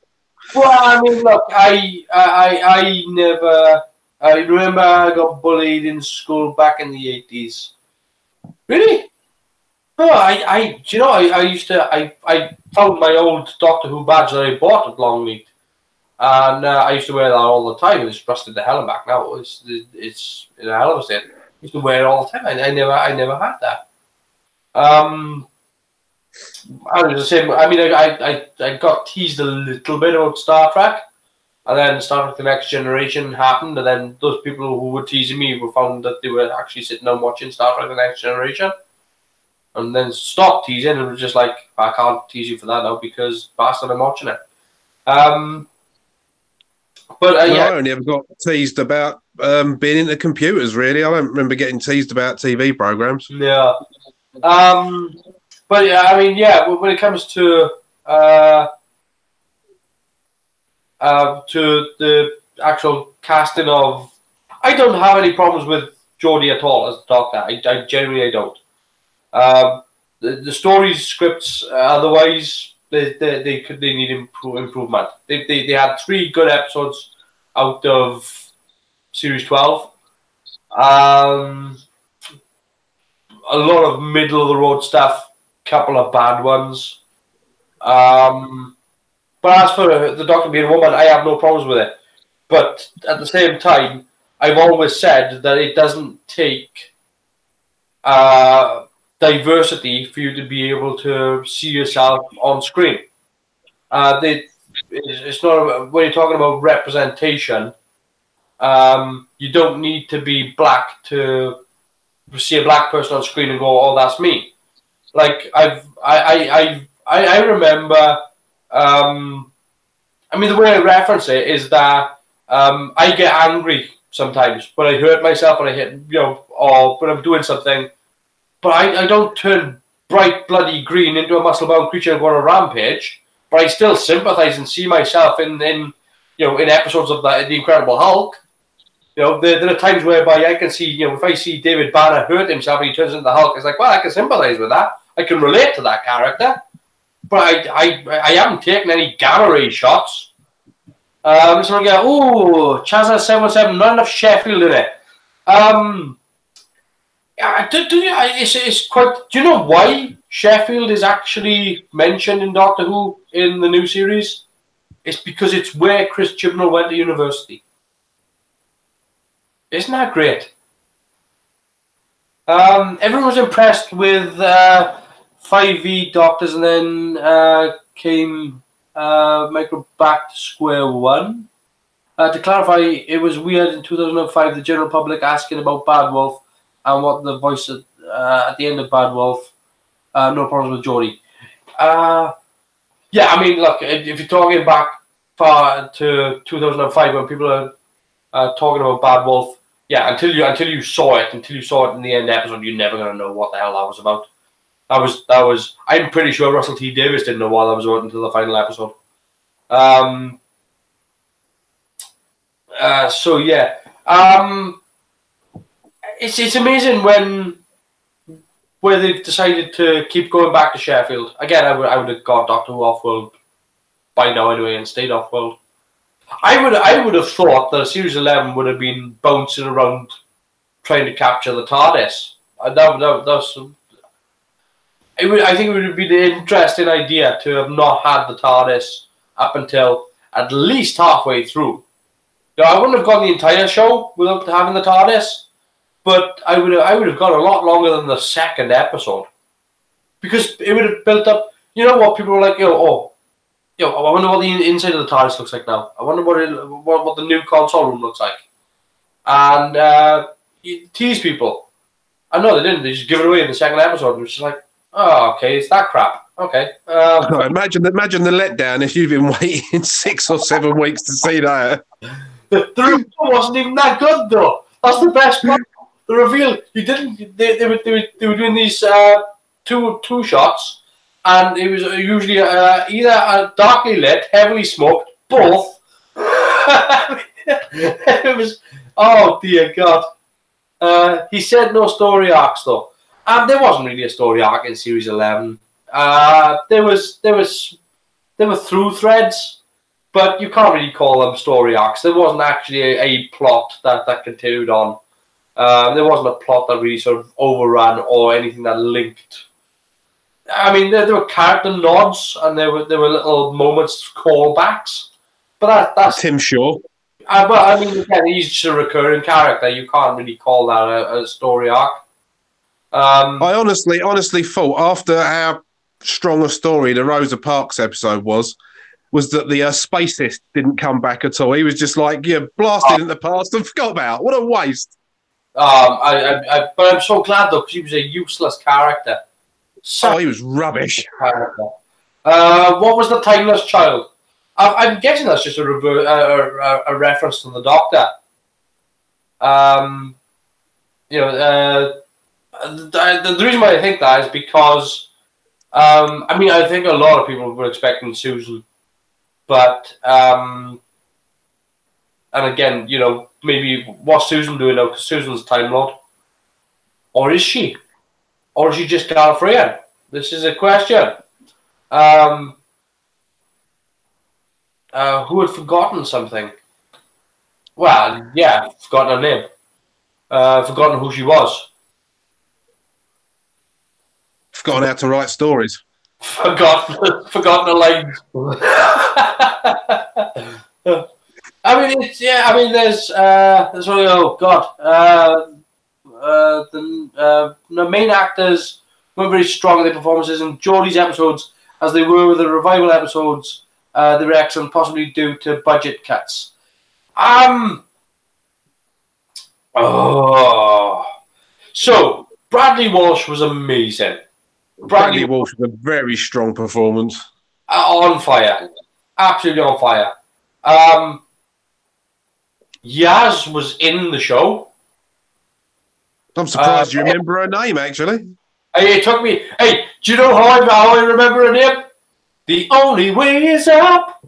Well, I mean, look, I never. I remember I got bullied in school back in the 80s. Really? No, I used to. I found my old Doctor Who badge that I bought at Longmead, and I used to wear that all the time. It's rusted the hell and back now. It's in a hell of a state. I used to wear it all the time. I never had that. I was the same. I mean, I got teased a little bit about Star Trek, and then Star Trek: The Next Generation happened, and then those people who were teasing me were found that they were actually sitting and watching Star Trek: The Next Generation, and then stopped teasing and was just like, I can't tease you for that now because bastard, I'm watching it. But yeah. I only ever got teased about being into computers. Really, I don't remember getting teased about TV programs. Yeah. But yeah, I mean, yeah. When it comes to the actual casting of, I don't have any problems with Jodie at all as the Doctor. I genuinely don't. The stories, scripts, otherwise. They need improvement. They had 3 good episodes out of series 12. A lot of middle of the road stuff, couple of bad ones. But as for the Doctor being a woman, I have no problems with it. But at the same time, I've always said that it doesn't take diversity for you to be able to see yourself on screen. It's not when you're talking about representation. You don't need to be black to see a black person on screen and go, "Oh, that's me." Like I remember. I mean, the way I reference it is that I get angry sometimes when I hurt myself and I hit, or when I'm doing something. But I don't turn bright bloody green into a muscle-bound creature and go on a rampage. But I still sympathise and see myself in in episodes of the Incredible Hulk. There are times whereby I can see, if I see David Banner hurt himself and he turns into the Hulk, it's like, well, I can sympathise with that. I can relate to that character. But I haven't taken any gamma ray shots. So we go, Chazza 717, not enough Sheffield in it. It's quite. Do you know why Sheffield is actually mentioned in Doctor Who in the new series? It's because it's where Chris Chibnall went to university. Isn't that great? Everyone was impressed with 5V Doctors, and then came Michael back to square one. To clarify, it was weird in 2005, the general public asking about Bad Wolf and what the voice at the end of Bad Wolf, no problems with Geordie. Yeah, I mean, look, if you're talking back far to 2005 when people are talking about Bad Wolf, yeah, until you saw it in the end episode, you're never going to know what the hell that was about. That was. I'm pretty sure Russell T Davies didn't know what that was about until the final episode. So yeah, it's amazing where they've decided to keep going back to Sheffield. Again, I would have got Doctor Who Offworld by now anyway and stayed Offworld. I would have thought that Series 11 would have been bouncing around trying to capture the TARDIS. I think it would have been an interesting idea to have not had the TARDIS up until at least halfway through. I wouldn't have gone the entire show without having the TARDIS, but I would have gone a lot longer than the second episode, because it would have built up. You know what, people were like, I wonder what the inside of the TARDIS looks like now. I wonder what the new console room looks like. And you tease people. I know they didn't. They just give it away in the second episode. Which is like, oh, okay, it's that crap. Okay. Imagine the letdown if you've been waiting 6 or 7 weeks to see that. The reveal wasn't even that good, though. That's the best part. The reveal, you didn't. They were doing these two shots. And it was usually either darkly lit, heavily smoked, both. It was, oh dear God. He said no story arcs though. There wasn't really a story arc in Series 11. There were through threads, but you can't really call them story arcs. There wasn't actually a plot that continued on. There wasn't a plot that really sort of overran or anything that linked. I mean, there were character nods and there were little moments, callbacks, but that's Tim Shaw. But I mean, again, he's just a recurring character. You can't really call that a story arc. I honestly thought after how strong a story the Rosa Parks episode was that the spacist didn't come back at all. He was just like, blasted in the past and forgot about. What a waste. But I'm so glad though, because he was a useless character. He was rubbish. What was the Timeless Child? I'm guessing that's just a reference to the Doctor. The reason why I think that is because, I think a lot of people were expecting Susan, but, and again, maybe what's Susan doing now? Because Susan's Time Lord, or is she? Or is she just Gallifreyan? This is a question. Who had forgotten something? Well, yeah, forgotten her name. Forgotten who she was. Forgotten how to write stories. Forgotten her lines. There's only, oh God. The main actors weren't very strong in their performances in Geordie's episodes as they were with the revival episodes. They were excellent, possibly due to budget cuts. So Bradley Walsh was amazing. Bradley Walsh was a very strong performance. On fire. Absolutely on fire. Yaz was in the show. I'm surprised you remember her name, actually. It took me... Hey, do you know how I remember her name? The only way is up.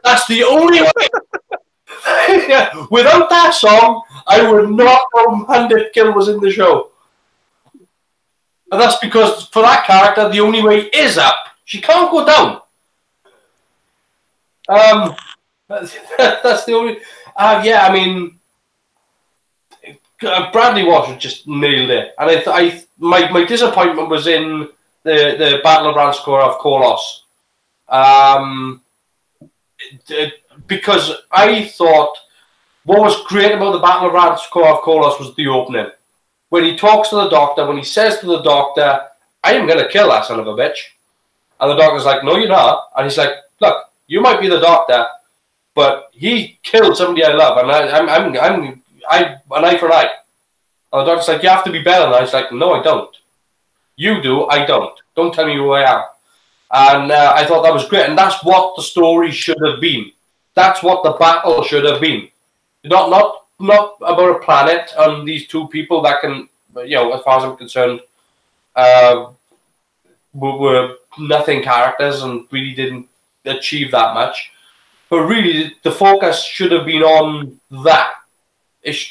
That's the only way. Yeah, without that song, I would not know Mandy Kill was in the show. And that's because for that character, the only way is up. She can't go down. That's the only. Yeah, I mean, Bradley Walsh just nailed it, and my disappointment was in the Battle of Ranskoor of Kolos, because I thought what was great about the Battle of Ranskoor of Kolos was the opening. When he talks to the Doctor, when he says to the Doctor, I am going to kill that son of a bitch. And the Doctor's like, no, you're not. And he's like, look, you might be the Doctor, but he killed somebody I love, and I'm an eye for an eye. And the Doctor's like, you have to be better than that. He's like, no, I don't. You do, I don't. Don't tell me who I am. And I thought that was great, and that's what the story should have been. That's what the battle should have been. Not about a planet and these two people that can, as far as I'm concerned, were nothing characters and really didn't achieve that much. But really, the focus should have been on that.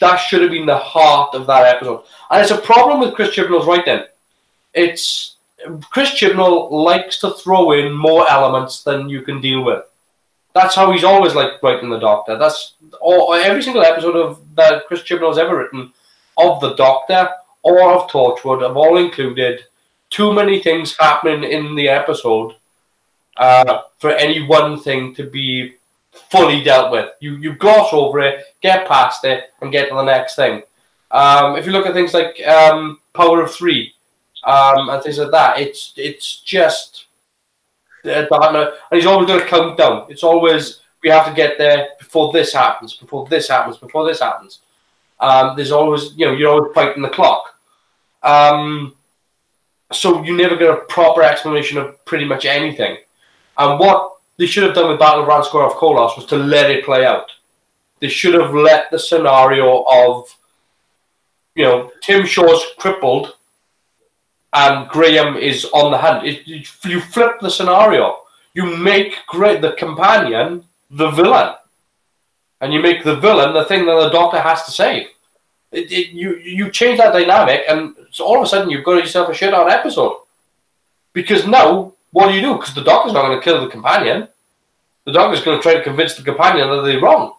That should have been the heart of that episode. And it's a problem with Chris Chibnall's writing. Chris Chibnall likes to throw in more elements than you can deal with. That's how he's always liked writing the Doctor. That's every single episode of that Chris Chibnall's ever written of the Doctor or of Torchwood have all included too many things happening in the episode for any one thing to be fully dealt with. You gloss over it, get past it, and get to the next thing. If you look at things like Power of Three and things like that, it's just and he's always got a countdown. It's always, we have to get there before this happens, before this happens, before this happens. There's always, you're always fighting the clock. So you never get a proper explanation of pretty much anything. And what they should have done with Battle of Ranskoor of Kolos was to let it play out. They should have let the scenario of, Tim Shaw's crippled and Graham is on the hunt. You flip the scenario. You make the companion the villain. And you make the villain the thing that the Doctor has to save. You change that dynamic, and so all of a sudden you've got yourself a shit-out episode. Because now, what do you do? Because the Doctor's not going to kill the companion. The Doctor's going to try to convince the companion that they're wrong.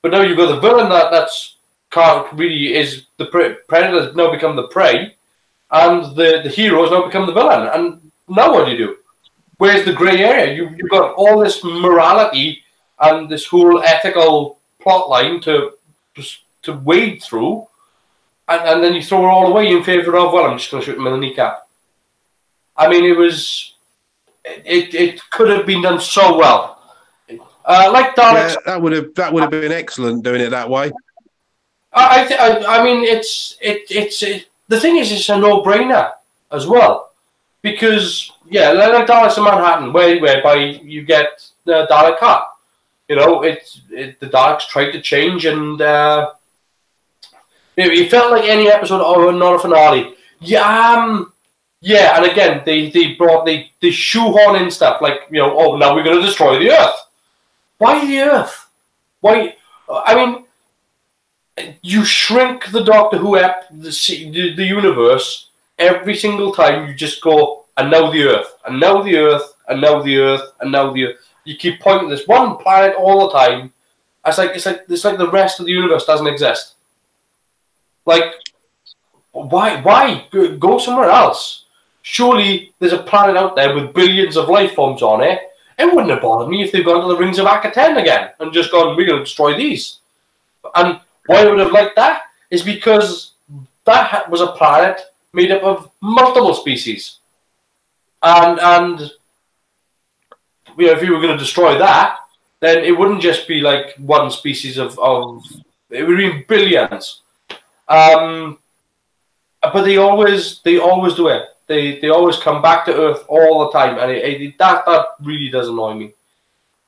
But now you've got the villain that's can't really is the predator's now become the prey, and the hero has now become the villain. And now what do? Where's the grey area? You've got all this morality and this whole ethical plot line to wade through, and then you throw it all away in favour of, well, I'm just going to shoot him in the kneecap. I mean, it could have been done so well. Like Daleks, yeah, that would have been excellent doing it that way. I mean, the thing is, it's a no-brainer as well, because like Daleks in Manhattan, whereby you get the Dalek car. The Daleks tried to change, and it felt like any episode of not a finale. Yeah, and again, they shoehorn in stuff like, now we're going to destroy the Earth. Why the Earth? Why? I mean, you shrink the Doctor Who the universe every single time. You just go, and now the Earth, and now the Earth, and now the Earth, and now the Earth. You keep pointing at this one planet all the time. It's like the rest of the universe doesn't exist. Like, why go somewhere else? Surely there's a planet out there with billions of life forms on it. It wouldn't have bothered me if they'd gone to the rings of Akaten again and just gone, we're going to destroy these. And why I would have liked that is because that was a planet made up of multiple species. And if you were going to destroy that, then it wouldn't just be like one species of it would be billions. But they always do it. They always come back to Earth all the time, and that really does annoy me.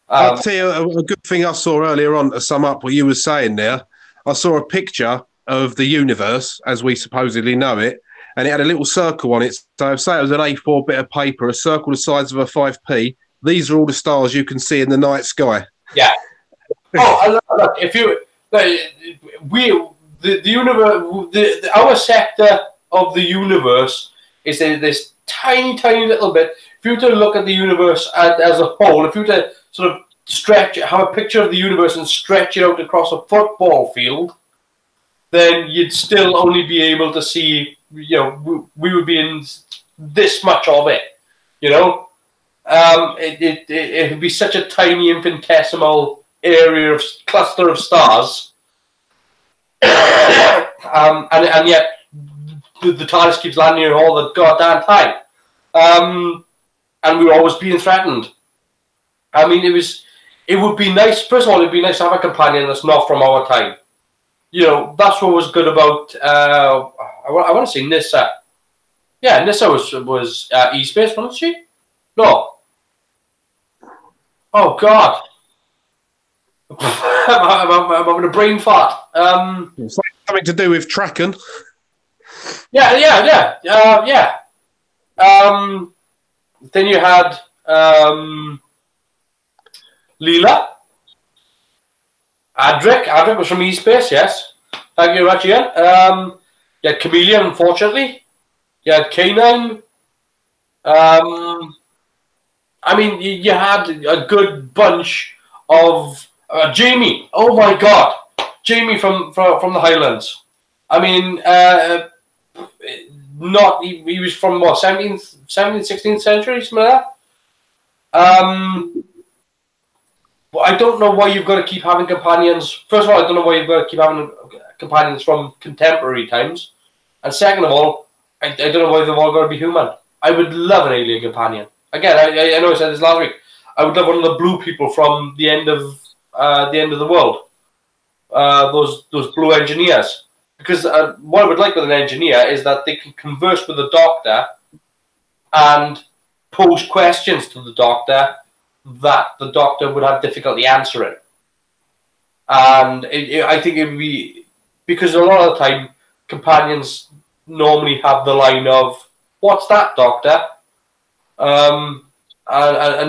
I'll tell you a good thing I saw earlier on to sum up what you were saying there. I saw a picture of the universe as we supposedly know it, and it had a little circle on it. So say it was an A4 bit of paper, a circle the size of a 5p. These are all the stars you can see in the night sky. Yeah. Oh, look, if you the universe, our sector of the universe is this tiny, tiny little bit. If you were to look at the universe as a whole, if you were to sort of have a picture of the universe and stretch it out across a football field, then you'd still only be able to see, we would be in this much of it, it would be such a tiny infinitesimal area of cluster of stars, and yet the TARDIS keeps landing here all the goddamn time, and we're always being threatened. I mean, it would be nice. First of all, it'd be nice to have a companion that's not from our time. That's what was good about. I want to say Nyssa. Yeah, Nyssa was E-Space, wasn't she? No. Oh God. I'm having a brain fart. It's like something to do with Traken. Yeah. Then you had Leela. Adric was from E-Space, yes. Thank you very much, Ian. You had Chameleon, unfortunately. You had K9. I mean, you had a good bunch of Jamie. Oh my God, Jamie from the Highlands. I mean, he was from what, 17th, 16th century, something like that. I don't know why you've got to keep having companions. First of all, I don't know why you've got to keep having companions from contemporary times. And second of all, I don't know why they've all got to be human. I would love an alien companion. Again, I know I said this last week. I would love one of the blue people from the end of the world. Those blue engineers. Because what I would like with an engineer is that they can converse with the Doctor and pose questions to the Doctor that the Doctor would have difficulty answering. And I think it would be, because a lot of the time companions normally have the line of, "What's that, Doctor?" And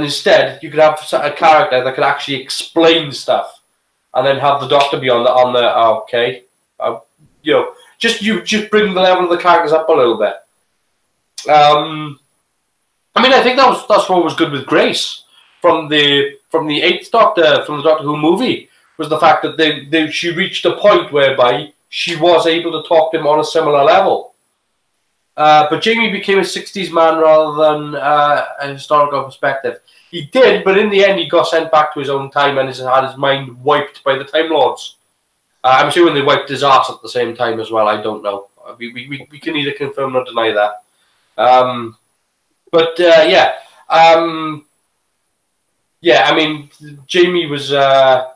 instead you could have a character that could actually explain stuff, and then have the Doctor be on the okay, just bring the level of the characters up a little bit. I mean, I think that's what was good with Grace from the Eighth Doctor, from the Doctor Who movie, was the fact that she reached a point whereby she was able to talk to him on a similar level. But Jamie became a 60s man rather than a historical perspective. He did, but in the end he got sent back to his own time and had his mind wiped by the Time Lords. I'm assuming they wiped his ass at the same time as well, I don't know. We can neither confirm nor deny that. Yeah, I mean, Jamie was a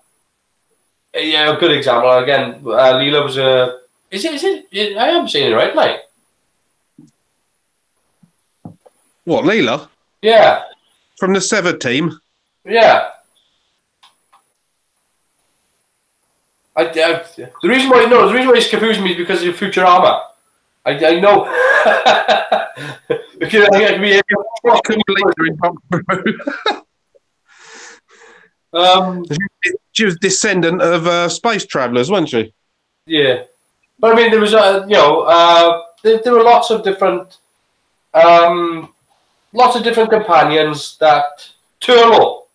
good example. Again, Leela was a... Is it? I am saying it right, mate. What, Leela? Yeah. From the Severed team? Yeah. The reason why he's confusing me is because of Futurama. I know. Because I couldn't believe her in Doctor Who. She was descendant of space travellers, wasn't she? Yeah, but I mean, there was there were lots of different companions that Turlo.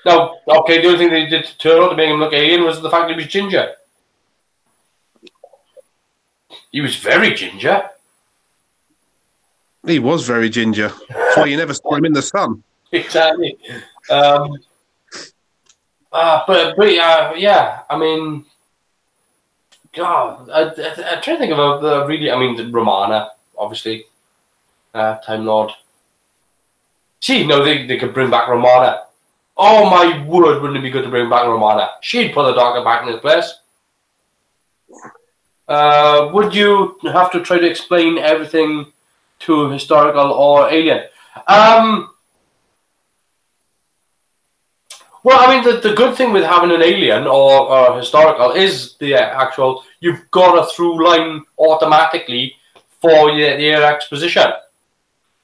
Now, okay, the only thing they did to Turlo to make him look alien was the fact that he was ginger. He was very ginger. He was very ginger. That's why you never saw him in the sun. Exactly. Yeah, I mean, God, I'm trying to think of a really, I mean, Romana, obviously, Time Lord. See, no, they could bring back Romana. Oh my word, wouldn't it be good to bring back Romana? She'd put the Doctor back in his place. Would you have to try to explain everything to historical or alien? Well, I mean, the good thing with having an alien or historical is the actual, you've got a through line automatically for your exposition.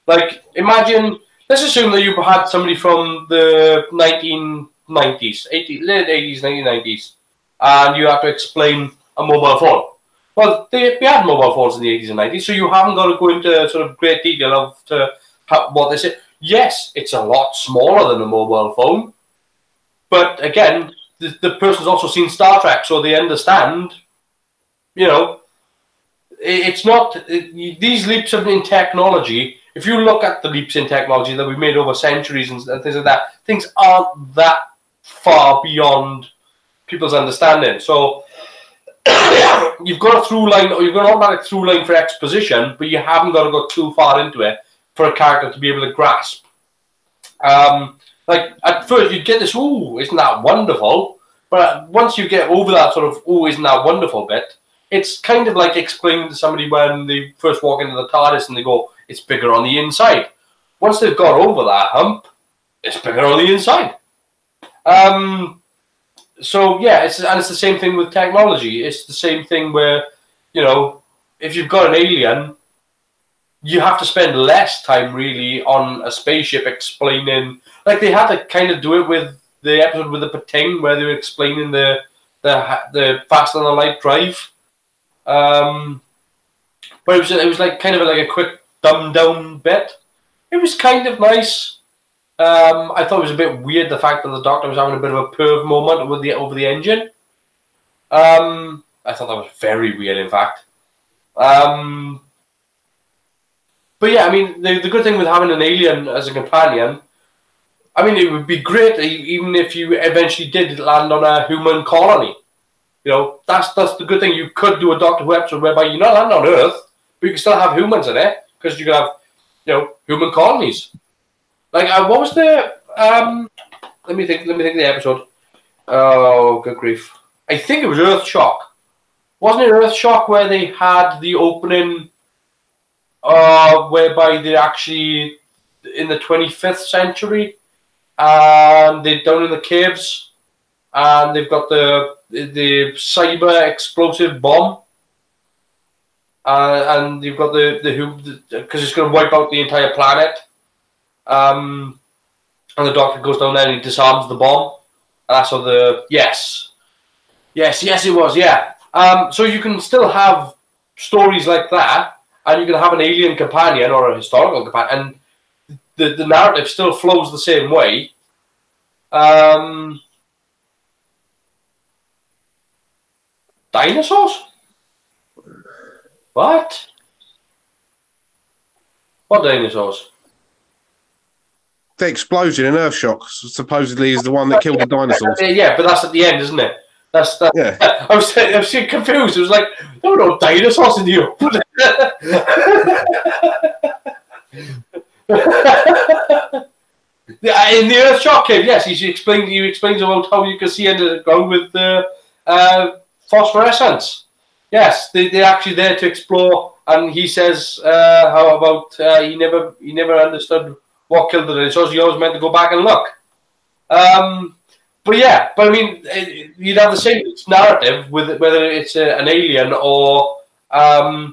Like, imagine, let's assume that you had somebody from the 90s, late 80s, 1990s, and you have to explain a mobile phone. Well, they had mobile phones in the 80s and 90s, so you haven't got to go into sort of great detail of what they say. Yes, it's a lot smaller than a mobile phone, but again, the person's also seen Star Trek, so they understand, you know, it's not, these leaps in technology, if you look at the leaps in technology that we've made over centuries and things like that, things aren't that far beyond people's understanding. So you've got a through line, or you've got an automatic through line for exposition, but you haven't got to go too far into it for a character to be able to grasp. Like at first you'd get this, ooh, isn't that wonderful? But once you get over that sort of, ooh, isn't that wonderful bit, it's kind of like explaining to somebody when they first walk into the TARDIS and they go, it's bigger on the inside. Once they've got over that hump, it's bigger on the inside. So yeah, it's the same thing with technology. It's the same thing where, you know, if you've got an alien, you have to spend less time really on a spaceship explaining. Like they had to kind of do it with the episode with the Pating, where they were explaining the faster than light drive. But it was like kind of like a quick dumbed down bit. It was kind of nice. I thought it was a bit weird the fact that the Doctor was having a bit of a perv moment with over the engine. I thought that was very weird, in fact. But yeah, I mean, the good thing with having an alien as a companion, I mean, it would be great even if you eventually did land on a human colony. You know, that's the good thing. You could do a Doctor Who episode whereby you're not landing on Earth, but you can still have humans in it because you can have, you know, human colonies. Like, what was the let me think of the episode. Oh, good grief! I think it was Earth Shock. Wasn't it Earth Shock where they had the opening, whereby they're actually in the 25th century, and they're down in the caves, and they've got the cyber explosive bomb, and you've got the because it's going to wipe out the entire planet. And the Doctor goes down there and he disarms the bomb. And that's how yes, it was, yeah. So you can still have stories like that, and you can have an alien companion or a historical companion, and the narrative still flows the same way. Dinosaurs? What? What dinosaurs? The explosion in Earthshock supposedly is the one that killed the dinosaurs. Yeah, but that's at the end, isn't it? That's yeah. I was confused. It was like there were no dinosaurs in the open. In the Earthshock cave, yes, he explains about how you can see under the ground with the phosphorescence. Yes, they're actually there to explore, and he says how about he never understood what killed the dinosaurs. You always meant to go back and look. But I mean, you'd have the same narrative with whether it's an alien or a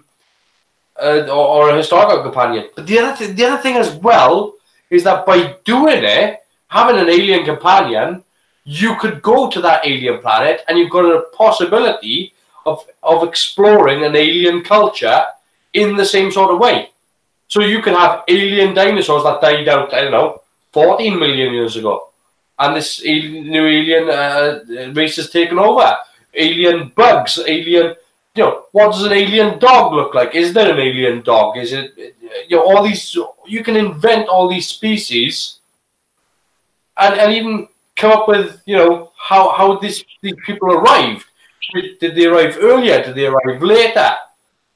historical companion. But the other thing as well is that by doing it, having an alien companion, you could go to that alien planet, and you've got a possibility of exploring an alien culture in the same sort of way. So you can have alien dinosaurs that died out, I don't know, 14 million years ago. And this new alien race has taken over. Alien bugs, alien, you know, what does an alien dog look like? Is there an alien dog? Is it, you know, all these, you can invent all these species and even come up with, you know, how these people arrived. Did they arrive earlier? Did they arrive later?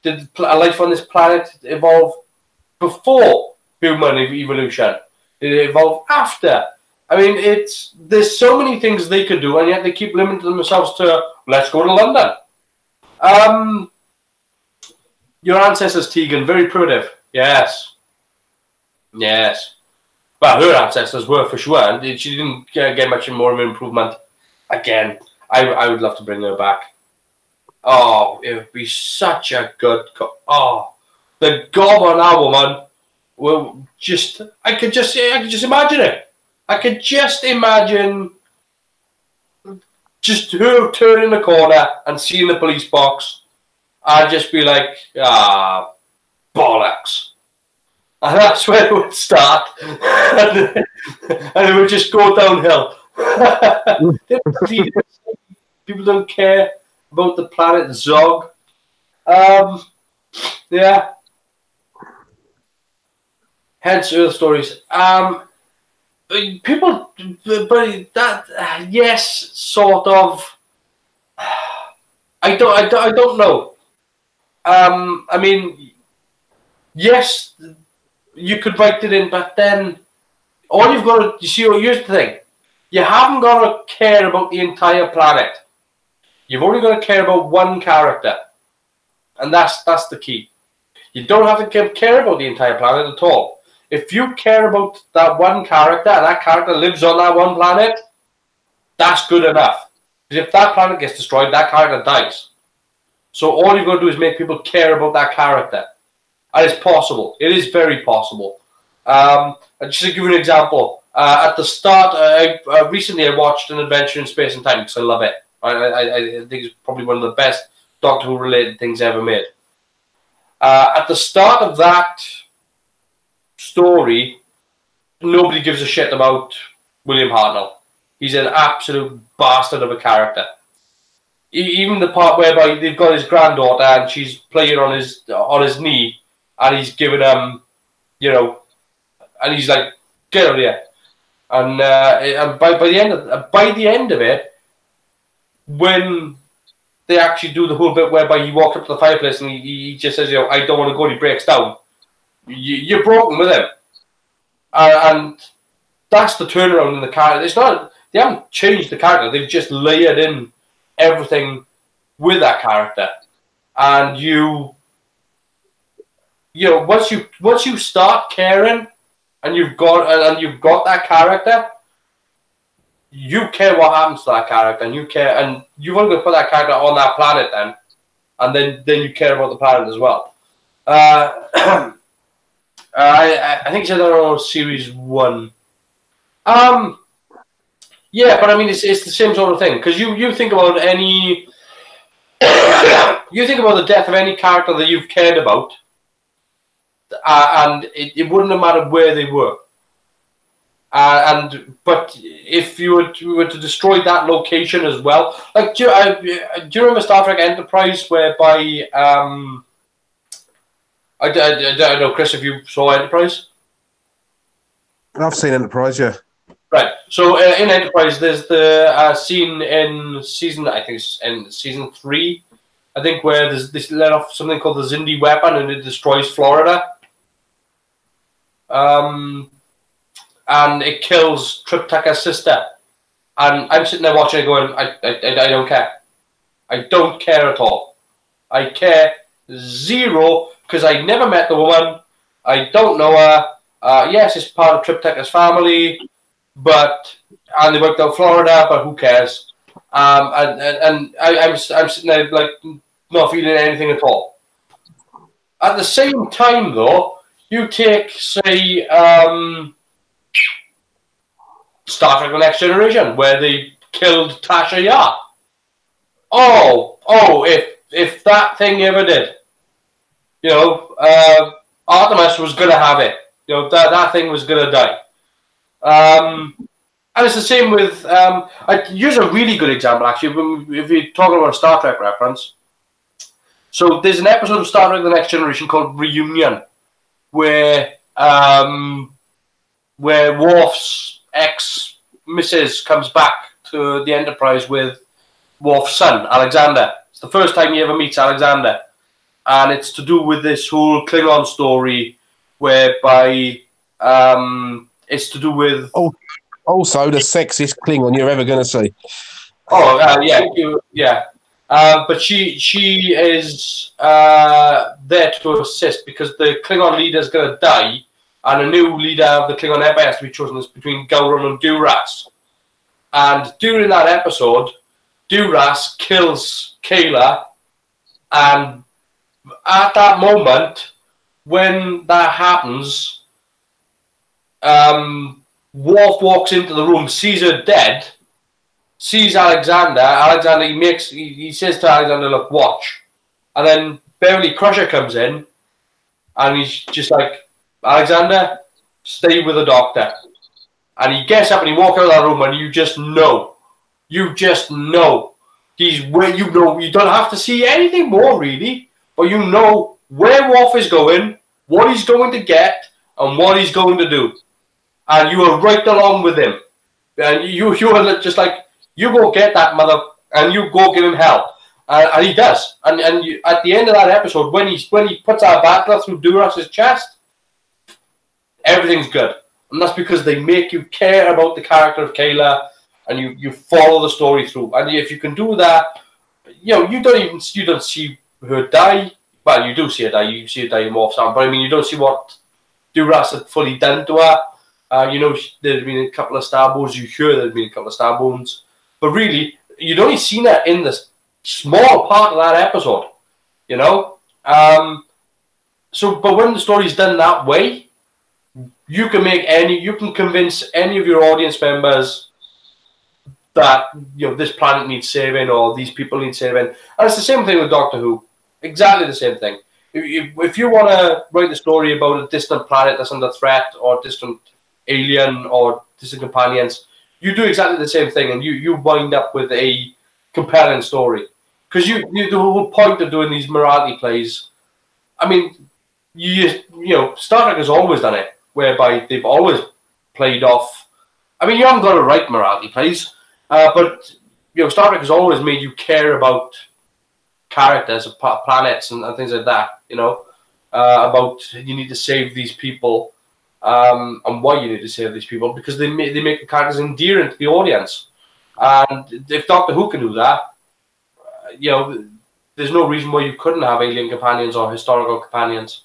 Did life on this planet evolve before human evolution? Did it evolve after? I mean, there's so many things they could do, and yet they keep limiting themselves to, let's go to London. Your ancestors, Tegan, very primitive. Yes. Yes. Well, her ancestors were for sure, and she didn't get much more of an improvement. Again, I would love to bring her back. Oh, it would be such a good... the gob on that woman will just... I could just imagine it. I could just imagine just her turning the corner and seeing the police box, I'd just be like, bollocks. And that's where it would start. And it would just go downhill. People don't care about the planet Zog. Yeah. Hence Earth stories. People, but that, yes, sort of. I don't know. I mean, yes, you could write it in, but then all you've got to, you see, here's the thing. You haven't got to care about the entire planet. You've only got to care about one character. And that's the key. You don't have to care about the entire planet at all. If you care about that one character and that character lives on that one planet, that's good enough. Because if that planet gets destroyed, that character dies. So all you've got to do is make people care about that character. And it's possible. It is very possible. Just to give you an example, at the start, recently I watched An Adventure in Space and Time because I love it. I think it's probably one of the best Doctor Who related things ever made. At the start of that story, nobody gives a shit about William Hartnell. He's an absolute bastard of a character. Even the part whereby they've got his granddaughter and she's playing on his knee, and he's giving you know, and he's like, get out of here. And by the end of it, when they actually do the whole bit whereby he walks up to the fireplace and he just says, you know, I don't want to go, and he breaks down. You're broken with him. And that's the turnaround in the character. It's not, they haven't changed the character, they've just layered in everything with that character. And you know, once you start caring and you've got that character, you care what happens to that character, and you care, and you've only got to put that character on that planet then, and then you care about the planet as well. I think it's on series 1. Yeah, but I mean it's the same sort of thing, because you think about any you think about the death of any character that you've cared about, and it wouldn't have mattered where they were. But if you were to destroy that location as well, like do you remember Star Trek Enterprise, whereby I don't know, Chris, if you saw Enterprise? I've seen Enterprise, yeah. Right. So in Enterprise, there's the scene in season 3, I think, where they let off something called the Zindi weapon, and it destroys Florida. And it kills Trip Tucker's sister. And I'm sitting there watching it going, I don't care. I don't care at all. I care zero, because I never met the woman. I don't know her. Yes, it's part of Trip Tucker's family, and they worked out Florida, but who cares? And I'm sitting there like not feeling anything at all. At the same time, though, you take, say, Star Trek: The Next Generation, where they killed Tasha Yar. If that thing ever did, you know, Artemis was going to have it. You know, that thing was going to die. And it's the same with, I use a really good example, actually, if you're talking about a Star Trek reference. So there's an episode of Star Trek: The Next Generation called Reunion, where Worf's ex-missus comes back to the Enterprise with Worf's son, Alexander. It's the first time he ever meets Alexander. And it's to do with this whole Klingon story, whereby it's to do with... Also, the sexiest Klingon you're ever going to see. Yeah. But she is there to assist, because the Klingon leader is going to die, and a new leader of the Klingon Empire has to be chosen between Gowron and Duras. And during that episode, Duras kills Kayla, and at that moment, when that happens, Worf walks into the room, sees her dead, sees Alexander. Alexander, he says to Alexander, look, watch. And then Beverly Crusher comes in, and he's just like, Alexander, stay with the doctor. And he gets up and he walks out of that room, and you just know. He's where you know. You don't have to see anything more, really. But you know where Worf is going, what he's going to get, and what he's going to do. And you are right along with him. And you are just like, you go get that mother, and you go give him hell. And he does. And at the end of that episode, when he puts our battler through Duras's chest, everything's good. And that's because they make you care about the character of Kayla, and you follow the story through. And if you can do that, you know, you don't see her die. Well, you do see her die. You see her die in Morph's arm. But I mean, you don't see what Duras had fully done to her. You know, there'd been a couple of stab wounds. You hear there'd been a couple of stab wounds. But really, you'd only seen her in this small part of that episode. You know? But when the story's done that way, you can convince any of your audience members that, you know, this planet needs saving or these people need saving. And it's the same thing with Doctor Who. Exactly the same thing. If you want to write a story about a distant planet that's under threat, or distant alien, or distant companions, you do exactly the same thing, and you wind up with a compelling story. Because the whole point of doing these morality plays, I mean, you know, Star Trek has always done it, whereby they've always played off. I mean, you haven't got to write morality plays, but you know, Star Trek has always made you care about characters, planets, and things like that. You know, about you need to save these people, and why you need to save these people, because they make the characters endearing to the audience. And if Doctor Who can do that, you know, there's no reason why you couldn't have alien companions or historical companions.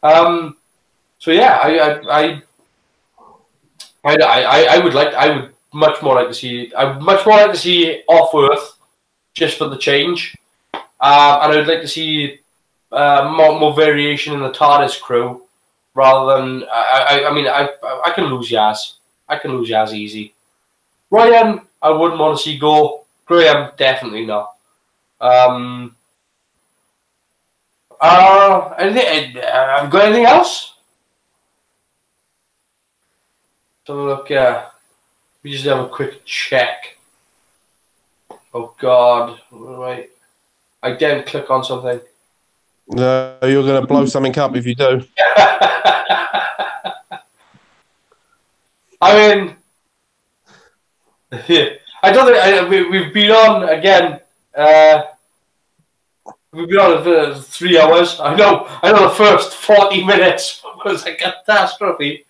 So yeah, I would much more like to see. I would much more like to see Off Earth, just for the change, and I would like to see more variation in the TARDIS crew, rather than. I mean, I can lose Yaz. I can lose Yaz easy. Ryan, I wouldn't want to see go. Graham, definitely not. Have you got anything else? So look, we just have a quick check. Oh God, I didn't click on something. No, you're going to blow something up if you do. I mean, I don't think we've been on again. We've been on for 3 hours. I know the first 40 minutes was a catastrophe.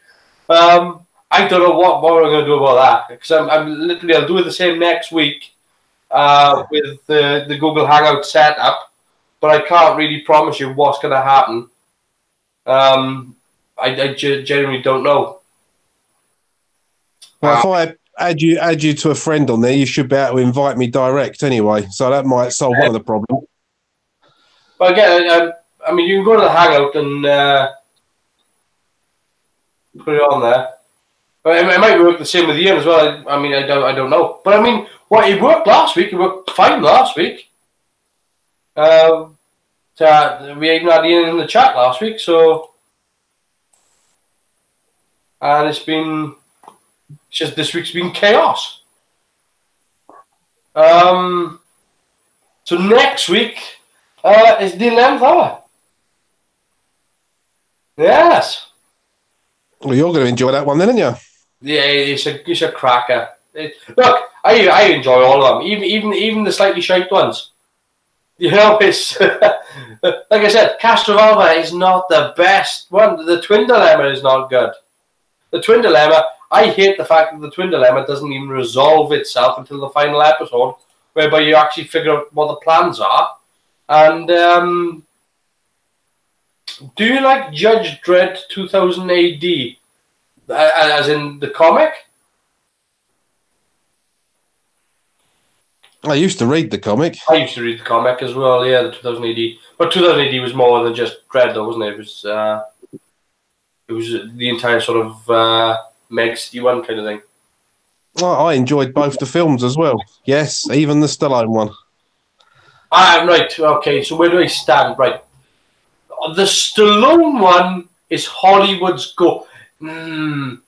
I don't know what we're going to do about that, because I'll do it the same next week with the Google Hangout setup, but I can't really promise you what's going to happen. I genuinely don't know. Well, if I add you to a friend on there, you should be able to invite me direct anyway, so that might solve one of the problems. But again, I mean, you can go to the Hangout and put it on there. But it might work the same with Ian as well. I mean, I don't know. But I mean, it worked last week. It worked fine last week. We even had Ian in the chat last week, so. And just this week's been chaos. So next week is the 11th hour. Yes. Well, you're going to enjoy that one then, aren't you? Yeah, it's a cracker. Look, I enjoy all of them, even the slightly shaped ones. You know, it's like I said, Castrovalva is not the best one. The Twin Dilemma is not good. The Twin Dilemma, I hate the fact that the Twin Dilemma doesn't even resolve itself until the final episode, whereby you actually figure out what the plans are. And do you like Judge Dredd 2000 AD, as in the comic? I used to read the comic. I used to read the comic as well, yeah, the 2000 AD. But 2000 AD was more than just Dredd, though, wasn't it? It was the entire sort of Meg City one kind of thing. I enjoyed both the films as well. Yes, even the Stallone one. Right. Okay. So where do I stand? Right. The Stallone one is Hollywood's go. The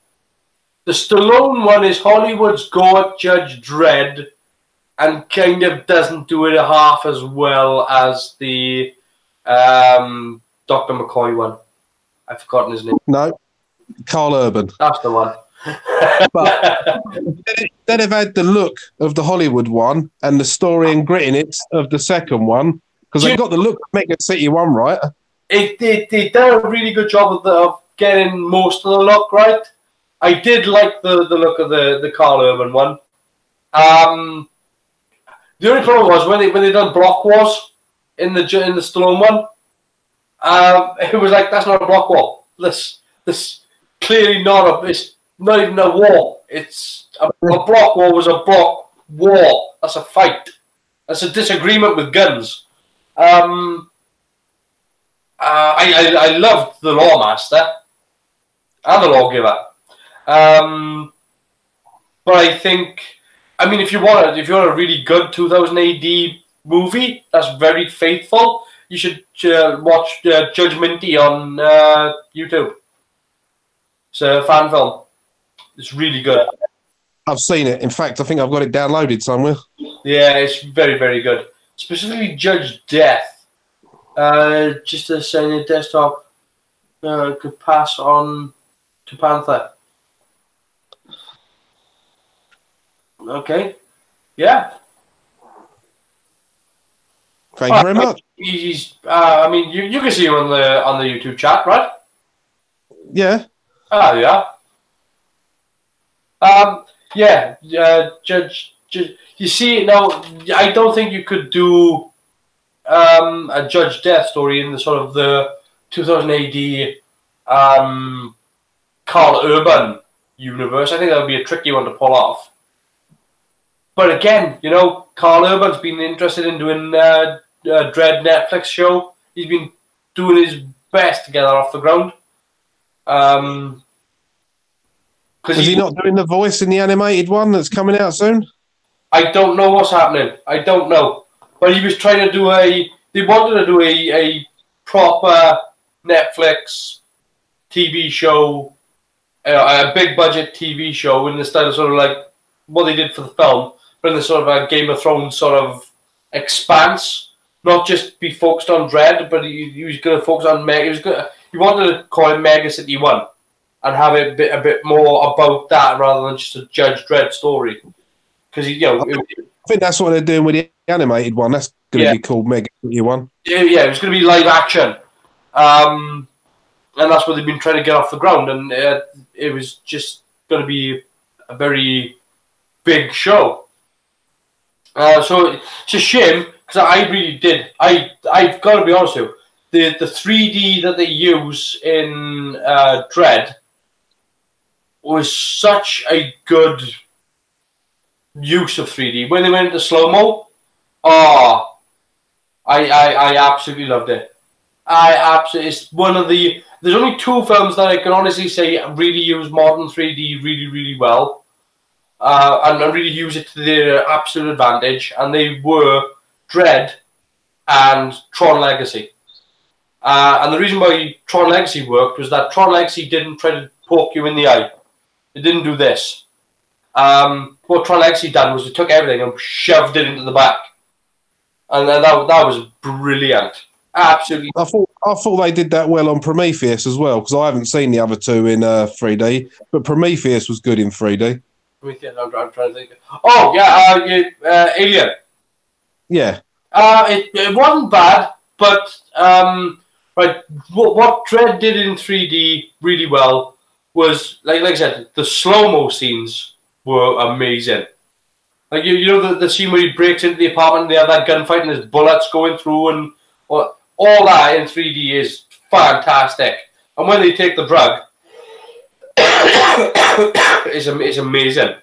Stallone one is Hollywood's go at Judge Dredd, and kind of doesn't do it half as well as the Dr. McCoy one. I've forgotten his name. No, Carl Urban. That's the one. But they'd have had the look of the Hollywood one and the story and grittiness of the second one, because they got the look of Mega City one right. They done a really good job of getting most of the look right. I did like the look of the Carl Urban one. The only problem was when they done Block Wars in the Stallone one. It was like, that's not a block war. This clearly it's not even a war. It's a block war was a block war. That's a fight. That's a disagreement with guns. I loved the Lawmaster and the Lawgiver. But I think, I mean, if you want a really good 2000 AD movie that's very faithful, you should watch Judge Minty on YouTube. It's a fan film. It's really good. I've seen it. In fact, I think I've got it downloaded somewhere. Yeah, it's very, very good. Specifically Judge Death. Just as saying your desktop could pass on to Panther. Okay. Yeah. Thank you very much. I mean, you can see him on the YouTube chat, right? Yeah. Yeah. Judge. You see, now I don't think you could do a Judge Death story in the sort of the 2000 AD Carl Urban universe. I think that would be a tricky one to pull off. But again, you know, Carl Urban's been interested in doing a Dredd Netflix show. He's been doing his best to get that off the ground. Is he not doing the voice in the animated one that's coming out soon? I don't know what's happening. I don't know. But he was trying to do they wanted to do a proper Netflix TV show, a big budget TV show in the style of sort of like what they did for the film, but in the sort of a Game of Thrones sort of expanse. Not just be focused on Dredd, but he was going to focus on he wanted to call it Mega City 1 and have it a bit more about that rather than just a Judge Dredd story. Because I think that's what they're doing with the animated one. That's going to be called Mega City 1. Yeah, it was going to be live action, and that's what they've been trying to get off the ground. And it was just going to be a very big show. So it's a shame because I really did. I've got to be honest with you. The 3D that they use in Dredd was such a good use of 3D. When they went into slow-mo, I absolutely loved it. It's one of the... There's only two films that I can honestly say really use modern 3D really, really well. And really use it to their absolute advantage. And they were Dredd and Tron Legacy. And the reason why Tron Legacy worked was that Tron Legacy didn't try to poke you in the eye. It didn't do this. What Tron Legacy done was it took everything and shoved it into the back. And that was brilliant. Absolutely. I thought they did that well on Prometheus as well, because I haven't seen the other two in 3D, but Prometheus was good in 3D. I'm trying to think. Oh, yeah, Alien. Yeah. It wasn't bad, but right, what Dredd did in 3D really well was, like I said, the slow-mo scenes were amazing. Like, you know the scene where he breaks into the apartment and they have that gunfight and there's bullets going through and all that in 3D is fantastic. And when they take the drug, it's amazing. And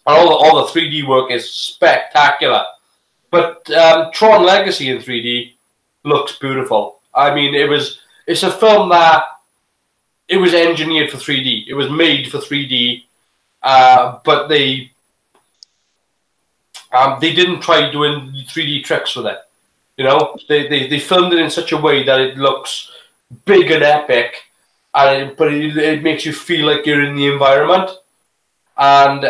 all the 3D work is spectacular. But Tron Legacy in 3D looks beautiful. I mean, it's a film that it was engineered for 3D. It was made for 3D. but they didn't try doing 3D tricks with it. You know, they filmed it in such a way that it looks big and epic, but it makes you feel like you're in the environment. And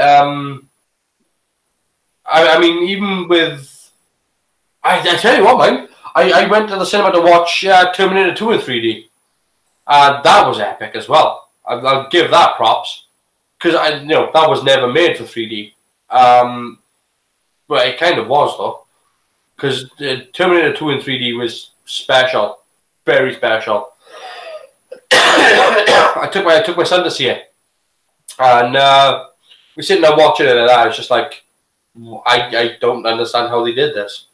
I mean, even with I tell you what, man, I went to the cinema to watch Terminator 2 in 3D. That was epic as well. I'll give that props, because that was never made for 3D. But it kind of was though, because Terminator 2 in 3D was special, very special. I took my son to see it, and we're sitting there watching it, and I was just like, I don't understand how they did this.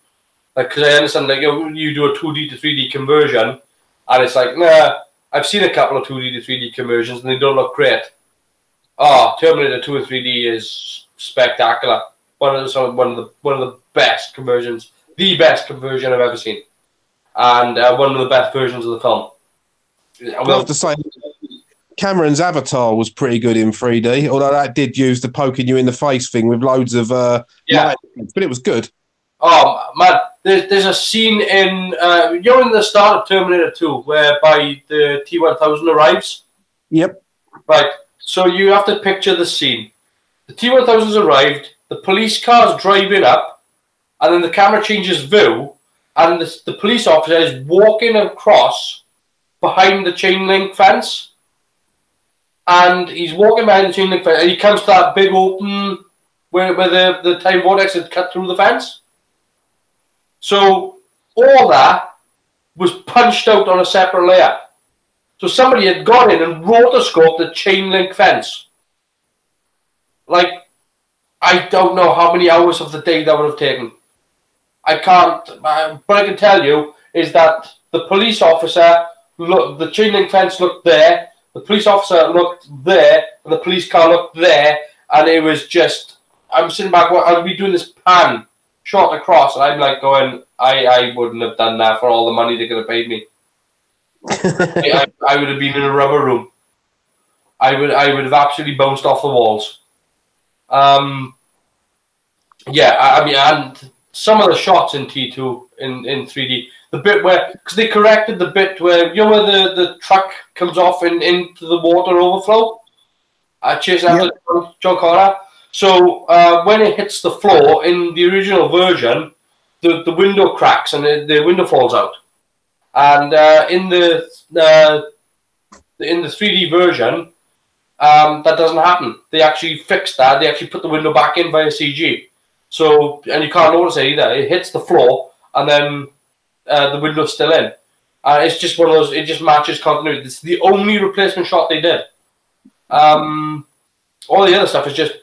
Like, because I understand, like, you do a 2D to 3D conversion, and it's like, nah, I've seen a couple of 2D to 3D conversions, and they don't look great. Oh, Terminator 2 in 3D is spectacular. One of the best conversions, the best conversion I've ever seen, and one of the best versions of the film. I have to say, Cameron's Avatar was pretty good in 3D, although that did use the poking you in the face thing with loads of light, but it was good. Oh man, there's a scene in you're in the start of Terminator 2 whereby the T-1000 arrives. Yep. Right. So you have to picture the scene. The T-1000's arrived. The police car's driving up, and then the camera changes view, and the police officer is walking across behind the chain link fence. And he's walking behind the chain link fence, and he comes to that big open where the time vortex had cut through the fence. So all that was punched out on a separate layer. So somebody had gone in and rotoscoped the chain link fence. Like, I don't know how many hours of the day that would have taken. I can't. What I can tell you is that the police officer looked. The chain link fence looked there. The police officer looked there, and the police car looked there, and it was just. I'm sitting back. I'll be doing this pan shot across, and I'm like going, I wouldn't have done that for all the money they could have paid me. I would have been in a rubber room. I would have absolutely bounced off the walls. Yeah, I mean, and some of the shots in T2 in 3D, the bit where, because they corrected the bit where, you know, where the truck comes off into the water overflow, chasing after John Connor. So when it hits the floor in the original version, the window cracks and the window falls out. And in the 3D version, that doesn't happen. They actually fixed that. They actually put the window back in via CG. So, and you can't notice it either. It hits the floor, and then the window's still in. It's just one of those. It just matches continuity. It's the only replacement shot they did. All the other stuff is just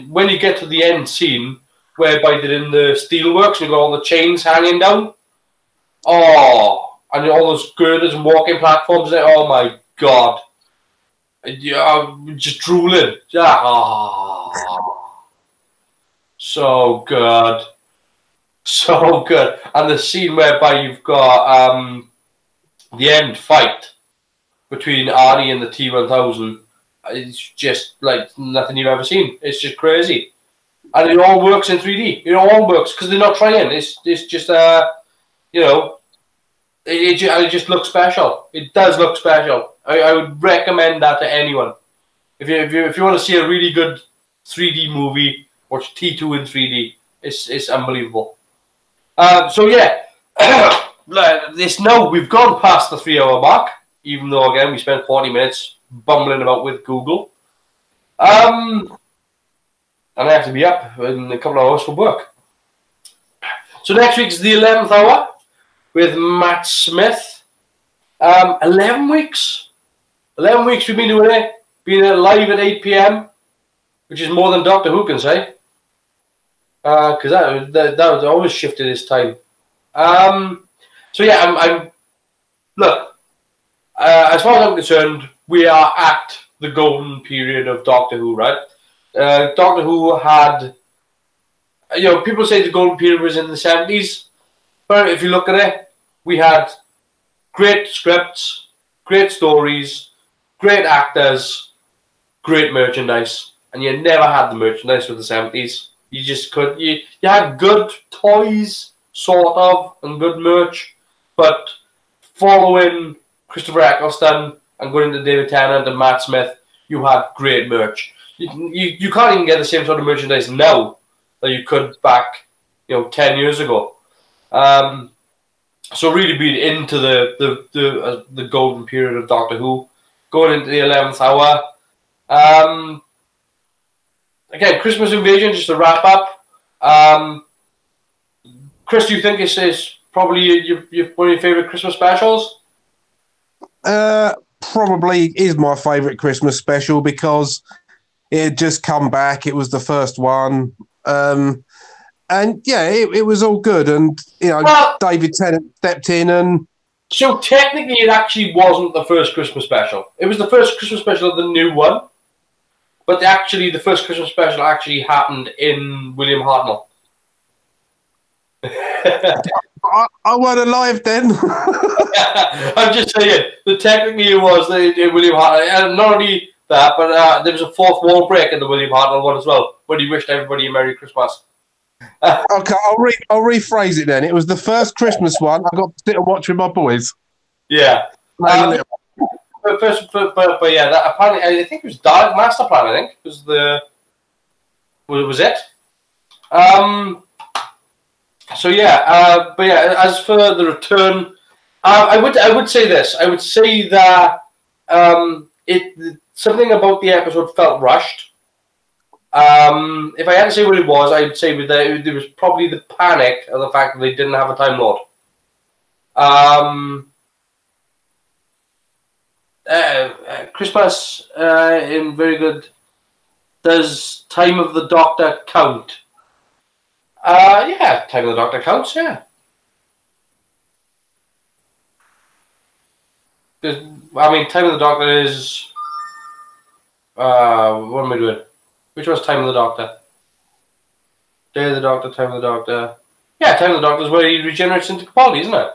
when you get to the end scene, whereby they're in the steelworks, and you've got all the chains hanging down. Oh, and all those girders and walking platforms there. Oh my god. I'm just drooling. So good. So good. And the scene whereby you've got the end fight between Arnie and the T-1000, it's just like nothing you've ever seen. It's just crazy. And it all works in 3D. It all works because they're not trying. It's just, you know, it just looks special. It does look special. I would recommend that to anyone. If you want to see a really good 3D movie, watch T2 in 3D. It's unbelievable. So yeah, we've gone past the 3-hour mark, even though again we spent 40 minutes bumbling about with Google. And I have to be up in a couple of hours for work. So next week's the 11th hour with Matt Smith. 11 weeks. 11 weeks we've been doing it. Being live at 8 p.m, which is more than Doctor Who can say. Because that was always shifted his time. So yeah, I'm look. As far as I'm concerned, we are at the golden period of Doctor Who, right? Doctor Who had, you know, people say the golden period was in the 70s, but if you look at it, we had great scripts, great stories, great actors, great merchandise. and you never had the merchandise with the 70s. You just could. You had good toys, sort of, and good merch, but following Christopher Eccleston and going into David Tennant and Matt Smith, you had great merch. You can't even get the same sort of merchandise now that you could back, 10 years ago. So really being into the golden period of Doctor Who, going into the 11th hour. Again, Christmas Invasion, just to wrap up. Chris, do you think this is probably one of your favourite Christmas specials? Probably is my favourite Christmas special because it had just come back. It was the first one. And yeah, it was all good. And, David Tennant stepped in and... So technically it actually wasn't the first Christmas special. It was the first Christmas special of the new one. But the first Christmas special actually happened in William Hartnell. I weren't alive then. I'm just saying that technically it was William Hartnell. And not only that, but there was a fourth wall break in the William Hartnell one as well, when he wished everybody a Merry Christmas. Okay, I'll rephrase it then. It was the first Christmas one I got to sit and watch with my boys. Yeah. But yeah, that apparently I think it was Dark Master Plan. I think was it. So yeah, but yeah. As for the return, I would say this. I would say that something about the episode felt rushed. If I had to say what it was, I would say that it was probably the panic of the fact that they didn't have a Time Lord. Christmas in very good. Does Time of the Doctor count? Yeah, Time of the Doctor counts. Yeah. Time of the Doctor is. What am I doing? Which was Time of the Doctor? Day of the Doctor, Time of the Doctor. Yeah, Time of the Doctor is where he regenerates into Capaldi, isn't it?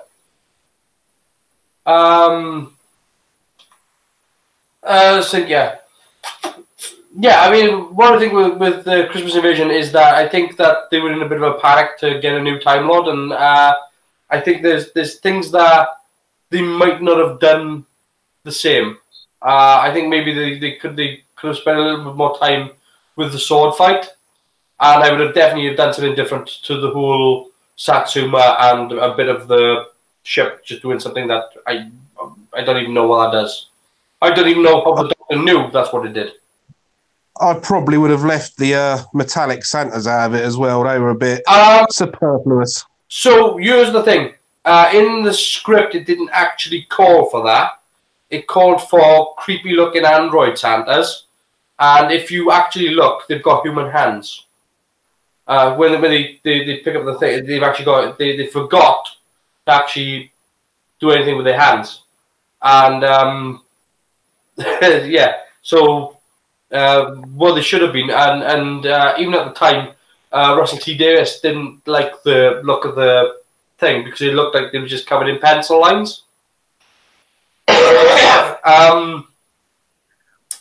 Let's think, yeah. Yeah, what I think with the Christmas Invasion is that I think that they were in a bit of a panic to get a new Time Lord, and I think there's things that they might not have done the same. I think maybe they could have spent a little bit more time with the sword fight, and I would have definitely done something different to the whole Satsuma and a bit of the ship just doing something that I don't even know what that does. I don't even know how the Doctor knew that's what it did. I probably would have left the metallic Santas out of it as well. They were a bit superfluous. So here's the thing. In the script, it didn't actually call for that. It called for creepy-looking android Santas. And if you actually look, they've got human hands. When they pick up the thing, they've actually got... They forgot to actually do anything with their hands. And... yeah, so what they should have been, and even at the time, Russell T Davies didn't like the look of the thing because it looked like they were just covered in pencil lines.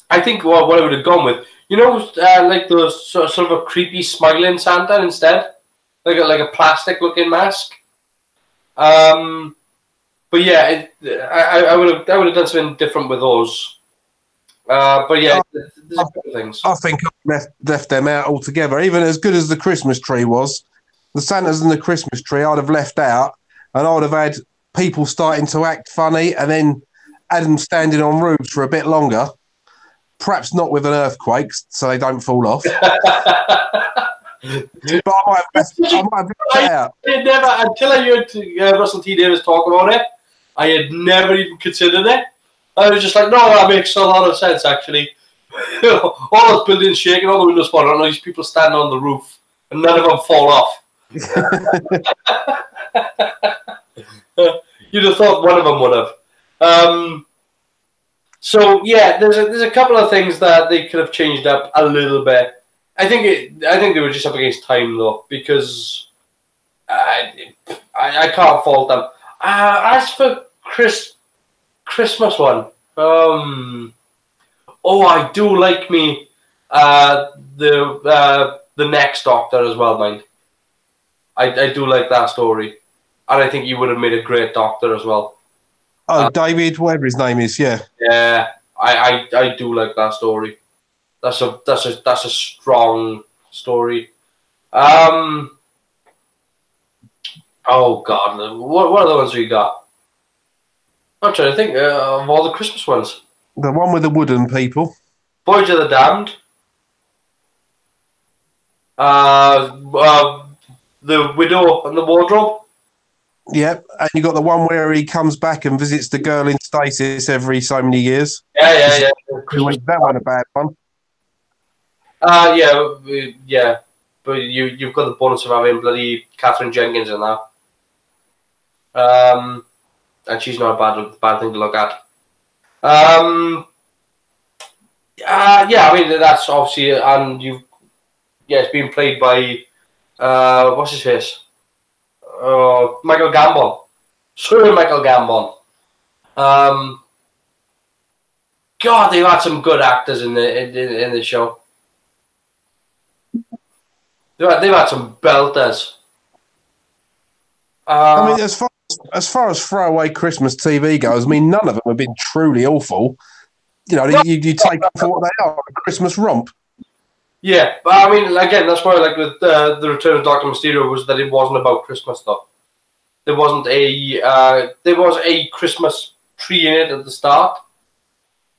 I think what I would have gone with, like those sort of a creepy smiling Santa instead, like a plastic looking mask. But yeah, I would have done something different with those. But yeah, there's a couple of things. I think I left them out altogether. Even as good as the Christmas tree was, the Santas and the Christmas tree I'd have left out, and I would have had people starting to act funny and then had them standing on roofs for a bit longer. Perhaps not with an earthquake, so they don't fall off. But I might have left it out. Until I heard Russell T Davies talk about it, I had never even considered it. I was just like, no, that makes a lot of sense, actually. All those buildings shaking, all the windows falling, and all these people standing on the roof, and none of them fall off. You'd have thought one of them would have. So yeah, there's a couple of things that they could have changed up a little bit. I think they were just up against time though, because I can't fault them. As for Christmas one, I do like me the next Doctor as well, mind. I do like that story, and I think you would have made a great Doctor as well. Oh, David, whatever his name is, yeah. Yeah, I do like that story. That's a strong story. Oh God, what are the ones we got? I'm trying to think of all the Christmas ones. The one with the wooden people. Voyage of the Damned. The Widow and the Wardrobe. Yep, and you got the one where he comes back and visits the girl in stasis every so many years. Yeah. That wasn't a bad one. Yeah. But you've got the bonus of having bloody Catherine Jenkins in that. And she's not a bad thing to look at. Yeah, I mean that's obviously, and it's being played by what's his face? Michael Gambon. Sir Michael Gambon. God, they've had some good actors in the show. They've had some belters. I mean, as far as throwaway Christmas TV goes, I mean, none of them have been truly awful. You know, you take them for what they are, a Christmas romp. Yeah, but I mean, again, that's why, like, with the Return of Doctor Mysterio, was that it wasn't about Christmas stuff. There wasn't there was a Christmas tree in it at the start,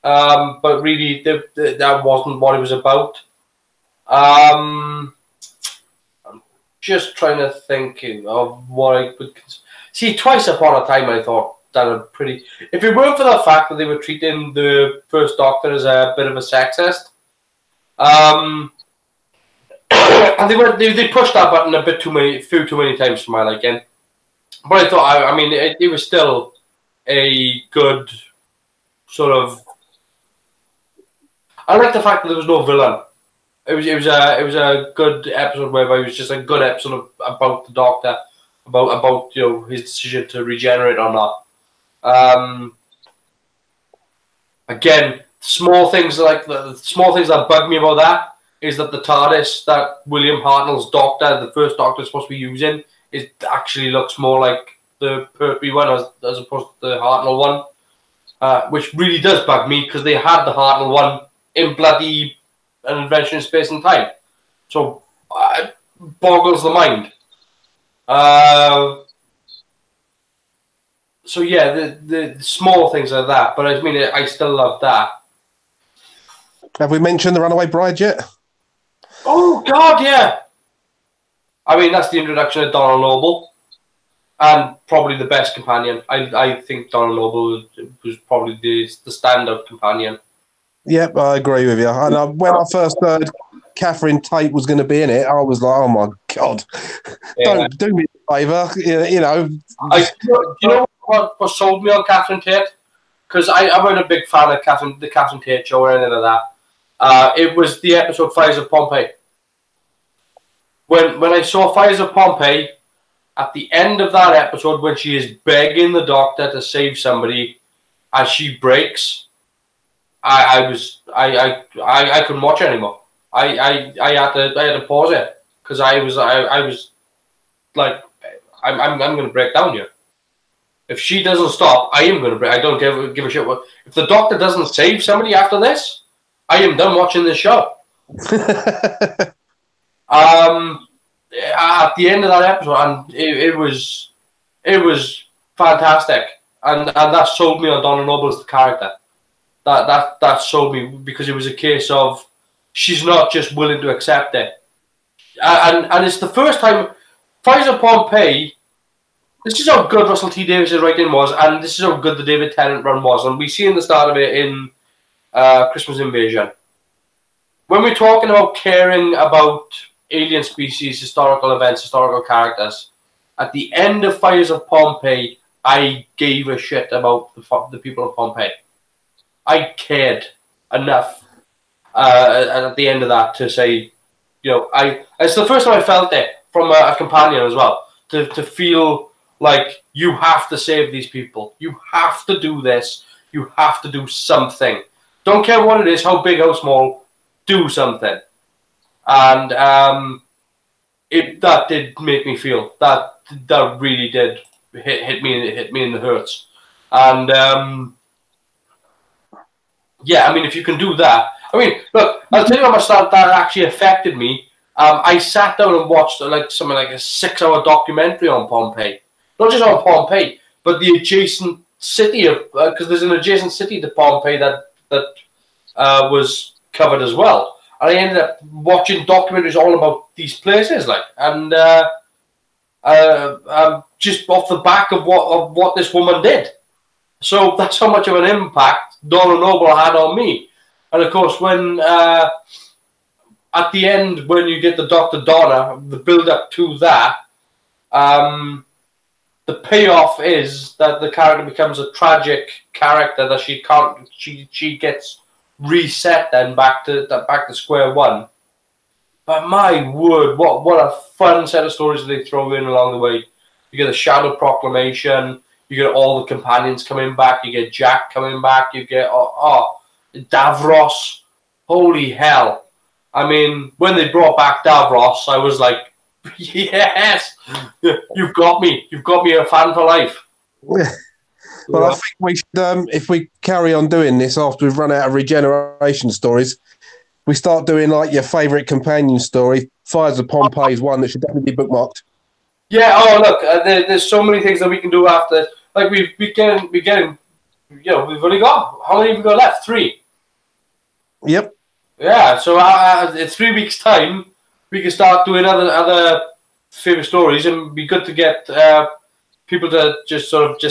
but really, that wasn't what it was about. I'm just trying to think of what I would see. Twice Upon a Time, I thought that a pretty. If it weren't for the fact that they were treating the first Doctor as a bit of a sexist, and they pushed that button a bit too many times for my liking. But I thought, I mean, it was still a good sort of. I like the fact that there was no villain. It was a good episode whereby it was just a good episode about the Doctor, about his decision to regenerate or not. Again, small things that bug me about that is that the TARDIS that William Hartnell's Doctor, the first Doctor, is supposed to be using, it actually looks more like the Pertwee one as opposed to the Hartnell one, which really does bug me because they had the Hartnell one in bloody An Adventure in Space and Time, so it boggles the mind. So yeah, the small things like that, but I mean, I still love that. Have we mentioned The Runaway Bride yet? Oh God, yeah. I mean, that's the introduction of Donald Noble, and probably the best companion. I think Donald Noble was probably the standout companion. Yep, I agree with you. And when I first heard Catherine Tate was going to be in it, I was like, "Oh my God, don't do me a favour." You know. You know what sold me on Catherine Tate? Because I wasn't a big fan of the Catherine Tate show or anything like that. It was the episode Fires of Pompeii. When I saw Fires of Pompeii, at the end of that episode, when she is begging the Doctor to save somebody, as she breaks, I couldn't watch it anymore. I had to pause it because I was like, I'm going to break down here. If she doesn't stop, I am going to break. I don't give a shit. If the Doctor doesn't save somebody after this, I am done watching this show. At the end of that episode, and it was fantastic, and that sold me on Donna Noble as the character. That sold me because it was a case of she's not just willing to accept it, and it's the first time. Fires of Pompeii. This is how good Russell T Davies' writing was, and this is how good the David Tennant run was, and we see in the start of it in Christmas Invasion. When we're talking about caring about alien species, historical events, historical characters, at the end of Fires of Pompeii, I gave a shit about the people of Pompeii. I cared enough at the end of that to say, it's the first time I felt it from a companion as well, to feel like you have to save these people. You have to do this. You have to do something. Don't care what it is, how big, how small. do something, and that did make me feel that really did hit me in the hurts, and yeah, I mean, if you can do that, I mean, look, I'll tell you how much that actually affected me. I sat down and watched something like a 6-hour documentary on Pompeii, not just on Pompeii, but the adjacent city of, because there's an adjacent city to Pompeii that was covered as well. And I ended up watching documentaries all about these places, and just off the back of what this woman did. So that's how much of an impact Donna Noble had on me. And of course, when at the end, when you get the Dr. Donna, the build up to that, the payoff is that the character becomes a tragic character that she gets reset then back to square one. But my word, what a fun set of stories they throw in along the way. You get the Shadow Proclamation, you get all the companions coming back, you get Jack coming back, you get Davros. Holy hell. I mean, when they brought back Davros, I was like, yes, you've got me. You've got me a fan for life. Well, I think we should, if we carry on doing this after we've run out of regeneration stories, we start doing like your favourite companion story. Fires of Pompeii is one that should definitely be bookmarked. Yeah. Oh, look, there's so many things that we can do after. Like we can, we've only got, how many have we got left? 3. Yep. Yeah. So in 3 weeks' time, we can start doing other favourite stories, and it'd be good to get people to just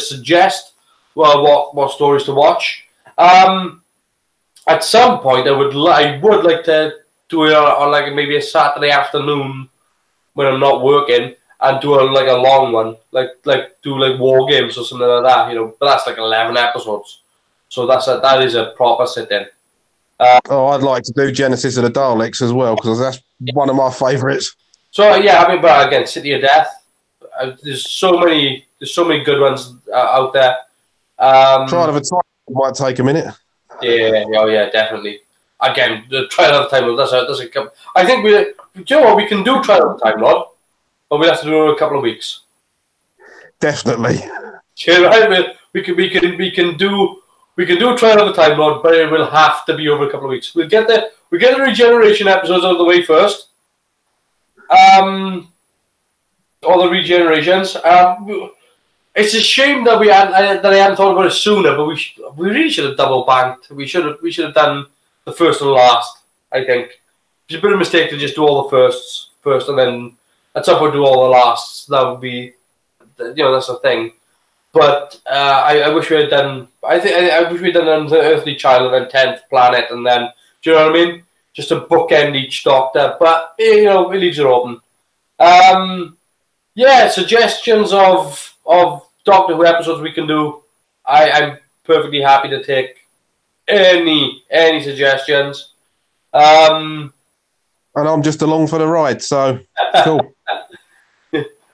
suggest what stories to watch. At some point, I would like to do it on like maybe a Saturday afternoon when I'm not working, and do a long one, like do War Games or something like that, But that's like 11 episodes, so that is a proper sit-in. I'd like to do Genesis of the Daleks as well, because that's one of my favourites. So yeah, I mean, but again, City of Death. There's so many good ones out there. Trial of a Time might take a minute. Yeah, oh yeah, definitely. Again, the Trial of the Time Lord. That's a. I think we can do Trial of the Time Lord, but we'll have to do it in a couple of weeks. Definitely. Yeah, right. We can do Trial of the Time Lord, but it will have to be over a couple of weeks. We get the regeneration episodes out of the way first. All the regenerations. It's a shame that I hadn't thought about it sooner, but we really should have double banked. We should have done the first and last. I think it's a bit of a mistake to just do all the firsts first and then at some point do all the lasts. That would be, that's the thing. But I wish we had done. I wish we'd done the Earthly Child and then 10th Planet, and then, do you know what I mean? Just to bookend each Doctor, but it leaves it open. Yeah, suggestions of Doctor Who episodes we can do. I'm perfectly happy to take any suggestions. And I'm just along for the ride, so cool.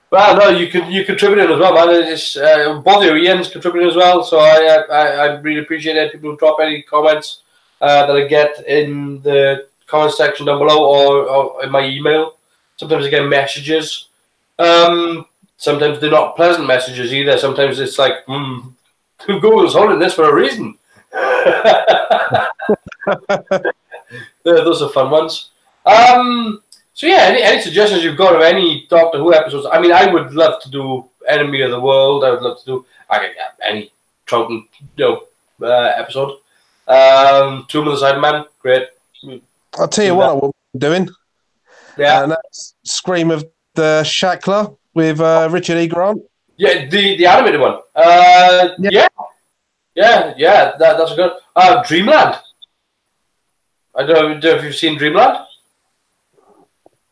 Well, no, you contribute as well, man. It's bother Ian's contributing as well, so I really appreciate it. People who drop any comments that I get in the comment section down below or in my email. Sometimes I get messages. Sometimes they're not pleasant messages either. Sometimes it's like, Google's holding this for a reason. Those are fun ones. So yeah, any suggestions you've got of any Doctor Who episodes? I mean, I would love to do Enemy of the World. I would love to do any Troughton episode. Tomb of the Cyberman, great. I'll tell you what we're doing. Yeah, and that's Scream of the Shackler with Richard E. Grant. Yeah, the animated one. Yeah. That's a good. Dreamland. I don't know if you've seen Dreamland.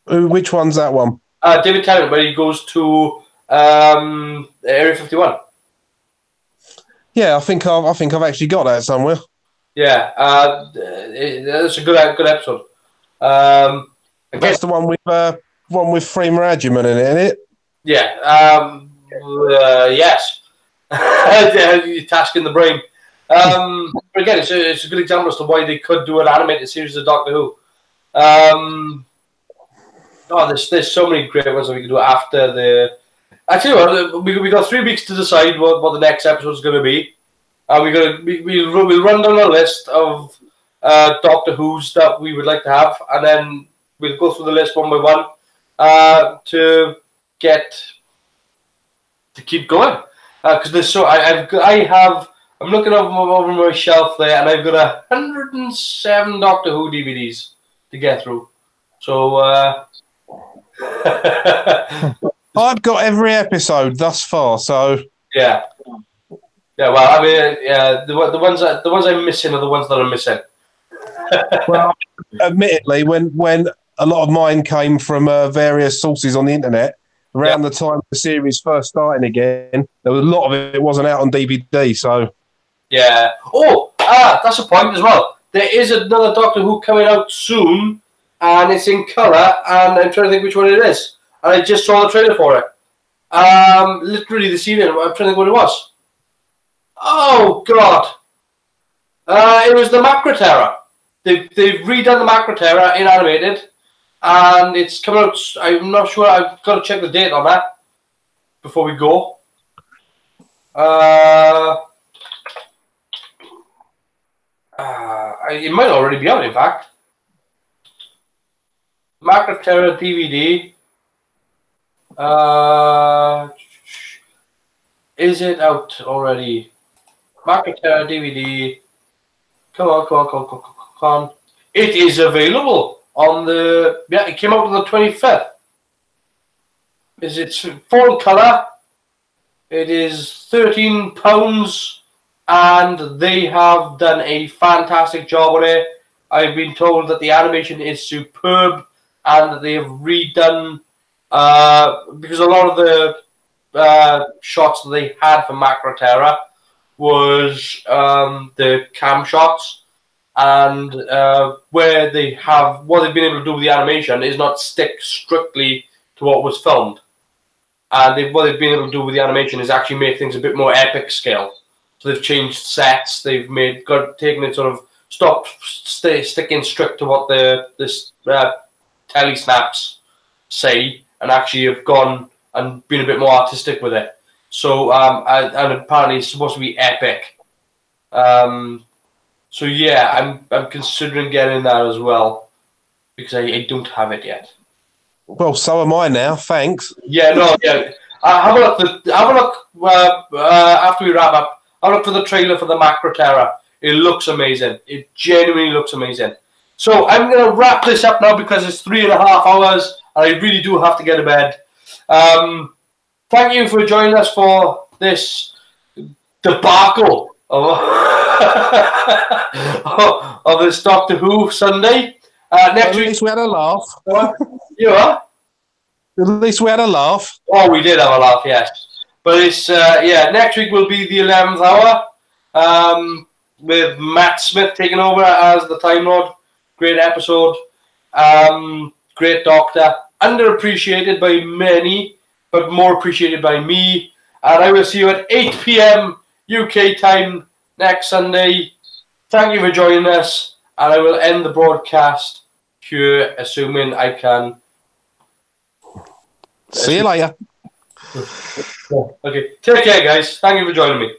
Which one's that one? David Tennant, where he goes to Area 51. Yeah, I think I've actually got that somewhere. Yeah, that's a good episode. That's the one with Freema Agyeman in it, isn't it? Yeah. Yes. You're tasking the brain. But again, it's a good example as to why they could do an animated series of Doctor Who. There's so many great ones that we can do after the. Actually, we got 3 weeks to decide what the next episode is going to be. We'll run down a list of Doctor Who's that we would like to have, and then we'll go through the list one by one to keep going. Because there's so I'm looking over my shelf there, and I've got 107 Doctor Who DVDs to get through. So I've got every episode thus far. So yeah. Well, I mean, the ones I'm missing are the ones that I'm missing. Well, admittedly, when a lot of mine came from various sources on the internet around the time the series first starting again, there was a lot of it wasn't out on DVD. So yeah. Oh, that's a point as well. There is another Doctor Who coming out soon, and it's in colour, and I'm trying to think which one it is. And I just saw the trailer for it. Literally this evening. I'm trying to think what it was. Oh God! It was the Macra Terror. They've redone the Macra Terror in animated, and it's coming out. I'm not sure. I've got to check the date on that before we go. It might already be out. In fact, Macra Terror DVD. Is it out already? Macra Terror DVD. Come on. It is available on the... Yeah, it came out on the 25th. It's full colour. It is £13, and they have done a fantastic job on it. I've been told that the animation is superb, and that they have redone... because a lot of the shots that they had for Macra Terror was the cam shots, and where what they've been able to do with the animation is not stick strictly to what was filmed, and what they've been able to do with the animation is actually make things a bit more epic scale. So they've changed sets, they've taken it sort of sticking strict to what the telly snaps say, and actually have gone and been a bit more artistic with it. So, and apparently it's supposed to be epic. So yeah, I'm considering getting that as well, because I don't have it yet. Well, so am I now. Thanks. Yeah, no, yeah. Have a look after we wrap up. Have a look for the trailer for the Macra Terror. It looks amazing. It genuinely looks amazing. So I'm going to wrap this up now because it's 3.5 hours, and I really do have to get to bed. Thank you for joining us for this debacle of this Doctor Who Sunday. Next week, at least we had a laugh. You are? At least we had a laugh. Oh, we did have a laugh, yes. But it's next week will be the 11th hour with Matt Smith taking over as the Time Lord. Great episode. Great Doctor. Underappreciated by many, but more appreciated by me. And I will see you at 8 p.m. UK time next Sunday. Thank you for joining us. And I will end the broadcast here, assuming I can. See you later. Okay. Take care, guys. Thank you for joining me.